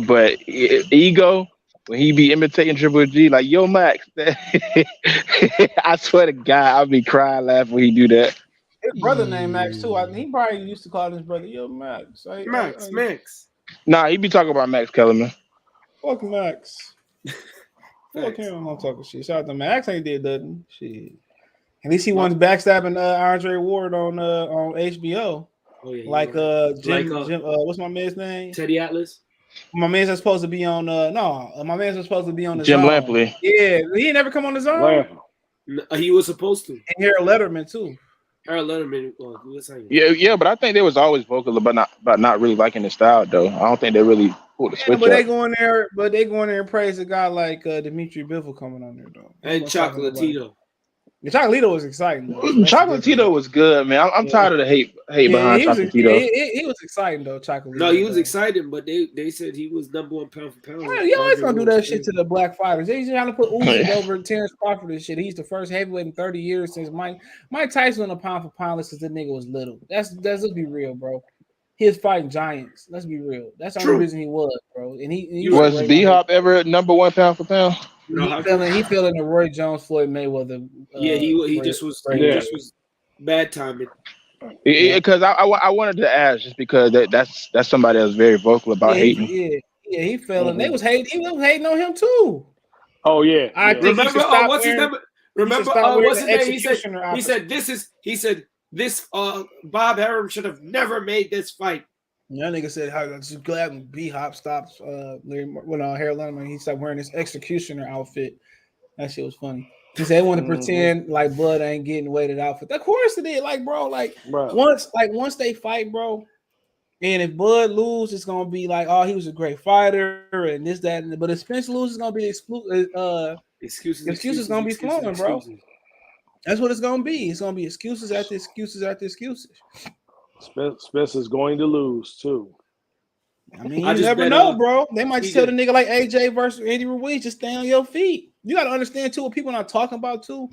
But ego, when he be imitating Triple G, like yo Max, I swear to God, I'll be crying laughing when he do that. His brother named Max too. He probably used to call his brother Yo Max. Max. Nah, he be talking about Max Kellerman. Fuck Max. Fuck him. I'm talking shit. Shout out to Max. Ain't did nothing. Shit. At least he once backstabbing Andre Ward on HBO. Oh, yeah, like Jim, like, what's my man's name? Teddy Atlas. My man's supposed to be on my man's supposed to be on the Jim Zone. Lampley. Yeah, he ain't never come on the Zone. He was supposed to. And Harold Letterman too. Harold Letterman. Yeah, but I think they was always vocal about not really liking the style though. I don't think they really pulled the switch But up. they go in there and praise a guy like Dimitri Bivol coming on there though. And Chocolatito. The Chocolatito was exciting though. Chocolatito was good, man. I'm tired of the hate behind Chocolatito. He was exciting though, Chocolatito. No, he was exciting, but they said he was #1 pound for pound. Yeah, you always gonna do that shit to the black fighters. They trying to put Usyk over Terence Crawford and shit. He's the first heavyweight in 30 years since Mike Tyson on a pound for pound list because the nigga was little. Let's be real, bro. He was fighting giants. Let's be real. That's the only reason he was, bro. And he was B-Hop ever #1 pound for pound? He fell in the Roy Jones, Floyd Mayweather. He just was bad timing. Because I wanted to ask just because that's somebody that's very vocal about hating. He fell and they was hating. He was hating on him too. Oh yeah. I think remember what's his name? Remember what's his name? He said this Bob Arum should have never made this fight. That nigga said, "I'm just glad when B-Hop stops Harold Letterman. He stopped wearing this executioner outfit." That shit was funny. He said they want to pretend like Bud ain't getting weighted outfit. Of course it did. Like, bro, once they fight, bro, and if Bud lose, it's gonna be like, oh, he was a great fighter and this, that, but if Spence loses, it's gonna be excuses gonna be flowing, bro. That's what it's gonna be. It's gonna be excuses after excuses after excuses. Spence is going to lose too. I mean, you never know, bro. They might just tell the nigga like AJ versus Andy Ruiz, just stay on your feet. You got to understand too what people are not talking about too.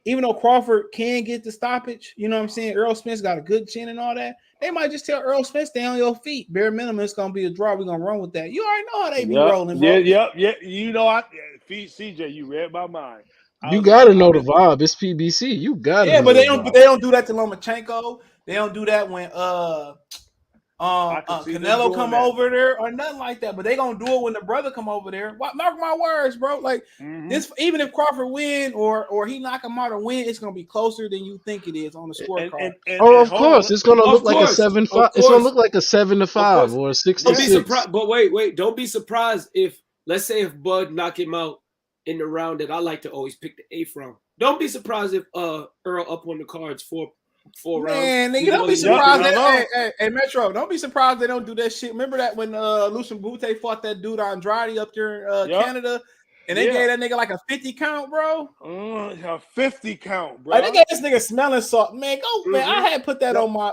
Even though Crawford can get the stoppage, you know what I'm saying? Errol Spence got a good chin and all that. They might just tell Errol Spence stay on your feet. Bare minimum, it's gonna be a draw. We're gonna run with that. You already know how they be rolling, bro. Yeah. You know, CJ, you read my mind. You gotta know the vibe. It's PBC. You gotta. Yeah, but they don't do that to Lomachenko. They don't do that when Canelo come over there or nothing like that. But they gonna do it when the brother come over there. Mark my words, bro. Like this, even if Crawford win or he knock him out or win, it's gonna be closer than you think it is on the scorecard. Of course, it's gonna look like a 7-5. It's gonna look like a 7-5 or a 6-6. Don't be surprised, but wait. Don't be surprised if, let's say, if Bud knock him out in the round that I like to always pick the 8th round. Don't be surprised if Earl up on the cards four rounds. Man, nigga, don't be surprised. Hey, Metro, don't be surprised they don't do that shit. Remember that when Lucian Bute fought that dude Andrade up there in Canada, and they gave that nigga like a 50 count, bro. A 50 count, bro. Like, they gave this nigga smelling salt, man. Go, man. I had put that on my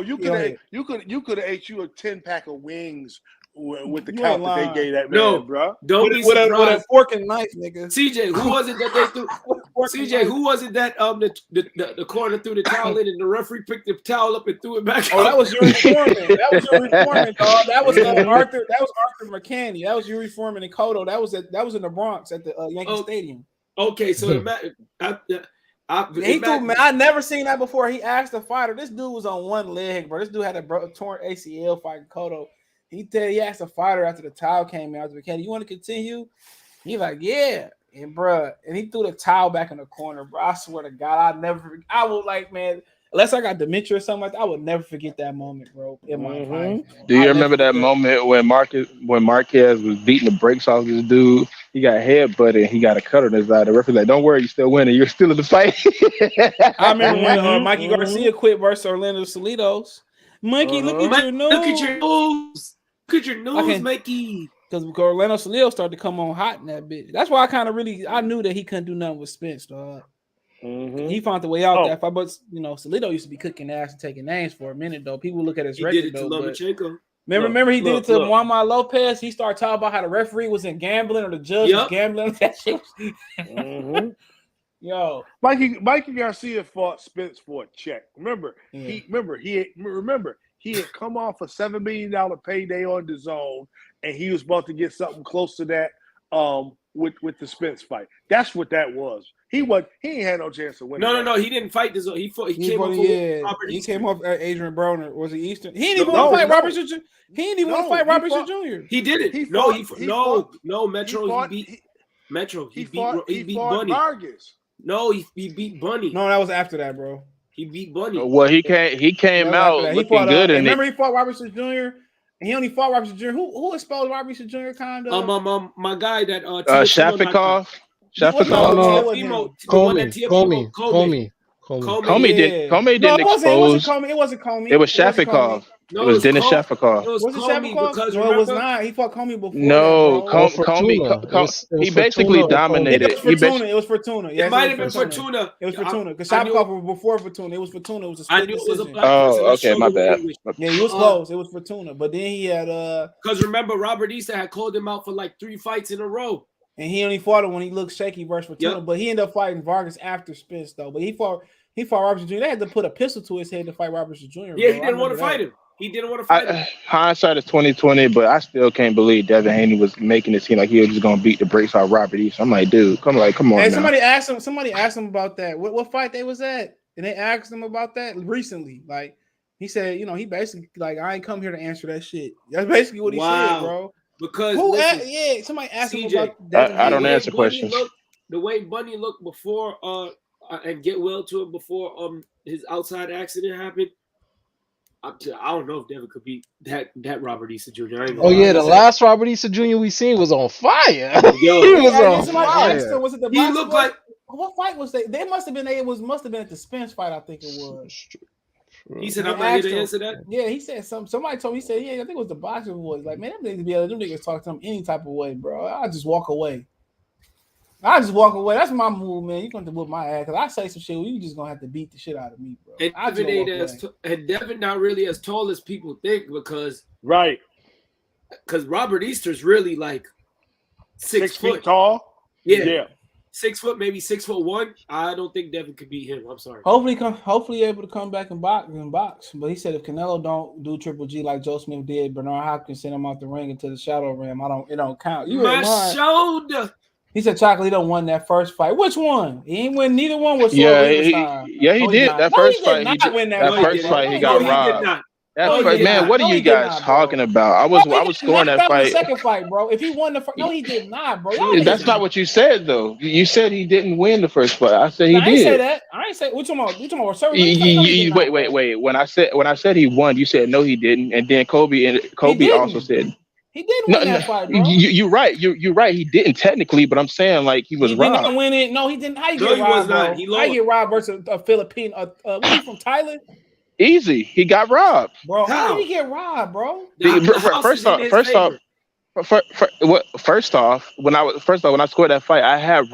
you could have ate you a 10-pack of wings with the count that they gave that man, bro. Don't be surprised. With a fork and knife, nigga. CJ, who was it that they threw? CJ, who was it that the corner threw the towel in and the referee picked the towel up and threw it back? Oh, that was Yuri Foreman. That was Yuri Foreman, dog. That was Arthur. That was Arthur McCanny. That was Yuri Foreman and Cotto. That was in the Bronx at the Yankee Stadium. Okay, so I never seen that before. He asked the fighter. This dude was on one leg, bro. This dude had a torn ACL fighting Cotto. He asked the fighter after the towel came out. You want to continue? He's like, yeah. And he threw the towel back in the corner, bro. I swear to God, I would like, man, unless I got dementia or something like that, I would never forget that moment, bro, in my life. Man. Do you remember that moment when Marquez was beating the brakes off this dude? He got headbutted and he got a cut on his eye. The referee like, don't worry, you're still winning. You're still in the fight. I remember when Mikey Garcia quit versus Orlando Salidos. Mikey, look at your nose. Look at your nose. Look at your nose, Mikey. Because Orlando Salido started to come on hot in that bitch. That's why I knew that he couldn't do nothing with Spence, dog. He found the way out that fight. But Salido used to be cooking ass and taking names for a minute, though. People look at his record. He did it to Lomachenko. Remember he did it to Muammar Lopez. He started talking about how the referee was in gambling or the judge was gambling. That shit. Yo, Mikey Garcia fought Spence for a check. Remember, he had come off a $7 million payday on the zone, and he was about to get something close to that with the Spence fight. That's what that was. He ain't had no chance to win. No. He didn't fight the zone. He came off Adrian Broner. Was he Eastern? He didn't even want to fight Robert. He didn't even want to fight Robert Jr. He didn't. Metro. He beat Bunny. Vargas. No, he beat Bunny. No, that was after that, bro. He beat Bunny. Well, he came out looking good. Remember, he fought Robertson Jr. And he only fought Robertson Jr. Who expelled Robertson Jr. kind of? My guy that Shafikov. Comey didn't expose. It wasn't Comey. It was Shafikov. It was Dennis Shafikov. Was it Shafikov? No, it was not. He fought Comey before. No, Comey. He basically dominated. It was Fortuna. It might have been Fortuna. It was Fortuna because Shafikov was before Fortuna. It was Fortuna. It was a split decision. Okay, my bad. Yeah, he was close. It was Fortuna, but then he had because remember Robert Easter had called him out for like 3 fights in a row. And he only fought him when he looked shaky versus Fortuna, but he ended up fighting Vargas after Spence though. But he fought Robertson Jr. They had to put a pistol to his head to fight Robertson Jr. Yeah, he didn't want to fight him. He didn't want to fight him. Hindsight is 2020, but I still can't believe Devin Haney was making it seem like he was just gonna beat the brakes off Robert East. I'm like, dude, come on. Hey, now. Somebody asked him about that. What fight they was at? And they asked him about that recently. Like he said, he basically like, I ain't come here to answer that shit. That's basically what he said, bro. Because somebody asked him CJ, about that. I don't answer questions. The way Bunny looked before and get well to it before his outside accident happened. I don't know if Devin could beat that Robert Easter Jr. The last Robert Easter Jr. we seen was on fire. He was on fire. Was it the he looked like what fight was they? They must have been. It must have been at the Spence fight. I think it was. He said, "I'm not here to answer that." Yeah, he said something. Somebody told me. He said, "Yeah, I think it was the boxing boys." Like, man, them niggas be able. Them niggas talk to him any type of way, bro. I just walk away. That's my move, man. You're going to whip my ass because I say some shit. You just gonna have to beat the shit out of me, bro. And Devin not really as tall as people think because Robert Easter's really like 6 foot feet tall. Yeah. 6 foot, maybe 6'1". I don't think Devin could beat him. I'm sorry. Hopefully able to come back and box. But he said if Canelo don't do Triple G like Joe Smith did, Bernard Hopkins sent him out the ring into the shadow rim. It don't count. My shoulder. He said Chocolate don't won that first fight. Which one? He ain't win neither one. He did. That first fight, he got robbed. Man, what are you guys talking about? I was scoring that fight. The second fight, bro. If he won the first, no, he did not, bro. That's not what you said, though. You said he didn't win the first fight. I said he did. I didn't say that. I ain't say. What you talking about? Wait. When I said he won, you said no, he didn't, and then Kobe also said. He didn't win that fight, bro. You're right. You're right. He didn't technically, but I'm saying like he was robbed. He didn't win it. No, he didn't. How you get robbed, bro? How you get robbed versus a Filipino? Was he from Thailand? Easy. He got robbed. Bro, how did he get robbed, bro? First off, when I scored that fight, I had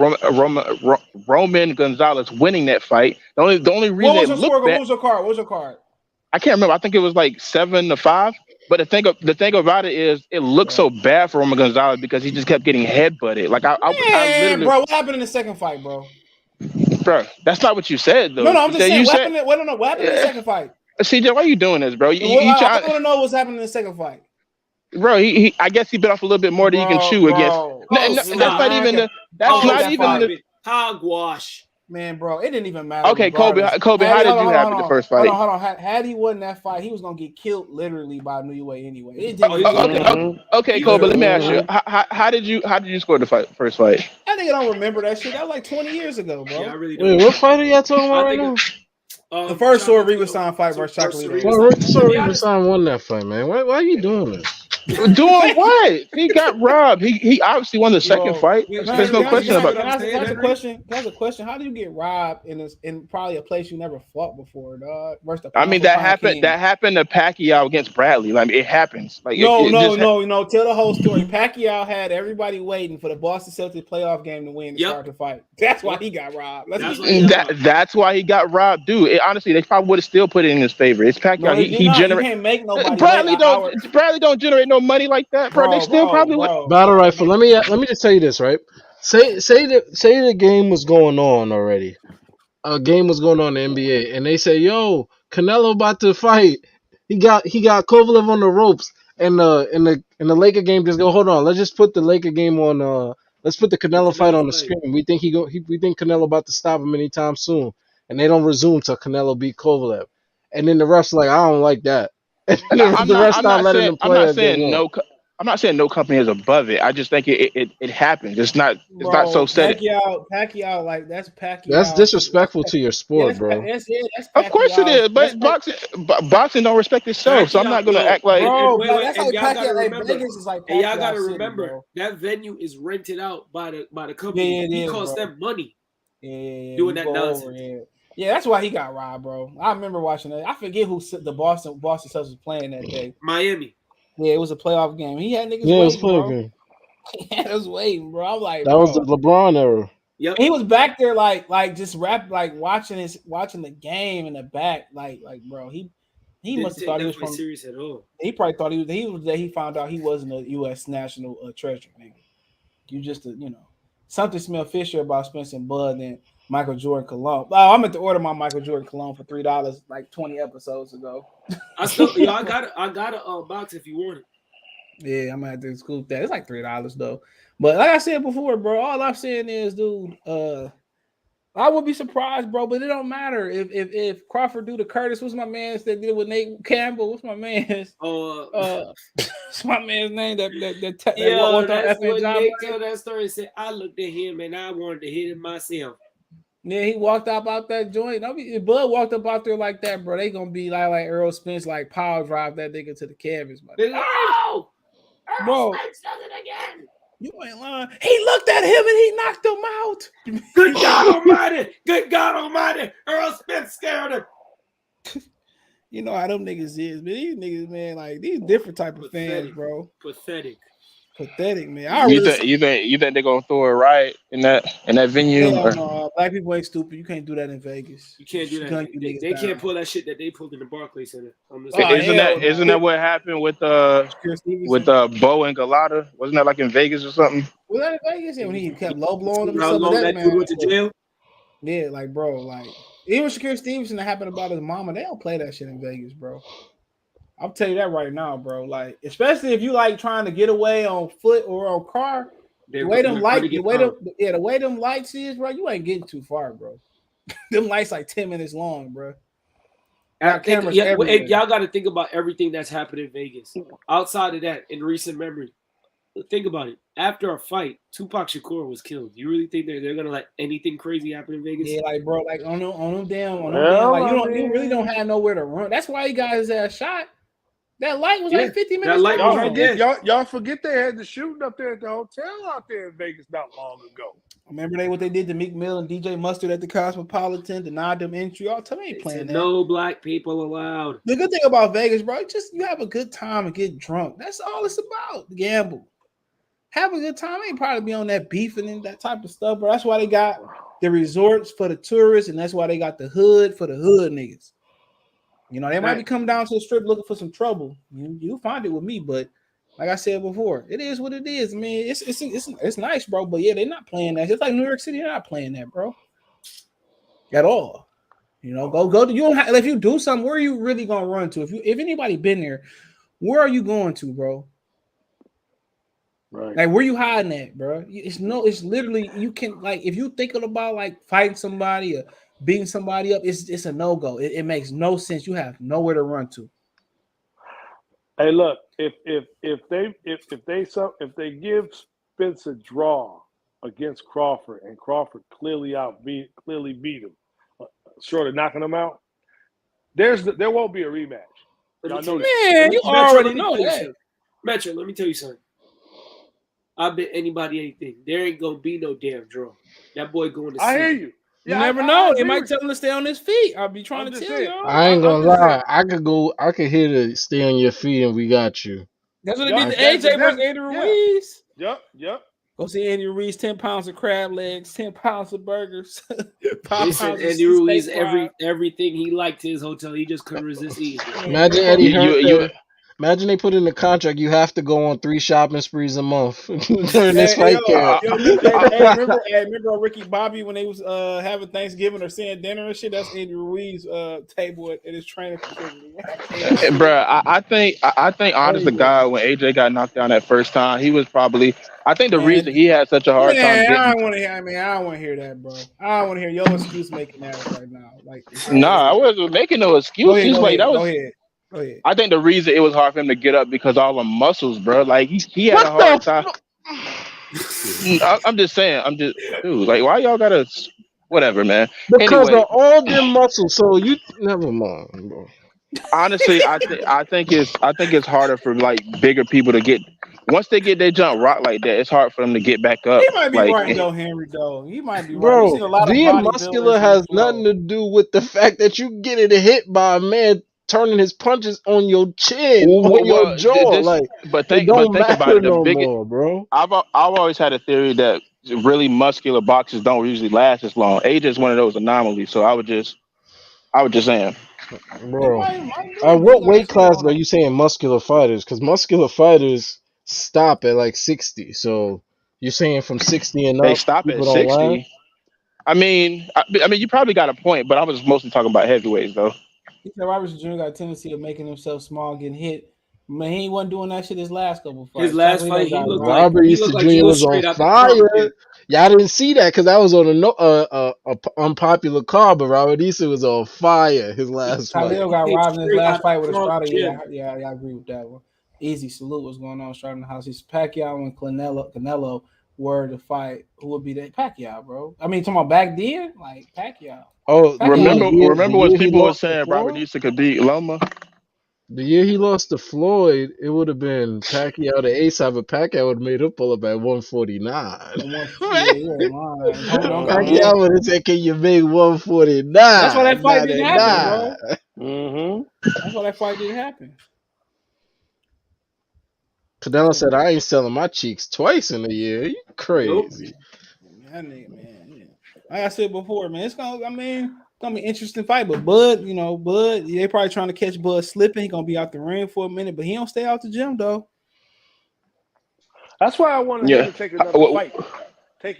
Roman Gonzalez winning that fight. The only reason what was your card? I can't remember. I think it was like 7-5. But the thing about it is, it looked so bad for Roman Gonzalez because he just kept getting headbutted. Like I literally, bro, what happened in the second fight, bro? Bro, that's not what you said, though. No, I'm just saying. What happened in the second fight? CJ, why are you doing this, bro? I want to know what's happening in the second fight. Bro, I guess he bit off a little bit more than you can chew against. That's not even the. Hogwash. Man, bro, it didn't even matter. Okay, Kobe, regardless. how did you have in the first fight? Hold on. Had he won that fight, he was gonna get killed literally by New Way anyway. It didn't Okay, Kobe. Let me ask you, how did you score the first fight? I think I don't remember that shit. That was like 20 years ago, bro. Yeah, I really don't. Wait, what fight are y'all talking about right now? The first Sword Rivasan fight versus Chocolate. Sorry, Rivasan won that fight, man. Why are you doing this? Doing what? He got robbed. He obviously won the second fight. There's no question about that. That's a question. How do you get robbed in probably a place you never fought before, dog? I mean, that happened to Pacquiao against Bradley. Like, it happens. Like, no. Tell the whole story. Pacquiao had everybody waiting for the Boston Celtics playoff game to win to start the fight. That's why he got robbed. That's why he got robbed, dude. Honestly, they probably would have still put it in his favor. It's Pacquiao. No, he generates. can't make nobody. Bradley don't generate no money like that, bro. They still probably would. Battle rifle. Let me just tell you this, right? Say the game was going on already. A game was going on in the NBA, and they say, "Yo, Canelo about to fight. He got Kovalev on the ropes." And the Laker game just go. Hold on. Let's just put the Laker game on. Let's put the Canelo fight on the screen. We think we think Canelo about to stop him anytime soon, and they don't resume till Canelo beat Kovalev. And then the refs like, I don't like that. And I'm not saying no company is above it. I just think it happens. It's not so set. Pacquiao, like that's Pacquiao. That's disrespectful to your sport, bro. That's of course it is, but boxing don't respect itself, so I'm not gonna act like. Bro, that's like Pacquiao. Vegas is like Pacquiao. And y'all gotta remember that venue is rented out by the company. He costs them money. Doing that nonsense. Yeah, that's why he got robbed, bro. I remember watching that. I forget who the Boston Celtics was playing that day. Miami. Yeah, it was a playoff game. He had niggas waiting, it was a playoff game. He had us waiting, bro. I'm like, that was the LeBron era. Yep. He was back there like just watching the game in the back, like bro. He must have thought he was from serious at all. He probably thought he was there. He found out he wasn't a U.S. national treasure, nigga. You just something smelled fishy about Spence and Bud and Michael Jordan cologne. Oh, I meant to order my Michael Jordan cologne for $3 like 20 episodes ago. I got a box if you want it. Yeah, I'm gonna have to scoop that. It's like $3 though. But like I said before, bro, all I'm saying is, dude, I would be surprised, bro, but it don't matter if Crawford do the Curtis. What's my man's that did with Nate Campbell? What's my man's? What's my man's name? That's when Nate tell that story and said, I looked at him and I wanted to hit him myself. Yeah, he walked up out that joint. If Bud walked up out there like that, bro, they gonna be like Errol Spence, like power drive that nigga to the canvas, bro. Bro, Spence does it again. You ain't lying. He looked at him and he knocked him out. Good God Almighty! Good God Almighty! Errol Spence scared him. You know how them niggas is, man. These niggas, man, like these different type of fans, bro. Pathetic, man. You think they're gonna throw a riot in that venue? No, black people ain't stupid. You can't do that in Vegas. You can't do that. They can't pull that shit that they pulled in the Barclays Center. Isn't that what happened with Bo and Galata? Wasn't that like in Vegas or something? Was that in Vegas? Yeah, when he kept low blowing him. That dude went to jail. Yeah, like bro, like even Shakur Stevenson that happened about his mama. They don't play that shit in Vegas, bro. I'll tell you that right now, bro. Like, especially if you like trying to get away on foot or on car, the way them lights is, bro, you ain't getting too far, bro. Them lights like 10 minutes long, bro. Y'all got to think about everything that's happened in Vegas. Outside of that, in recent memory, think about it. After a fight, Tupac Shakur was killed. You really think they're gonna let anything crazy happen in Vegas? Yeah, like bro, like on them damn, you really don't have nowhere to run. That's why he got his ass shot. That light was like 50 minutes. Y'all forget they had the shooting up there at the hotel out there in Vegas not long ago. Remember what they did to Meek Mill and DJ Mustard at the Cosmopolitan, denied them entry. All time ain't playing that. No black people allowed. The good thing about Vegas, bro, just you have a good time and get drunk. That's all it's about. Gamble. Have a good time. Ain't probably be on that beefing and that type of stuff, but that's why they got the resorts for the tourists, and that's why they got the hood for the hood niggas. You know, they might be coming down to the strip looking for some trouble. You'll find it with me, but like I said before, it is what it is. I mean, it's nice, bro. But yeah, they're not playing that. It's like New York City, they're not playing that, bro. At all. You know, go to you don't have, if you do something, where are you really gonna run to? If anybody been there, where are you going to, bro? Right. Like, where you hiding at, bro? It's literally you can like if you thinking about like fighting somebody or beating somebody up, it's a no go. It makes no sense. You have nowhere to run to. Hey, look, if they give Spence a draw against Crawford and Crawford clearly beat him, short of knocking him out, there won't be a rematch. Y'all know that. Man, you already know that. Metro, let me tell you something. I bet anybody anything. There ain't gonna be no damn draw. That boy going to I sleep. hear you. You never know. They might tell him to stay on his feet. I'll be trying to tell y'all. I ain't gonna lie. I could hit it. Stay on your feet, and we got you. That's what they did to AJ versus Andy Ruiz. Yep. Go see Andy Ruiz, 10 pounds of crab legs, 10 pounds of burgers. They said Andy Ruiz everything he liked to his hotel. He just couldn't resist eating. Imagine Eddie Hearn. Imagine they put in the contract you have to go on 3 shopping sprees a month during this fight camp. Remember Ricky Bobby when they was having Thanksgiving or seeing dinner and shit? That's Andy Ruiz table at his training facility. Bro, I think honest to God, when AJ got knocked down that first time, he was probably. I think the reason he had such a hard time getting. I don't want to hear that, bro. I don't want to hear your excuse making that right now. Like, Nah, I wasn't making no excuses. Go ahead. I think the reason it was hard for him to get up because all the muscles, bro. Like he had a hard time. I'm just saying. Dude. Like, why y'all gotta? Whatever, man. Because anyway, of all them muscles. So you never mind, bro. Honestly, I think it's harder for like bigger people to get. Once they get their jump rock like that, it's hard for them to get back up. He might be right though, Henry. Though he might be right. Bro, We've seen a lot of being muscular has nothing to do with the fact that you getting hit by a man turning his punches on your chin, on your jaw. It don't matter no more, bro. I've always had a theory that really muscular boxers don't usually last as long. AJ is one of those anomalies. So I was just saying. Bro, what weight class are you saying muscular fighters? Because muscular fighters stop at like 60. So you're saying from 60 and up, they stop at 60. I mean, you probably got a point, but I was mostly talking about heavyweights though. He said Robert Jr. got a tendency of making himself small, getting hit. Man, he wasn't doing that shit his last couple fights. His last fight, he looked Robert Easter Jr. was on fire. Y'all didn't see that because that was on a unpopular card, but Robert Easter was on fire his last fight. Khalil got robbed in his last fight with Estrada. Yeah, I agree with that one. Easy salute. What's going on? Starting the house. He's Pacquiao and Canelo were to fight. Who would be that? Pacquiao, bro. I mean, talking about back then, like Pacquiao. Oh, Pacquiao. Remember when people were saying Robert Easter could beat Loma? The year he lost to Floyd, it would have been Pacquiao to A-side, but Pacquiao would have made him pull up at 149. Pacquiao would have said, "Can you make 149?" That's why that fight didn't happen, bro. That's why that fight didn't happen. Canelo said, "I ain't selling my cheeks twice in a year. You crazy." That nigga, man. Like I said before, man, it's gonna be an interesting fight. But Bud, they probably trying to catch Bud slipping. He gonna be out the ring for a minute, but he don't stay out the gym though. That's why I wanted him to take another fight.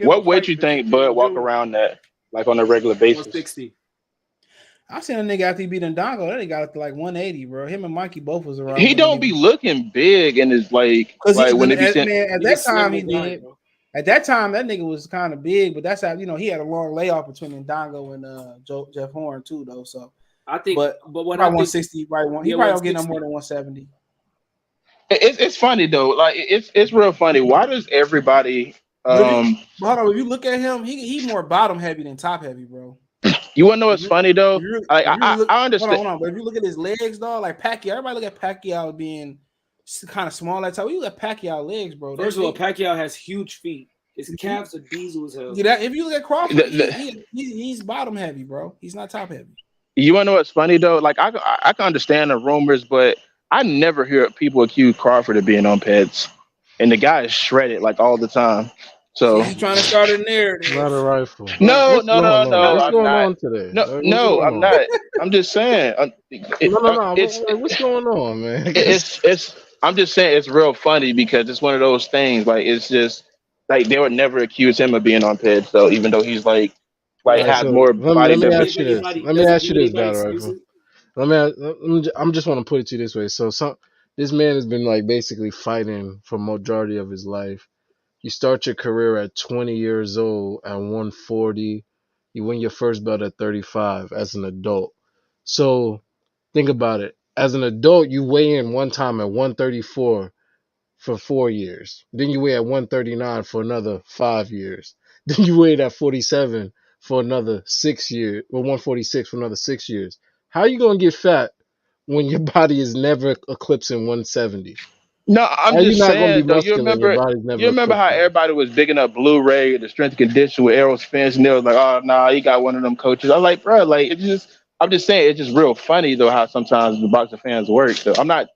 What weight you think Bud walk around at, like on a regular basis? 160. I seen a nigga after he beat Ndongo. That nigga got up to like 180, bro. Him and Mikey both was around. He don't be looking big and is like when they be saying at that time he did. At that time, that nigga was kind of big, but that's how he had a long layoff between Ndongo and Jeff Hearn too, though. So I think, but what I 160, right? He probably don't get no more than 170. It's funny though, like it's real funny. Why does everybody? Hold on, if you look at him, he more bottom heavy than top heavy, bro. You want to know what's funny though? I understand. Hold on, but if you look at his legs, though, like Pacquiao, everybody look at Pacquiao being kind of small. That's how you look at Pacquiao legs, bro. First of all, Pacquiao has huge feet. His calves are diesel as hell. Yeah, if you look at Crawford, he's bottom heavy, bro. He's not top heavy. You want to know what's funny though? Like I can understand the rumors, but I never hear people accuse Crawford of being on peds, and the guy is shredded like all the time. So he's trying to start a narrative. Not a rifle. No. What's going on today? No, I'm not. I'm just saying. What's going on, man? I'm just saying it's real funny because it's one of those things. Like it's just like they would never accuse him of being on peds. So even though he's like has more body. Let me ask you this, battle rifle. I'm just want to put it to you this way. So This man has been like basically fighting for majority of his life. You start your career at 20 years old at 140. You win your first belt at 35 as an adult. So think about it. As an adult, you weigh in one time at 134 for 4 years. Then you weigh at 139 for another 5 years. Then you weigh at 47 for another 6 years, or 146 for another 6 years. How are you going to get fat when your body is never eclipsing 170? No, How I'm are you just not going to be saying though. muscular and your body's You never remember how eclipsing? everybody was bigging up Blu-ray, the strength and condition with Errol Spence, and they was like, "Oh, nah, he got one of them coaches." I'm like, bro, like it's just. I'm just saying, it's just real funny though how sometimes the boxing fans work. So I'm not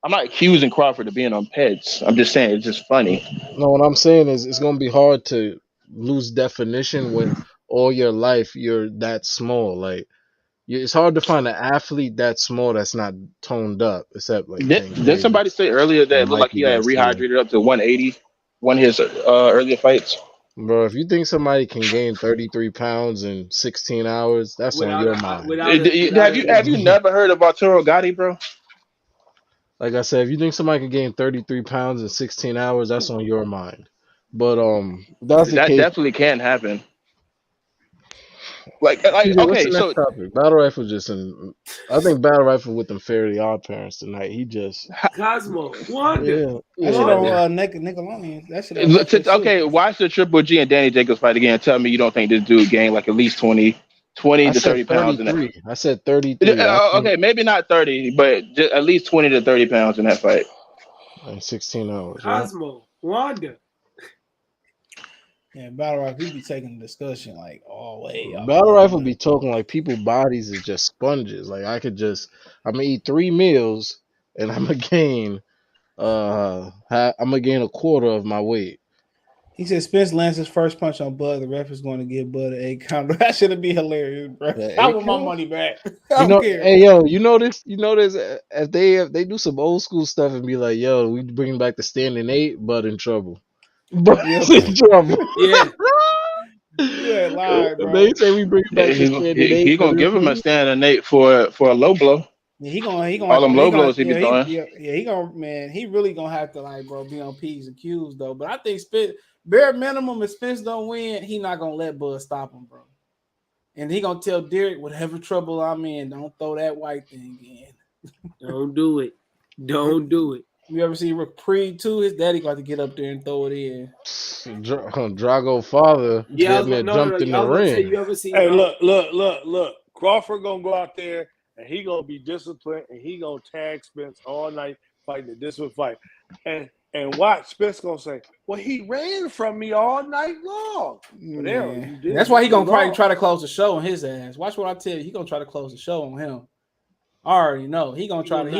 accusing Crawford of being on peds. I'm just saying it's just funny. No, what I'm saying is it's going to be hard to lose definition when all your life you're that small. Like, it's hard to find an athlete that small that's not toned up, except like Tank Did somebody Davis say earlier that and it looked like he Mikey had Garcia. rehydrated up to 180, one of his earlier fights? Bro, if you think somebody can gain 33 pounds in 16 hours, that's on your mind. Have you never heard of Arturo Gotti, bro? Like I said, if you think somebody can gain 33 pounds in 16 hours, that's on your mind. But if that's the That case. definitely can happen. Like CJ, what's okay, the next so topic? Battle rifle just in. I think battle rifle with them Fairly Odd Parents tonight. He just Cosmo, Wanda, yeah. That shit Wanda. on Nickelodeon. That shit on Netflix too. okay, watch the Triple G and Danny Jacobs fight again. Tell me you don't think this dude gained like at least 20 I to said 30 pounds in that. 33. I said 33. I think Okay, maybe not 30, but just at least 20 to 30 pounds in that fight. in 16 hours, right? Cosmo, Wanda. Yeah, battle rap. We be taking the discussion like all way off. Battle rifle be talking like people bodies is just sponges. Like I'm gonna eat 3 meals and I'm gonna gain I'm gonna gain a quarter of my weight. He said Spence lands his first punch on Bud. The ref is going to give Bud an 8 count. That should be hilarious, bro. Yeah, I 8 want my counts. money back. I You don't know, care. hey yo, you know this. If they do some old school stuff and be like, yo, we bring back the standing 8, but in trouble. But Yep. in trouble. Yeah. You ain't lying, They bro. say we bring Yeah, back the standing he 8, but gonna in give him a trouble. standing 8 for a low blow. Yeah, he gonna All them low he gonna blows he be yeah throwing. he gonna man he really gonna have to like bro be on P's and Q's though. But I think Spence bare minimum if Spence don't win, he not gonna let Bud stop him, bro. And he gonna tell Derek whatever trouble I'm in, don't throw that white thing in. Don't do it. Don't do it. You ever see Reprieve too? His daddy got to get up there and throw it in. Drago father Yeah, I was damn near about, no. jumped in I the was about to say, ring. you ever seen? Hey, look. Crawford gonna go out there and he gonna be disciplined and he gonna tag Spence all night fighting the discipline fight. And watch Spence gonna say, "Well, he ran from me all night long." But Errol, you did. That's why he gonna probably wrong. try to close the show on his ass. Watch what I tell you. He gonna try to close the show on him. I already know. He gonna probably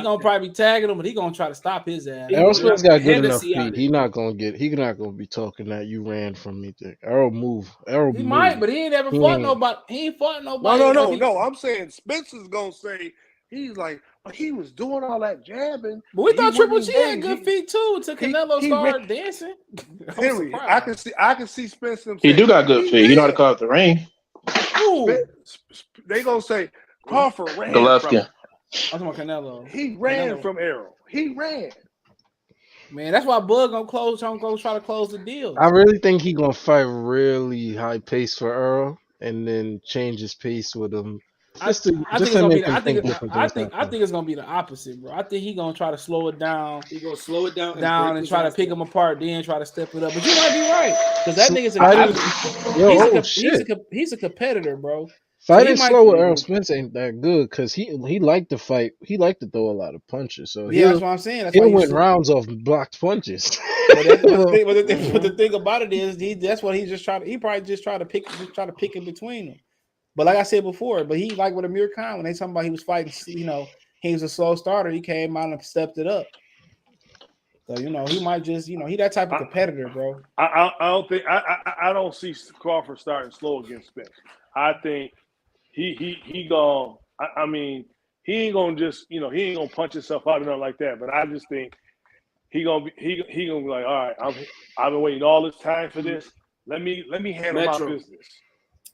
be tagging him, but he gonna try to stop his ass. Errol Spence got good enough Hennessy out feet. He's not gonna be talking that you ran from me. Errol move. He might, but he ain't ever fought nobody. He ain't fought nobody. No. I'm saying Spencer's gonna say he's like, well, he was doing all that jabbing. But we he thought Triple wasn't G had engaged. good feet too. Until Canelo started dancing. Henry, I can see Spencer. He do got good feet. He know how to call out the ring. They gonna say Crawford ran from Golovkin. him. I'm talking about Canelo. He ran from Errol. He ran. Man, that's why Bud gonna go try to close the deal. I really think he gonna fight really high pace for Errol and then change his pace with him. I think it's gonna be. I think it's gonna be the opposite, bro. I think he gonna try to slow it down. He gonna slow it down and try to pick him apart, then try to step it up. But you might be right because that nigga's he's a competitor, bro. Fighting slow with Errol Spence ain't that good because he liked to fight. He liked to throw a lot of punches. So yeah, that's what I'm saying. That's he'll why win rounds off blocked punches. But the thing about it is, that's what he's just trying to. He probably just try to pick in between them. But like I said before, but he like with Amir Khan when they talking about he was fighting, he was a slow starter. He came out and stepped it up. So he might just he that type of competitor, bro. I don't think I don't see Crawford starting slow against Spence. I think he gonna. I mean he ain't gonna just he ain't gonna punch himself out or nothing like that. But I just think he gonna be like, all right, I've been waiting all this time for this. Let me handle my business.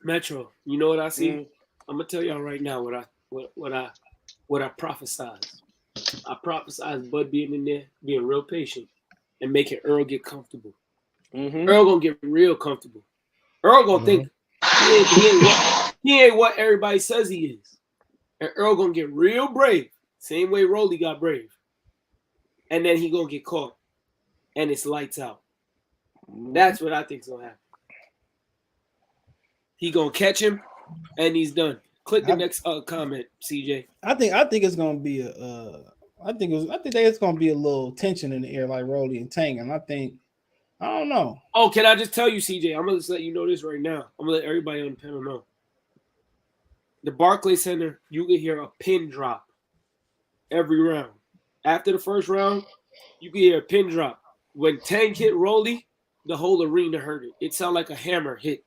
Metro, you know what I see? I'm gonna tell y'all right now what I prophesize. I prophesize Bud being in there, being real patient, and making Errol get comfortable. Errol gonna get real comfortable. Errol gonna think he ain't what everybody says he is. And Errol gonna get real brave. Same way Rolly got brave. And then he gonna get caught. And it's lights out. That's what I think's gonna happen. He gonna catch him and he's done. Click the next comment, CJ. I think it's gonna be I think it's gonna be a little tension in the air like Rolly and Tank. And I don't know. Oh, can I just tell you, CJ? I'm gonna just let you know this right now. I'm gonna let everybody on the panel know. The Barclays Center, you can hear a pin drop every round. After the first round, you can hear a pin drop. When Tank hit Rolly, the whole arena heard it. It sounded like a hammer hit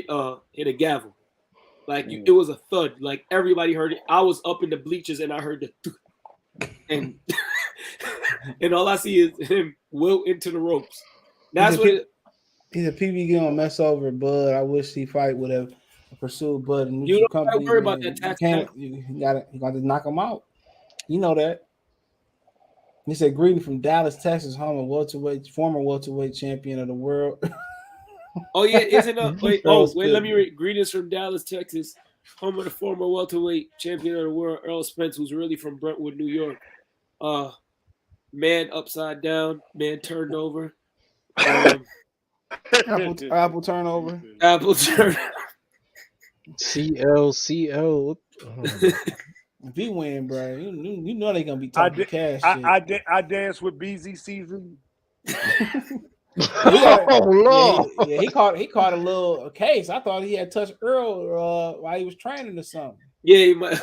a gavel. Like it was a thud. Like everybody heard it. I was up in the bleachers and I heard the and and all I see is him wilt into the ropes. That's what he's a PB gonna mess over Bud. I wish he fight would have pursued Bud and you don't company. worry about that tax. You got to knock him out. You know that. He said Greedy from Dallas, Texas, home of former welterweight champion of the world. Oh yeah, isn't wait, let me read. Greetings from Dallas, Texas, home of the former welterweight champion of the world, Errol Spence, who's really from Brentwood, New York. Man upside down, man turned over. Apple turnover. Apple turnover. CL. If he win, bro, you know they gonna be talking cash. I danced with BZ Season. He caught a little case. I thought he had touched Errol while he was training or something. Yeah, he might.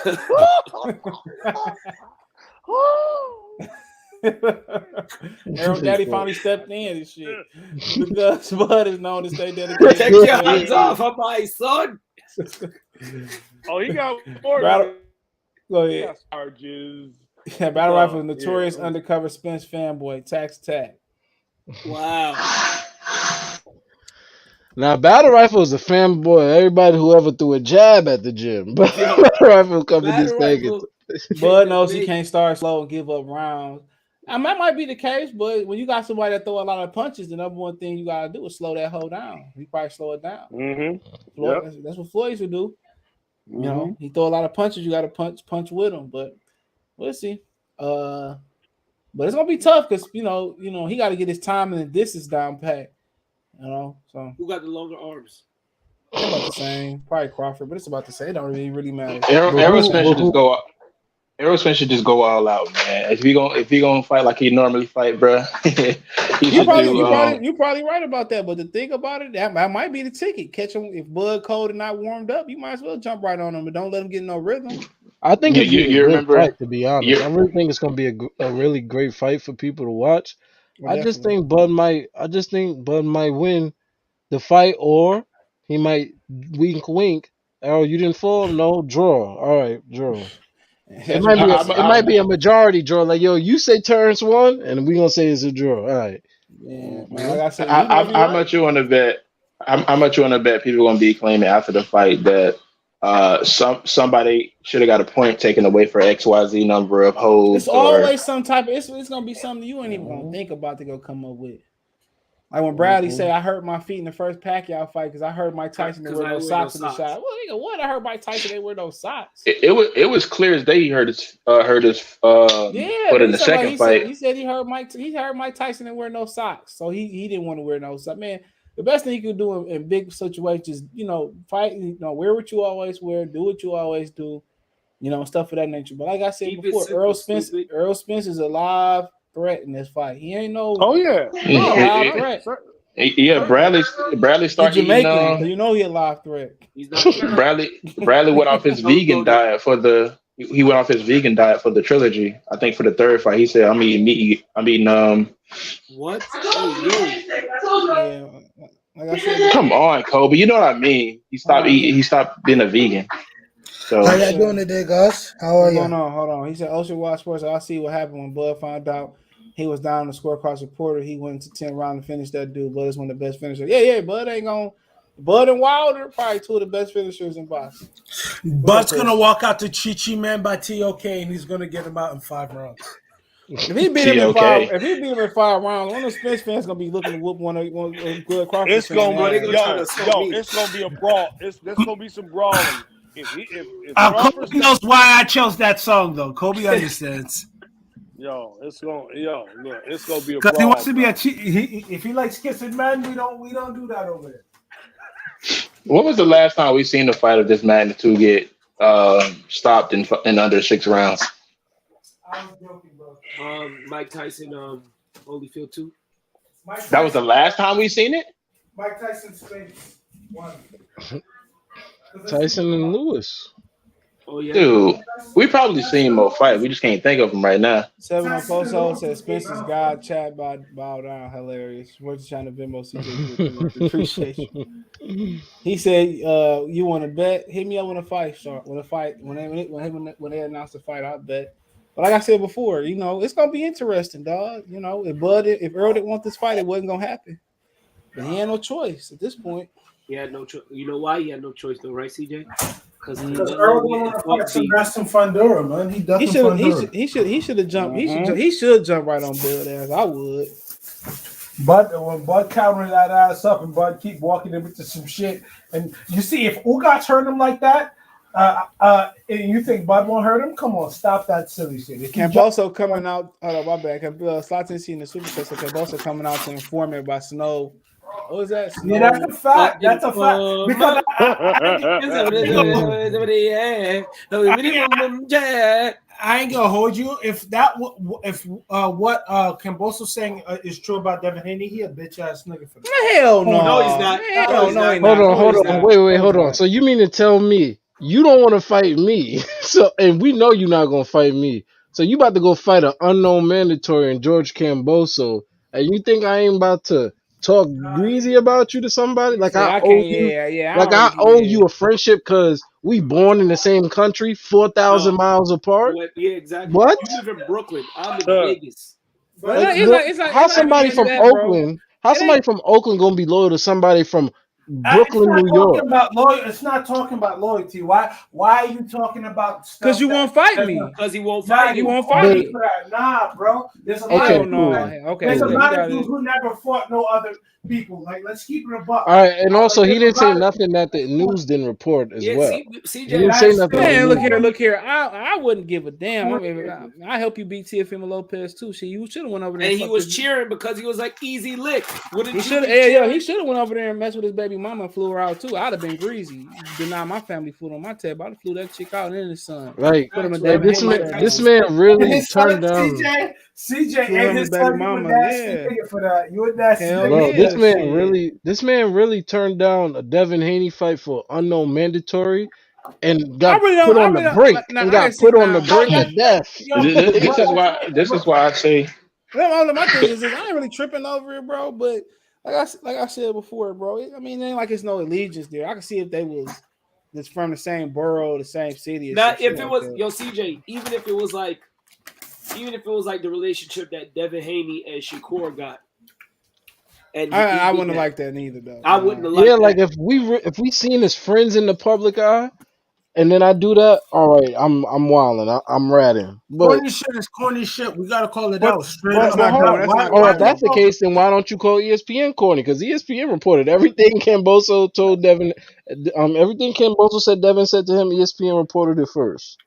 Errol Daddy finally stepped in and shit. Because Bud is known to stay dedicated. Take your hands off of my son. Oh, he got more. Go ahead. Charges. Yeah, Battle Rifle, notorious undercover Spence fanboy, tax tag. Wow. Now, Battle Rifle is a fanboy. Everybody who ever threw a jab at the gym. Battle Rifle coming this thing. Bud knows he can't start slow and give up rounds. That might be the case, but when you got somebody that throw a lot of punches, the number one thing you gotta do is slow that hoe down. You probably slow it down. Mm-hmm. That's what Floyd used to do. Mm-hmm. You know, he throw a lot of punches. You got to punch with him, but we'll see. But it's gonna be tough because you know he got to get his time and the distance down pat. You know, so who got the longer arms? It's about the same, probably Crawford, but it's about the same. It don't really matter. Errol Spence should just go all out, man. If he gonna fight like he normally fight, bro, you're probably right about that. But the thing about it, that might be the ticket. Catch him if Bud cold and not warmed up, you might as well jump right on him, but don't let him get no rhythm. I think it's a good fight, to be honest. I really think it's gonna be a really great fight for people to watch. Well, I just think Bud might win the fight, or he might wink. Oh, you didn't fall? No, draw. All right, draw. It might be a majority draw. Like, yo, you say Terence won, and we're gonna say it's a draw. All right. Yeah, man, like I said, how much you want to bet? How much you want to bet people gonna be claiming after the fight that somebody should have got a point taken away for XYZ number of holds? It's always some type of it's gonna be something you ain't even gonna think about to go come up with. Like when Bradley say, I hurt my feet in the first Pacquiao fight because I heard Mike Tyson didn't wear no socks in the shot. Well, nigga, what? I heard Mike Tyson didn't wear no socks. It was clear as day he hurt his foot in the second fight. He said he heard Mike Tyson didn't wear no socks, so he didn't want to wear no socks. Man, the best thing you can do in big situations, fight. Wear what you always wear, do what you always do, stuff of that nature. But like I said before, Errol Spence is a live threat in this fight. He ain't no. Oh yeah, live threat. Yeah, Bradley started Jamaican. He a live threat. He's not Bradley went off his vegan diet for the trilogy. I think for the third fight, he said, "I'm eating meat. I'm eating What? Yeah, like I said, come on, Kobe. You know what I mean? He stopped eating. He stopped being a vegan. So how y'all doing today, guys? How are you? Hold on. He said, Ocean Watch Sports. I'll see what happened when Bud found out he was down the scorecard supporter. He went to 10 rounds and finished that dude. Bud is one of the best finishers. Yeah, Bud ain't gonna Bud and Wilder, probably two of the best finishers in boxing. Bud's gonna walk out to Chi Man by TOK, and he's gonna get him out in 5 rounds. If he beat him in 5, rounds, one of the Spence fans gonna be looking to whoop one of good Crawford. It's gonna be it's gonna be a brawl. There's gonna be some brawling. Kobe knows why I chose that song, though. Kobe understands. It's gonna be a brawl. Because he wants to be if he likes kissing men, we don't do that over there. When was the last time we seen a fight of this magnitude get stopped in under 6 rounds? I was joking, bro. Mike Tyson, Holyfield 2. That was the last time we seen it? Mike Tyson Spence 1. Tyson and Lewis. Oh, yeah. Dude, we probably seen more fight. We just can't think of them right now. 7-0 says Spence's God chat bow down. Hilarious. We're just trying to Venmo CJ. Appreciate you. He said, "You want to bet? Hit me up when a fight start. When they announce the fight, I'll bet." But like I said before, it's gonna be interesting, dog. If Errol didn't want this fight, it wasn't gonna happen. But he had no choice at this point. He had no choice. You know why he had no choice, though, right, CJ? Because Errol didn't want to fight some Gaston Fundora, man. He should have jumped. He should jump right on Bud ass. I would. But when Bud countered that ass up and Bud keep walking him into some shit, and you see if Ugats hurt him like that, and you think Bud won't hurt him? Come on, stop that silly shit. Kambosos coming out. Oh, my bad. Slotin in the Super Chat. So Kambosos coming out to inform everybody. Snow. What was that? Yeah, that's a fact. That's a fact. Because I ain't gonna hold you. If what Kambosos saying is true about Devin Haney, he a bitch ass nigga for that. Hell no. No, he's not. Hold on. Wait. Hold on. So you mean to tell me you don't want to fight me? And we know you're not gonna fight me. So you about to go fight an unknown mandatory in George Kambosos, and you think I ain't about to talk greasy about you to somebody? Like I owe you a friendship because we born in the same country, 4,000 miles apart. Yeah, exactly. What? You live in Brooklyn. I'm in Vegas. How somebody from Oakland gonna be loyal to somebody from Brooklyn, New York? It's not talking about loyalty. Why are you talking about stuff? Because you won't fight me. Because he won't fight you. Won't fight me. Nah, bro. There's a lot of dudes who never fought no other people. Like, let's keep it a buck. All right, and also he didn't say nothing that the news didn't report as well. CJ, he didn't say nothing. Man, look here. I wouldn't give a damn. I help you beat Teofimo Lopez too. You should have went over there. And he was cheering because he was like easy lick. He should have went over there and messed with his baby mama and flew her out too. I'd have been greasy. Deny my family food on my tab. I'd have flew that chick out in the sun. Right. This man really turned down. CJ and his baby mama. For that. You would that. Bro, this man really turned down a Devin Haney fight for unknown mandatory and got put on the brink of death. This is why I say. My thing is, I ain't really tripping over it, bro. But like I said before, bro. It ain't like it's no allegiance there. I can see if they was just from the same borough, the same city. Now, if it was CJ, even if it was like the relationship that Devin Haney and Shakur got. And I wouldn't have liked that neither, though. I wouldn't have liked that. Like if we seen his friends in the public eye, and then I do that, all right, I'm wilding, I'm ratting. But corny shit is corny shit. We gotta call it out straight up. If that's the case, then why don't you call ESPN corny? Because ESPN reported everything Kambosos told Devin. Everything Kambosos said Devin said to him, ESPN reported it first.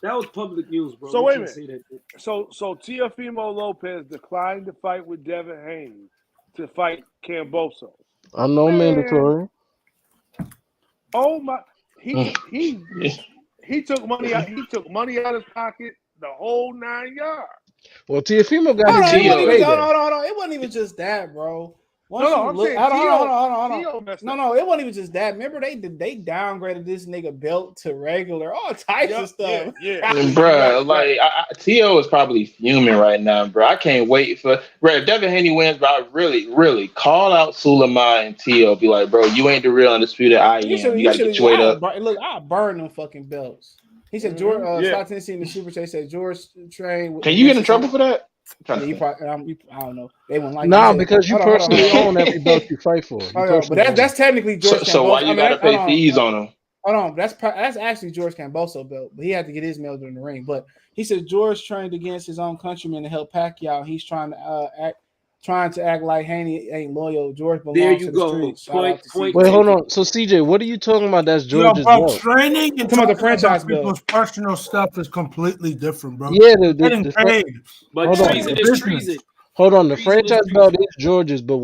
That was public news, bro. So wait a minute. So Teofimo Lopez declined to fight with Devin Haney to fight Kambosos. Unknown mandatory. Oh my! He took money out. He took money out of his pocket, the whole 9 yards. Well, Teofimo got his hold on. It wasn't even just that, bro. Hold on. No, it wasn't even just that. Remember, they downgraded this nigga belt to regular, all types of stuff. Yeah. Bro, like T.O. is probably fuming right now, bro. I can't wait for if Devin Haney wins, bro. I really call out Suleiman and T.O. Be like, bro, you ain't the real undisputed I am. You gotta get your weight up. Look, I'll burn them fucking belts. He said George Scott Tennessee in the Super Chat said George trained. Can you get in trouble for that? trying Yeah, to you think. probably, I don't know. They wouldn't like. Nah, He said, because you personally hold own every belt you fight for. You on. But personally own. that's technically George So why Kambosos. you gotta pay fees on them? Hold on, that's actually George Kambosos belt, but he had to get his medal in the ring. But he said George trained against his own countrymen to help Pacquiao. He's trying to act like Haney ain't loyal. George There belongs you to the go. streets. Shout out to Point Wait, CJ. hold taken. on. So CJ, what are you talking about? That's Yo, George's bro, belt. training and Talking about the talking franchise about belt. people's personal stuff is completely different, bro. Yeah, You're getting paid. But hold on. treason is treason. Hold on. The Treason is franchise treason. belt is George's, but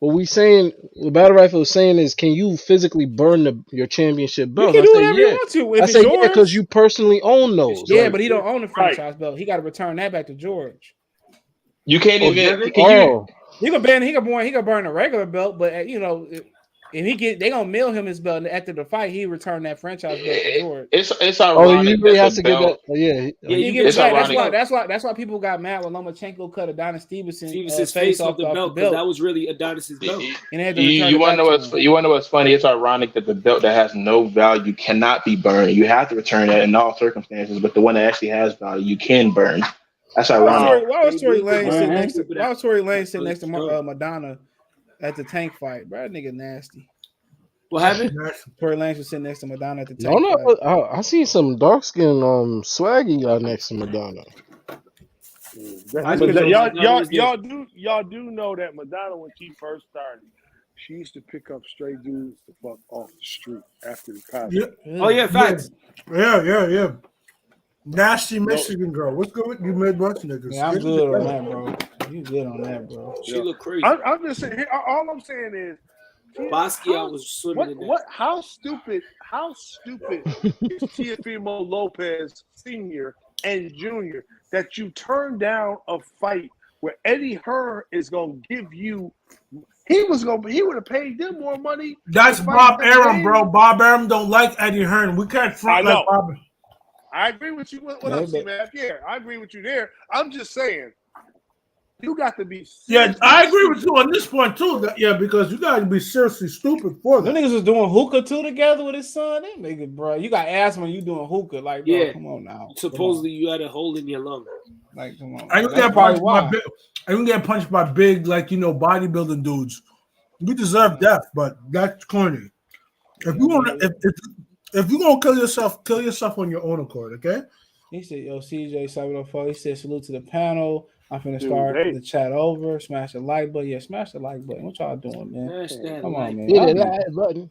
what we saying, the battle rifle is saying is, can you physically burn your championship You belts? can I do say whatever you yeah. want to I if say it's yeah because yours. you personally own those. Yeah, Like, but he don't own the Right. franchise belt. He got to return that back to George. You can't oh, even. Can oh, He can burn a regular belt, but if they gonna mail him his belt after the fight, he return that franchise belt to George. It's oh, he ironic really that has the to get that. belt. Oh, yeah. Yeah, He you give get it back. ironic. That's why people got mad when Lomachenko cut Adonis Stevenson's face off the the belt because belt, that was really Adonis's belt. and they had to return it Want to back know to what's him. you want to know what's funny? It's ironic that the belt that has no value cannot be burned. You have to return that in all circumstances, but the one that actually has value, you can burn. That's ironic. Why was Tory Lanez sitting Mhm. next to Why was Tory Lanez sitting next to Sure. Madonna at the tank fight? Bro, that nigga nasty. What happened? Tory Lanez was sitting next to Madonna at the No, tank no. fight. I see some dark skin swaggy guy next to Madonna. That's because Y'all do know that Madonna, when she first started, she used to pick up stray dudes to fuck off the street after the concert. Oh yeah, facts. Yeah. Nasty Michigan girl. What's good with you Midwest niggas? Yeah, I'm good on that, bro. You good on that, bro? She look crazy. I'm just saying. All I'm saying is, Basquiat was swimming in that. How stupid is Teofimo Lopez Sr. and Jr. that you turn down a fight where Eddie Hearn is gonna give you? He would have paid them more money. That's Bob Arum, bro. Bob Arum don't like Eddie Hearn. We can't front like Bob. I agree with you. What else, man? Yeah, I agree with you there. I'm just saying, you got to be. Yeah, I agree with you on this point too. Yeah, because you got to be seriously stupid for that. Them niggas was doing hookah too together with his son. That nigga, bro, you got asthma. You doing hookah? Like, bro, Yeah. come on now. Supposedly you had a hole in your lung. Like, come on. I can get punched by big, like bodybuilding dudes. You deserve death, but that's corny. If you want, if you gonna kill yourself on your own accord, okay? He said, "Yo, CJ 704." He said, "Salute to the panel. I'm finna start the chat over. Smash the like button. Yeah, smash the like button. What y'all doing, man? Smash that Come like on, man. Yeah, that button.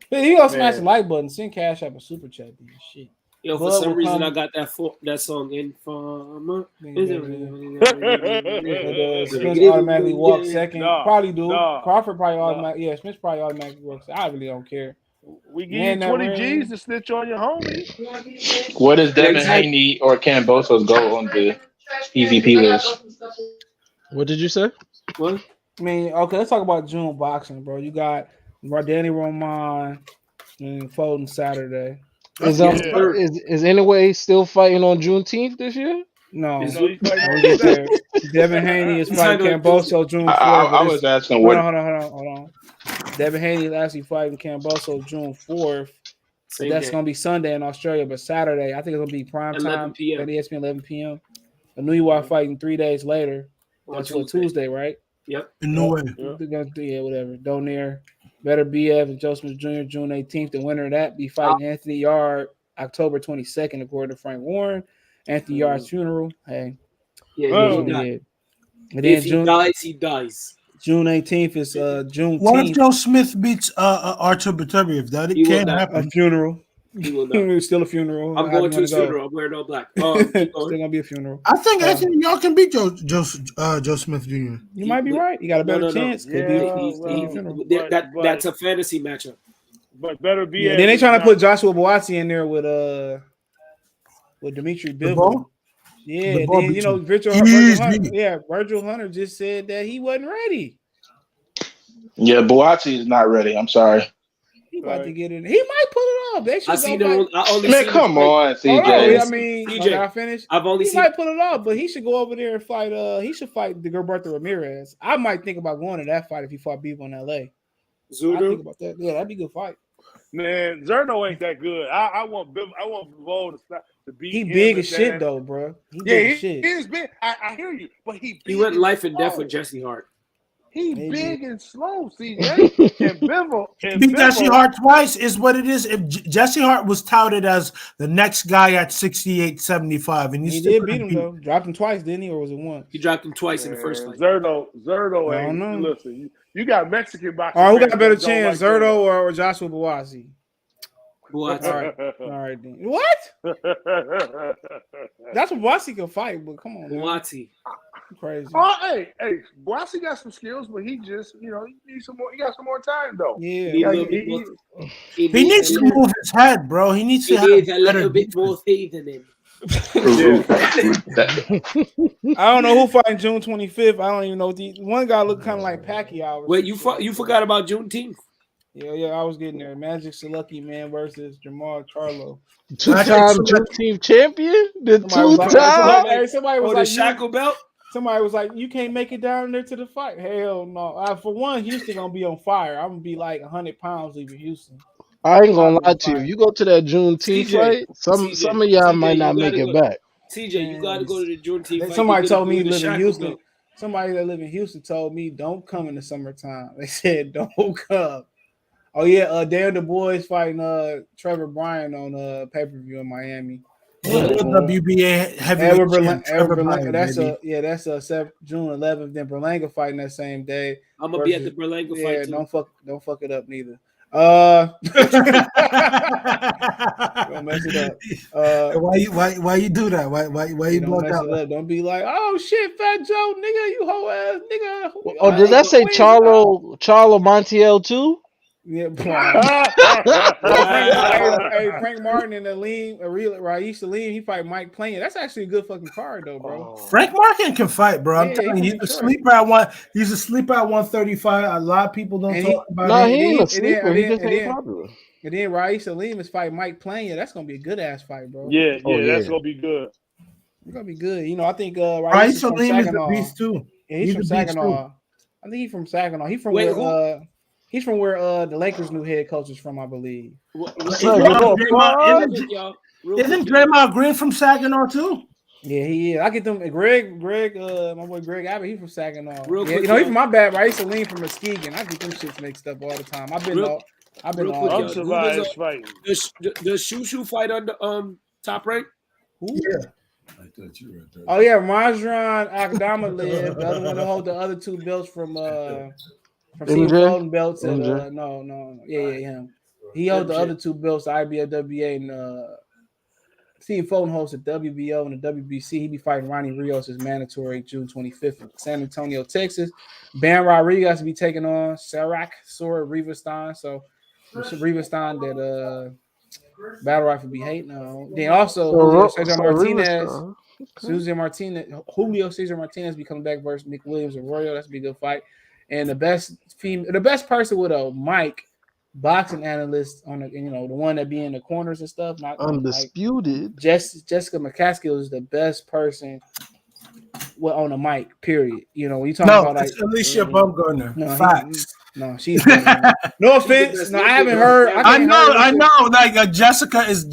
But you gonna smash the like button. Send Cash App a super chat. Shit. Yo, for some reason I got that song Informer. Spence automatically walk second. Probably do. Crawford probably automatically. Yeah, Spence probably automatically walks. I really don't care. We give you 20 G's to snitch on your homie. What does Devin Haney or Kambosos go on the EVP list? What did you say? What? I mean, okay, let's talk about June boxing, bro. You got Danny Roman and Foden Saturday. Is Anyway still fighting on Juneteenth this year? No. Devin Haney is fighting Kambosos June 4th. I was asking Hold on. Devin Haney is actually fighting Kambosos June 4th. So that's going to be Sunday in Australia, but Saturday, I think it's going to be prime time. 11 p.m. At ESPN 11 p.m. I knew you are fighting 3 days later. That's what, Tuesday, right? Yep. No way. Yeah, whatever. Donaire, Better BF and Joe Smith Jr. June 18th. The winner of that be fighting Anthony Yard October 22nd, according to Frank Warren. Anthony Yard's funeral. Hey. Yeah, And then if he dies, he dies. June 18th is Juneteenth. What if Joe Smith beats Artur Beterbiev? That it can't happen. A funeral. He will not. It's still a funeral. I'm going to his funeral. I'm wearing all black. Still gonna be a funeral. I think Anthony y'all can beat Joe Smith Jr. You might be right. You got a better chance. That's a fantasy matchup. But Better BF. Yeah, then they trying to put Joshua Buatsi in there with Dimitri Bivol. Yeah, then Virgil Hunter just said that he wasn't ready. Yeah, Buatsi is not ready. I'm sorry. He about to get in. He might pull it off. They should come on, CJ. I mean, CJ, I finished. He might pull it off, but he should go over there and fight. He should fight the Gilberto Ramirez. I might think about going to that fight if he fought Beef on LA. Zudo? I think about that. Yeah, that'd be a good fight. Man, Zerno ain't that good. I want Bivol to beat He him. big as shit though, bro. He big as shit. He is big. I hear you, but he went and life and death slow. with Jesse Hart. He He big did. and slow, CJ. and Beat Jesse Hart twice is what it is. If Jesse Hart was touted as the next guy at 68-75, and He did beat him though. Dropped him twice, didn't he, or was it once? He dropped him twice in the first fight. Zerno I don't know. ain't. Listen, you got Mexican boxing. All right, who got a better fans that don't chance, like Zerto or Joshua Buatsi? Buatsi. All right then. What? That's what Buatsi can fight, but come on, Buatsi. Crazy. Hey, Bossy got some skills, but he just, he needs some more. He got some more time though. Yeah, he needs to move his head, bro. He needs to have a little bit more faith in him. I don't know who fighting June 25th. I don't even know. One guy looked kind of like Pacquiao. Wait, you forgot about Juneteenth? Yeah, I was getting there. Magic Salucky man versus Jamal Charlo. Two-time Juneteenth champion? The two-time? Somebody was the like, shackle belt? Somebody was like, you can't make it down there to the fight. Hell no. For one, Houston going to be on fire. I'm going to be like 100 pounds leaving Houston. I ain't gonna lie to you. You go to that Juneteenth fight, some of y'all might not make it back. CJ, you got to go to the Juneteenth fight. Somebody told me live in Houston. Belt. Somebody that live in Houston told me don't come in the summertime. They said don't come. Oh yeah, Dan Du Bois fighting Trevor Bryan on pay-per-view in Miami. WBA heavyweight champ. That's June 11th. Then Berlanga fighting that same day. I'm gonna be at the Berlanga fight too. Don't fuck it up neither. Don't mess it up. Why you do that? Why you block out? Up. Don't be like, oh shit, Fat Joe, nigga, you hoe ass nigga. Oh, did that say Charlo Montiel too? Yeah, Frank Martin and Raisha Aleem, he fight Mike Plain. That's actually a good fucking card though, bro. Frank Martin can fight, bro. I'm telling you, he's a sleeper at 135. A lot of people don't talk about it. No, he ain't a sleeper. He just ain't popular. And then Raisha Aleem is fighting Mike Plain. That's gonna be a good ass fight, bro. Yeah, that's gonna be good. It's gonna be good. I think Raisha Aleem is a beast too. Yeah, he's from Saginaw. I think he's from Saginaw. He's from He's from where the Lakers' new head coach is from, I believe. Isn't Draymond Green from Saginaw too? Yeah, he is. I get them. Greg, my boy Greg Abbott, he's from Saginaw. Quick, he's from my bad. Raisha Aleem from Muskegon. I get them shits mixed up all the time. I've been all. I'm survived fighting. Does Shushu fight on the Top Rank? Who? Yeah. I thought you were at that. Oh yeah, Majran Akdama lived. The other one to hold the other two belts from Steve Golden belts at no. Yeah, him. He held the other two belts, the IBFWA and Steve Foden hosts the WBO and the WBC. He be fighting Ronnie Rios as mandatory June 25th in San Antonio, Texas. Bam Rodriguez be taking on Sarak Sora Rivastan. So Rivastan that Battle Rifle be hating on. Then also Julio Cesar Martinez be coming back versus Nick Williams Arroyo. That's be a good fight. And the best person with a mic, boxing analyst on the the one that be in the corners and stuff. Not undisputed. Like, Jessica McCaskill is the best person on the mic. Period. When you talk about it's Alicia Bumgarner. Facts. She's no offense. No, I haven't heard. I know. Like Jessica's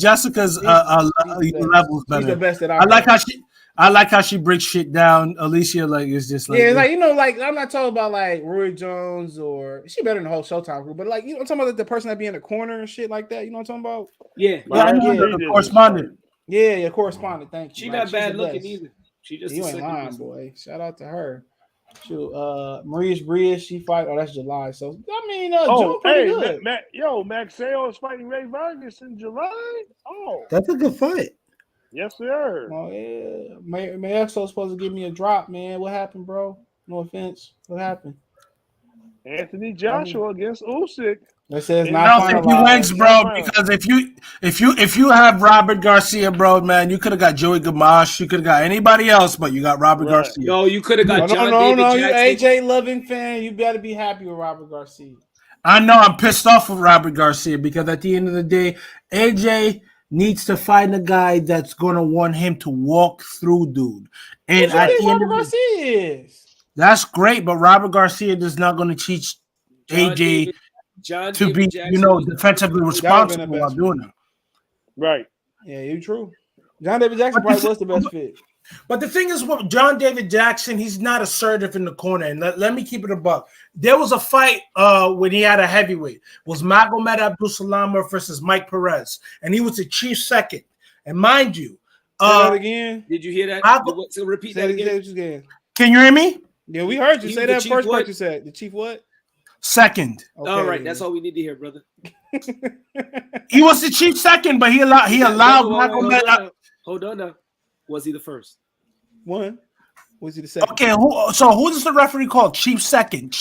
levels better. She's the best that I like how she breaks shit down. Alicia is just like I'm not talking about like Roy Jones or she better than the whole Showtime group, but I'm talking about the person that be in the corner and shit like that. You know what I'm talking about? Yeah, the correspondent. Yeah, correspondent. Thank you. She not bad looking either. She just you ain't lying, boy. Shout out to her. Shoot, Maurice Bria, she fight. Oh, that's July. So I mean, June pretty good. Maxeo is fighting Ray Vargas in July. Oh, that's a good fight. Yes, sir. Oh yeah, Maxo's supposed to give me a drop, man. What happened, bro? No offense. What happened? Anthony Joshua against Usyk. It says I don't think he wins, bro. Because if you have Robert Garcia, bro, man, you could have got Joey Gamache, you could have got anybody else, but you got Robert Garcia. No, you could have got John David You Jackson. AJ loving fan, you better be happy with Robert Garcia. I know I'm pissed off with Robert Garcia because at the end of the day, AJ needs to find a guy that's gonna want him to walk through, dude. And at the end of the day, that's great, but Robert Garcia is not gonna teach AJ John to David be, Jackson was defensively That would have been the responsible while best doing one. it. Right. Yeah, you're true. John David Jackson probably was the best fit. But the thing is, with John David Jackson, he's not assertive in the corner. And let me keep it a buck. There was a fight when he had a heavyweight. It was Magomed Abdul-Salama versus Mike Perez. And he was the chief second. And mind you, Say that again. Did you hear that? So repeat that again. Can you hear me? Yeah, we heard you. He Say was the that chief first what? part you said. The chief what? Second. Okay, All right, then. that's all we need to hear, brother. He was the chief second, but he allowed Magomed. Hold on now. Was he the first? One. Was he the second? Okay, who does the referee call? Chief second,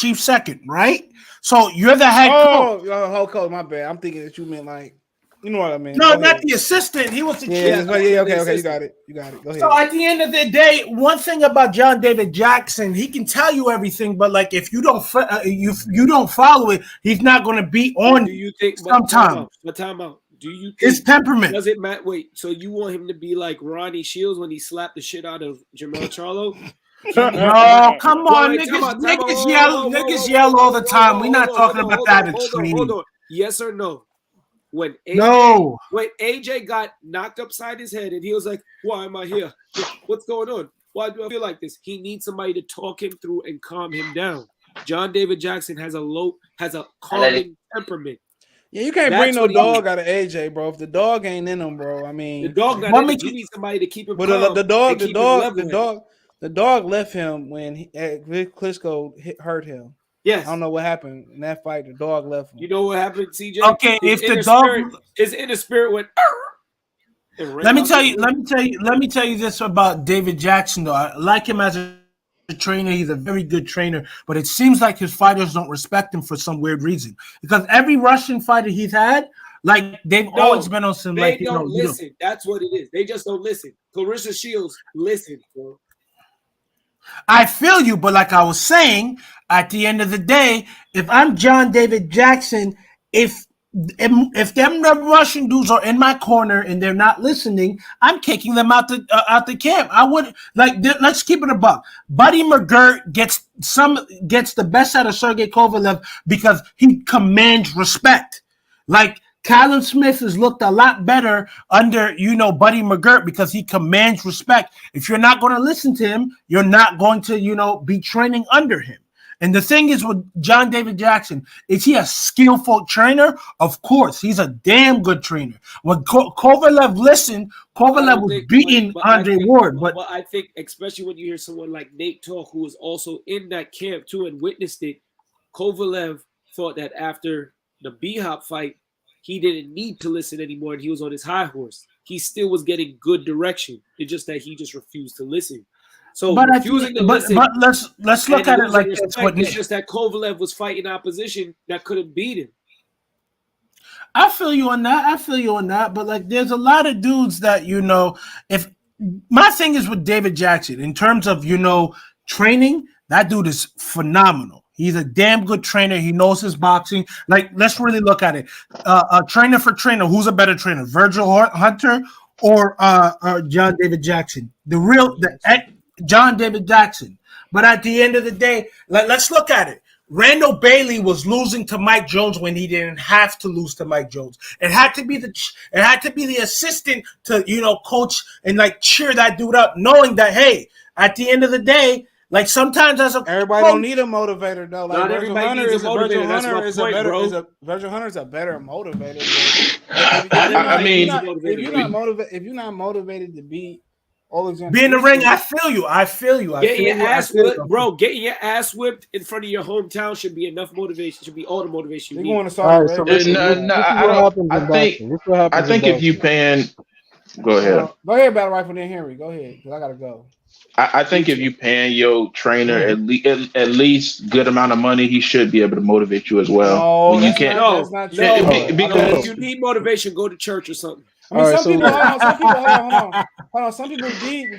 right? So you're the head coach. Oh, coach, my bad. I'm thinking that you meant like, you know what I mean. No, not the assistant. He was the chief. Yeah, okay, you got it. Go ahead. So at the end of the day, one thing about John David Jackson, he can tell you everything, but like if you don't follow it, he's not going to be on. Do you think? Sometimes, time out. Do you think his temperament? Does it matter? Wait, so you want him to be like Ronnie Shields when he slapped the shit out of Jamel Charlo? No, come on, niggas yell all the time. We're not talking about that extreme. Hold on. Yes or no? When AJ got knocked upside his head and he was like, "Why am I here? What's going on? Why do I feel like this?" He needs somebody to talk him through and calm him down. John David Jackson has a calming temperament. Yeah, you can't bring no dog out of AJ, bro. If the dog ain't in him, bro, I mean, the dog not in him. You need somebody to keep him calm. But the dog left him when Klitschko hurt him. Yes, I don't know what happened in that fight. The dog left him. You know what happened, CJ? Okay, his inner spirit went. Let me tell you this about David Jackson. Though I like him as a trainer. He's a very good trainer, but it seems like his fighters don't respect him for some weird reason. Because every Russian fighter he's had, like they've always been on some they don't listen. That's what it is. They just don't listen. Clarissa Shields listen, bro. I feel you, but like I was saying, at the end of the day, if I'm John David Jackson, if them Russian dudes are in my corner and they're not listening, I'm kicking them out the camp. I would let's keep it a buck. Buddy McGirt gets the best out of Sergey Kovalev because he commands respect. Like Callum Smith has looked a lot better under, Buddy McGirt because he commands respect. If you're not going to listen to him, you're not going to, be training under him. And the thing is with John David Jackson, is he a skillful trainer? Of course. He's a damn good trainer. When Kovalev listened, Kovalev was beating Andre Ward. But I think, especially when you hear someone like Nate talk, who was also in that camp too and witnessed it, Kovalev thought that after the B-Hop fight, he didn't need to listen anymore and he was on his high horse. He still was getting good direction. It's just that he just refused to listen. So refusing to listen. But let's look at it like this. It's just that Kovalev was fighting opposition that couldn't beat him. I feel you on that. But like, there's a lot of dudes that if my thing is with David Jackson in terms of training, that dude is phenomenal. He's a damn good trainer. He knows his boxing. Like, let's really look at it. Trainer for trainer, who's a better trainer, Virgil Hunter or John David Jackson? John David Jackson. But at the end of the day, let's look at it. Randall Bailey was losing to Mike Jones when he didn't have to lose to Mike Jones. It had to be the assistant to coach and like cheer that dude up, knowing that hey, at the end of the day, like sometimes everybody don't need a motivator though. Like not everybody needs a motivator. That's my point, bro. Virgil Hunter's a better motivator. If you're not motivated to be in the ring, I feel you. Getting your ass whipped, bro. Getting your ass whipped in front of your hometown should be enough motivation. Should be all the motivation you need. I think if you paying, go ahead. Go ahead, Battle Rifle. Then Henry, go ahead, because I gotta go. I think if you paying your trainer at least good amount of money, he should be able to motivate you as well. No, that's not true. Because if you need motivation, go to church or something. I mean,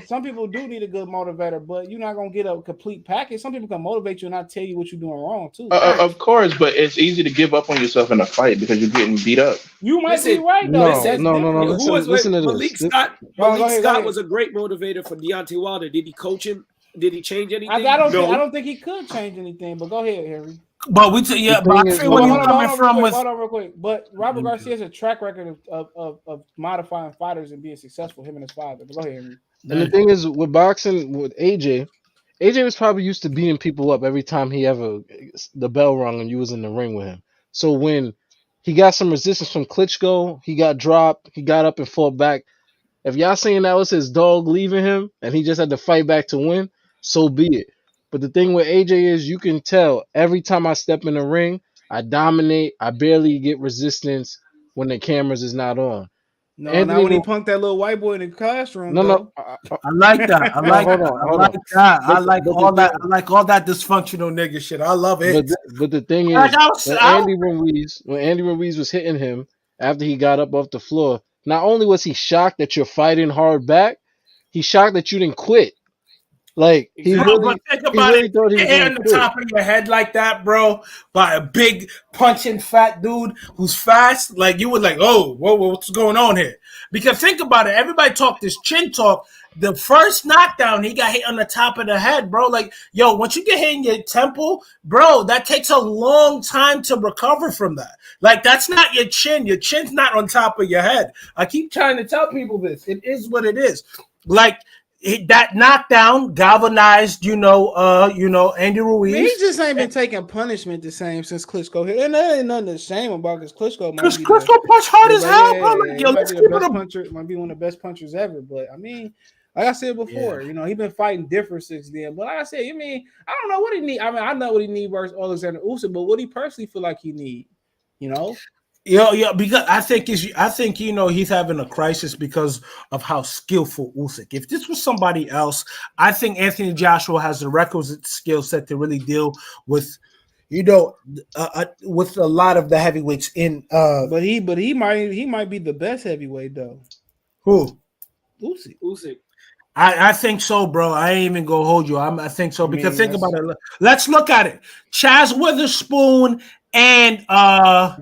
some people do need a good motivator, but you're not gonna get a complete package. Some people can motivate you and not tell you what you're doing wrong too. Of course, but it's easy to give up on yourself in a fight because you're getting beat up. You might be right though. No. Listen to Malik this. Malik Scott was a great motivator for Deontay Wilder. Did he coach him? Did he change anything? I don't think he could change anything. But go ahead, Harry. But but I feel where you're coming from with. Hold on real quick. But Robert Garcia has a track record of modifying fighters and being successful. Him and his father. But go ahead, Henry. And the thing is, with boxing, with AJ was probably used to beating people up every time the bell rung and you was in the ring with him. So when he got some resistance from Klitschko, he got dropped, he got up and fought back. If y'all saying that was his dog leaving him and he just had to fight back to win, so be it. But the thing with AJ is you can tell every time I step in the ring, I dominate. I barely get resistance when the cameras is not on. No, not when he punked that little white boy in the classroom. No. I like that. I like that. I like all that. I like all that dysfunctional nigga shit. I love it. But the thing is, when Andy Ruiz was hitting him after he got up off the floor, not only was he shocked that you're fighting hard back, he's shocked that you didn't quit. Like he really thought he was hit on the top of your head like that, bro, by a big punching fat dude who's fast. Like you were like, oh, whoa, what's going on here? Because think about it, everybody talk this chin talk. The first knockdown, he got hit on the top of the head, bro. Like, yo, once you get hit in your temple, bro, that takes a long time to recover from that. Like, that's not your chin. Your chin's not on top of your head. I keep trying to tell people this. It is what it is. Like, that knockdown galvanized, Andy Ruiz. Man, he just ain't been taking punishment the same since Klitschko hit, and there ain't nothing to shame about because Klitschko punch hard as hell, bro. Like, yo, let's keep it puncher. Might be one of the best punchers ever, but I mean, like I said before, he been fighting different since then. But like I said, I don't know what he need. I mean, I know what he need versus Alexander Usyk, but what he personally feel like he need, Yeah, because I think he's having a crisis because of how skillful Usyk. If this was somebody else, I think Anthony Joshua has the requisite skill set to really deal with, with a lot of the heavyweights in. But he might be the best heavyweight though. Who? Usyk. I think so, bro. I ain't even gonna hold you. I think so because think about it. Let's look at it. Chaz Witherspoon and the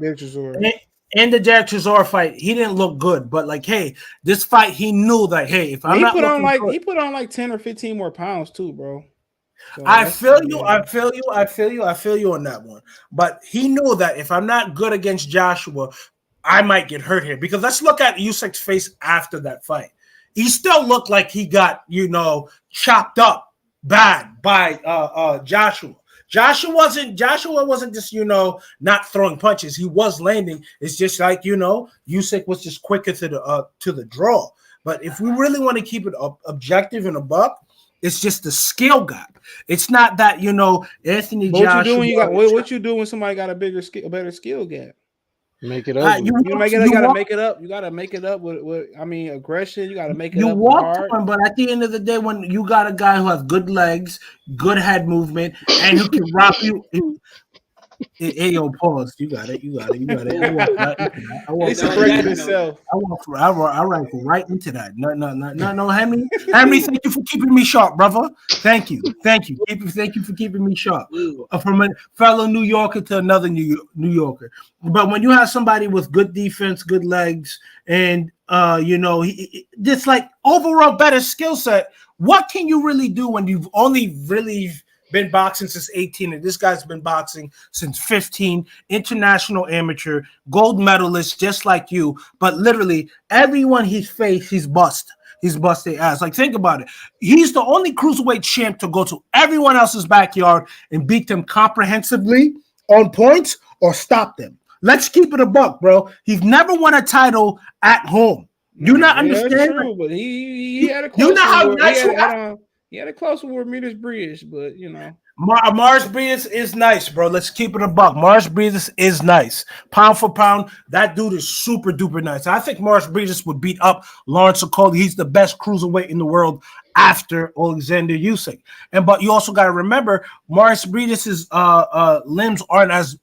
Derek Chisora fight, he didn't look good. But like, hey, this fight, he knew that. Hey, if I'm not he put on like 10 or 15 more pounds too, bro. So I feel you on that one. But he knew that if I'm not good against Joshua, I might get hurt here. Because let's look at Usyk's face after that fight. He still looked like he got, chopped up bad by Joshua. Joshua wasn't just, not throwing punches. He was landing. It's just like, Usyk was just quicker to the draw. But if we really want to keep it objective and a buck, it's just the skill gap. It's not that, Anthony Joshua. What you do when somebody got a better skill gap? Make it up. You gotta make it up. You gotta make it up with aggression. You gotta make it up. You walk to him, but at the end of the day, when you got a guy who has good legs, good head movement, and who can rock you. Hey, yo, pause. You got it. I walk right into that. No, Henry. Henry, thank you for keeping me sharp, brother. Thank you. Thank you for keeping me sharp. From a fellow New Yorker to another New Yorker. But when you have somebody with good defense, good legs, and he just like overall better skill set, what can you really do when you've only really been boxing since 18, and this guy's been boxing since 15, international amateur, gold medalist, just like you. But literally, everyone he's faced, he's bust. He's busted ass. Like, think about it. He's the only cruiserweight champ to go to everyone else's backyard and beat them comprehensively on points or stop them. Let's keep it a buck, bro. He's never won a title at home. You not understand? That's true, but he had a close you know how nice he had a close one with Meters Bridge, but Mars Breeze is nice, bro. Let's keep it a buck. Mars Breeze is nice. Pound for pound, that dude is super duper nice. I think Mars Breeze would beat up Lawrence Okolie. He's the best cruiserweight in the world after Alexander Usyk. But you also got to remember, Mars Breeze's limbs aren't as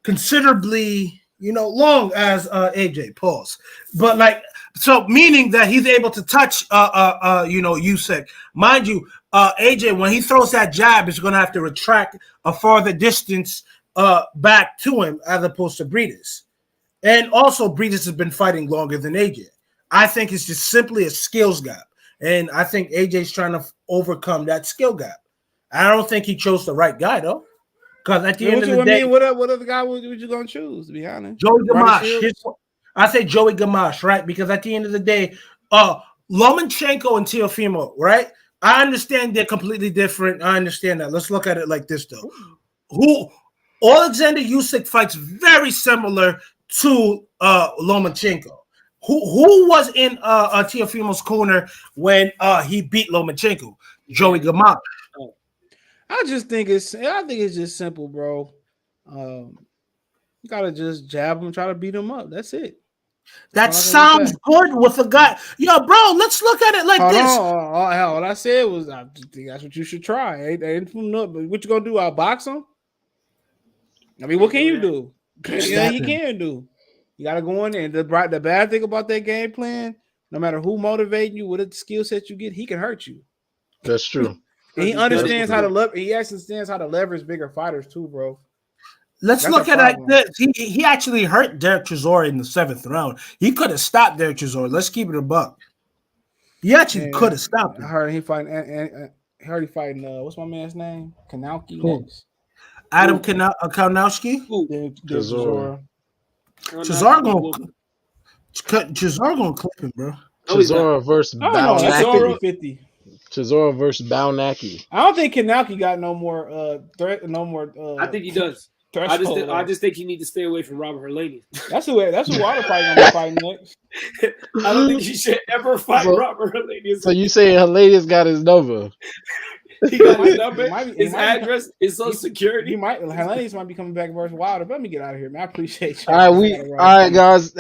considerably long as AJ. Pause. But like. So meaning that he's able to touch Usyk. Mind you, AJ, when he throws that jab, is going to have to retract a farther distance back to him as opposed to Breedis. And also Breedis has been fighting longer than AJ. I think it's just simply a skills gap. And I think AJ's trying to overcome that skill gap. I don't think he chose the right guy though. Because at the end of the day, what other guy would you gonna choose? To be honest, Joey Gamache. I say Joey Gamache, right? Because at the end of the day, Lomachenko and Teofimo, right? I understand they're completely different. I understand that. Let's look at it like this, though. Who Alexander Usyk fights very similar to Lomachenko. Who was in Teofimo's corner when he beat Lomachenko? Joey Gamache. I think it's just simple, bro. You gotta just jab him, try to beat him up. That's it. That sounds good with a guy. Yo, bro, let's look at it like this. All I said was I think that's what you should try. Ain't what you gonna do? I'll box him. I mean, what can you do? Yeah, he can do. You gotta go in there. And the bad thing about that game plan, no matter who motivating you, what skill set you get, he can hurt you. That's true. He understands how to leverage. He actually understands how to leverage bigger fighters too, bro. Let's look at it like this. He actually hurt Derek Chisora in the 7th round. He could have stopped Derek Chisora. Let's keep it a buck. He actually could have stopped him. I heard he fighting. What's my man's name? Kanowski next. Adam Kanowski. Chisora. Chisora gonna clip him, bro. Chisora versus Baunaki. 50-50. Chisora versus Baunaki. I don't think Kanowski got no more threat. No more. I think he does. I just think you need to stay away from Robert Helenius. That's who Wilder probably gonna be fighting next. I don't think you should ever fight Robert Helenius. So you saying Helenius got his number? He got his number, his address, his social security. Helenius might be coming back versus Wilder. But let me get out of here, man. I appreciate you. All right, guys.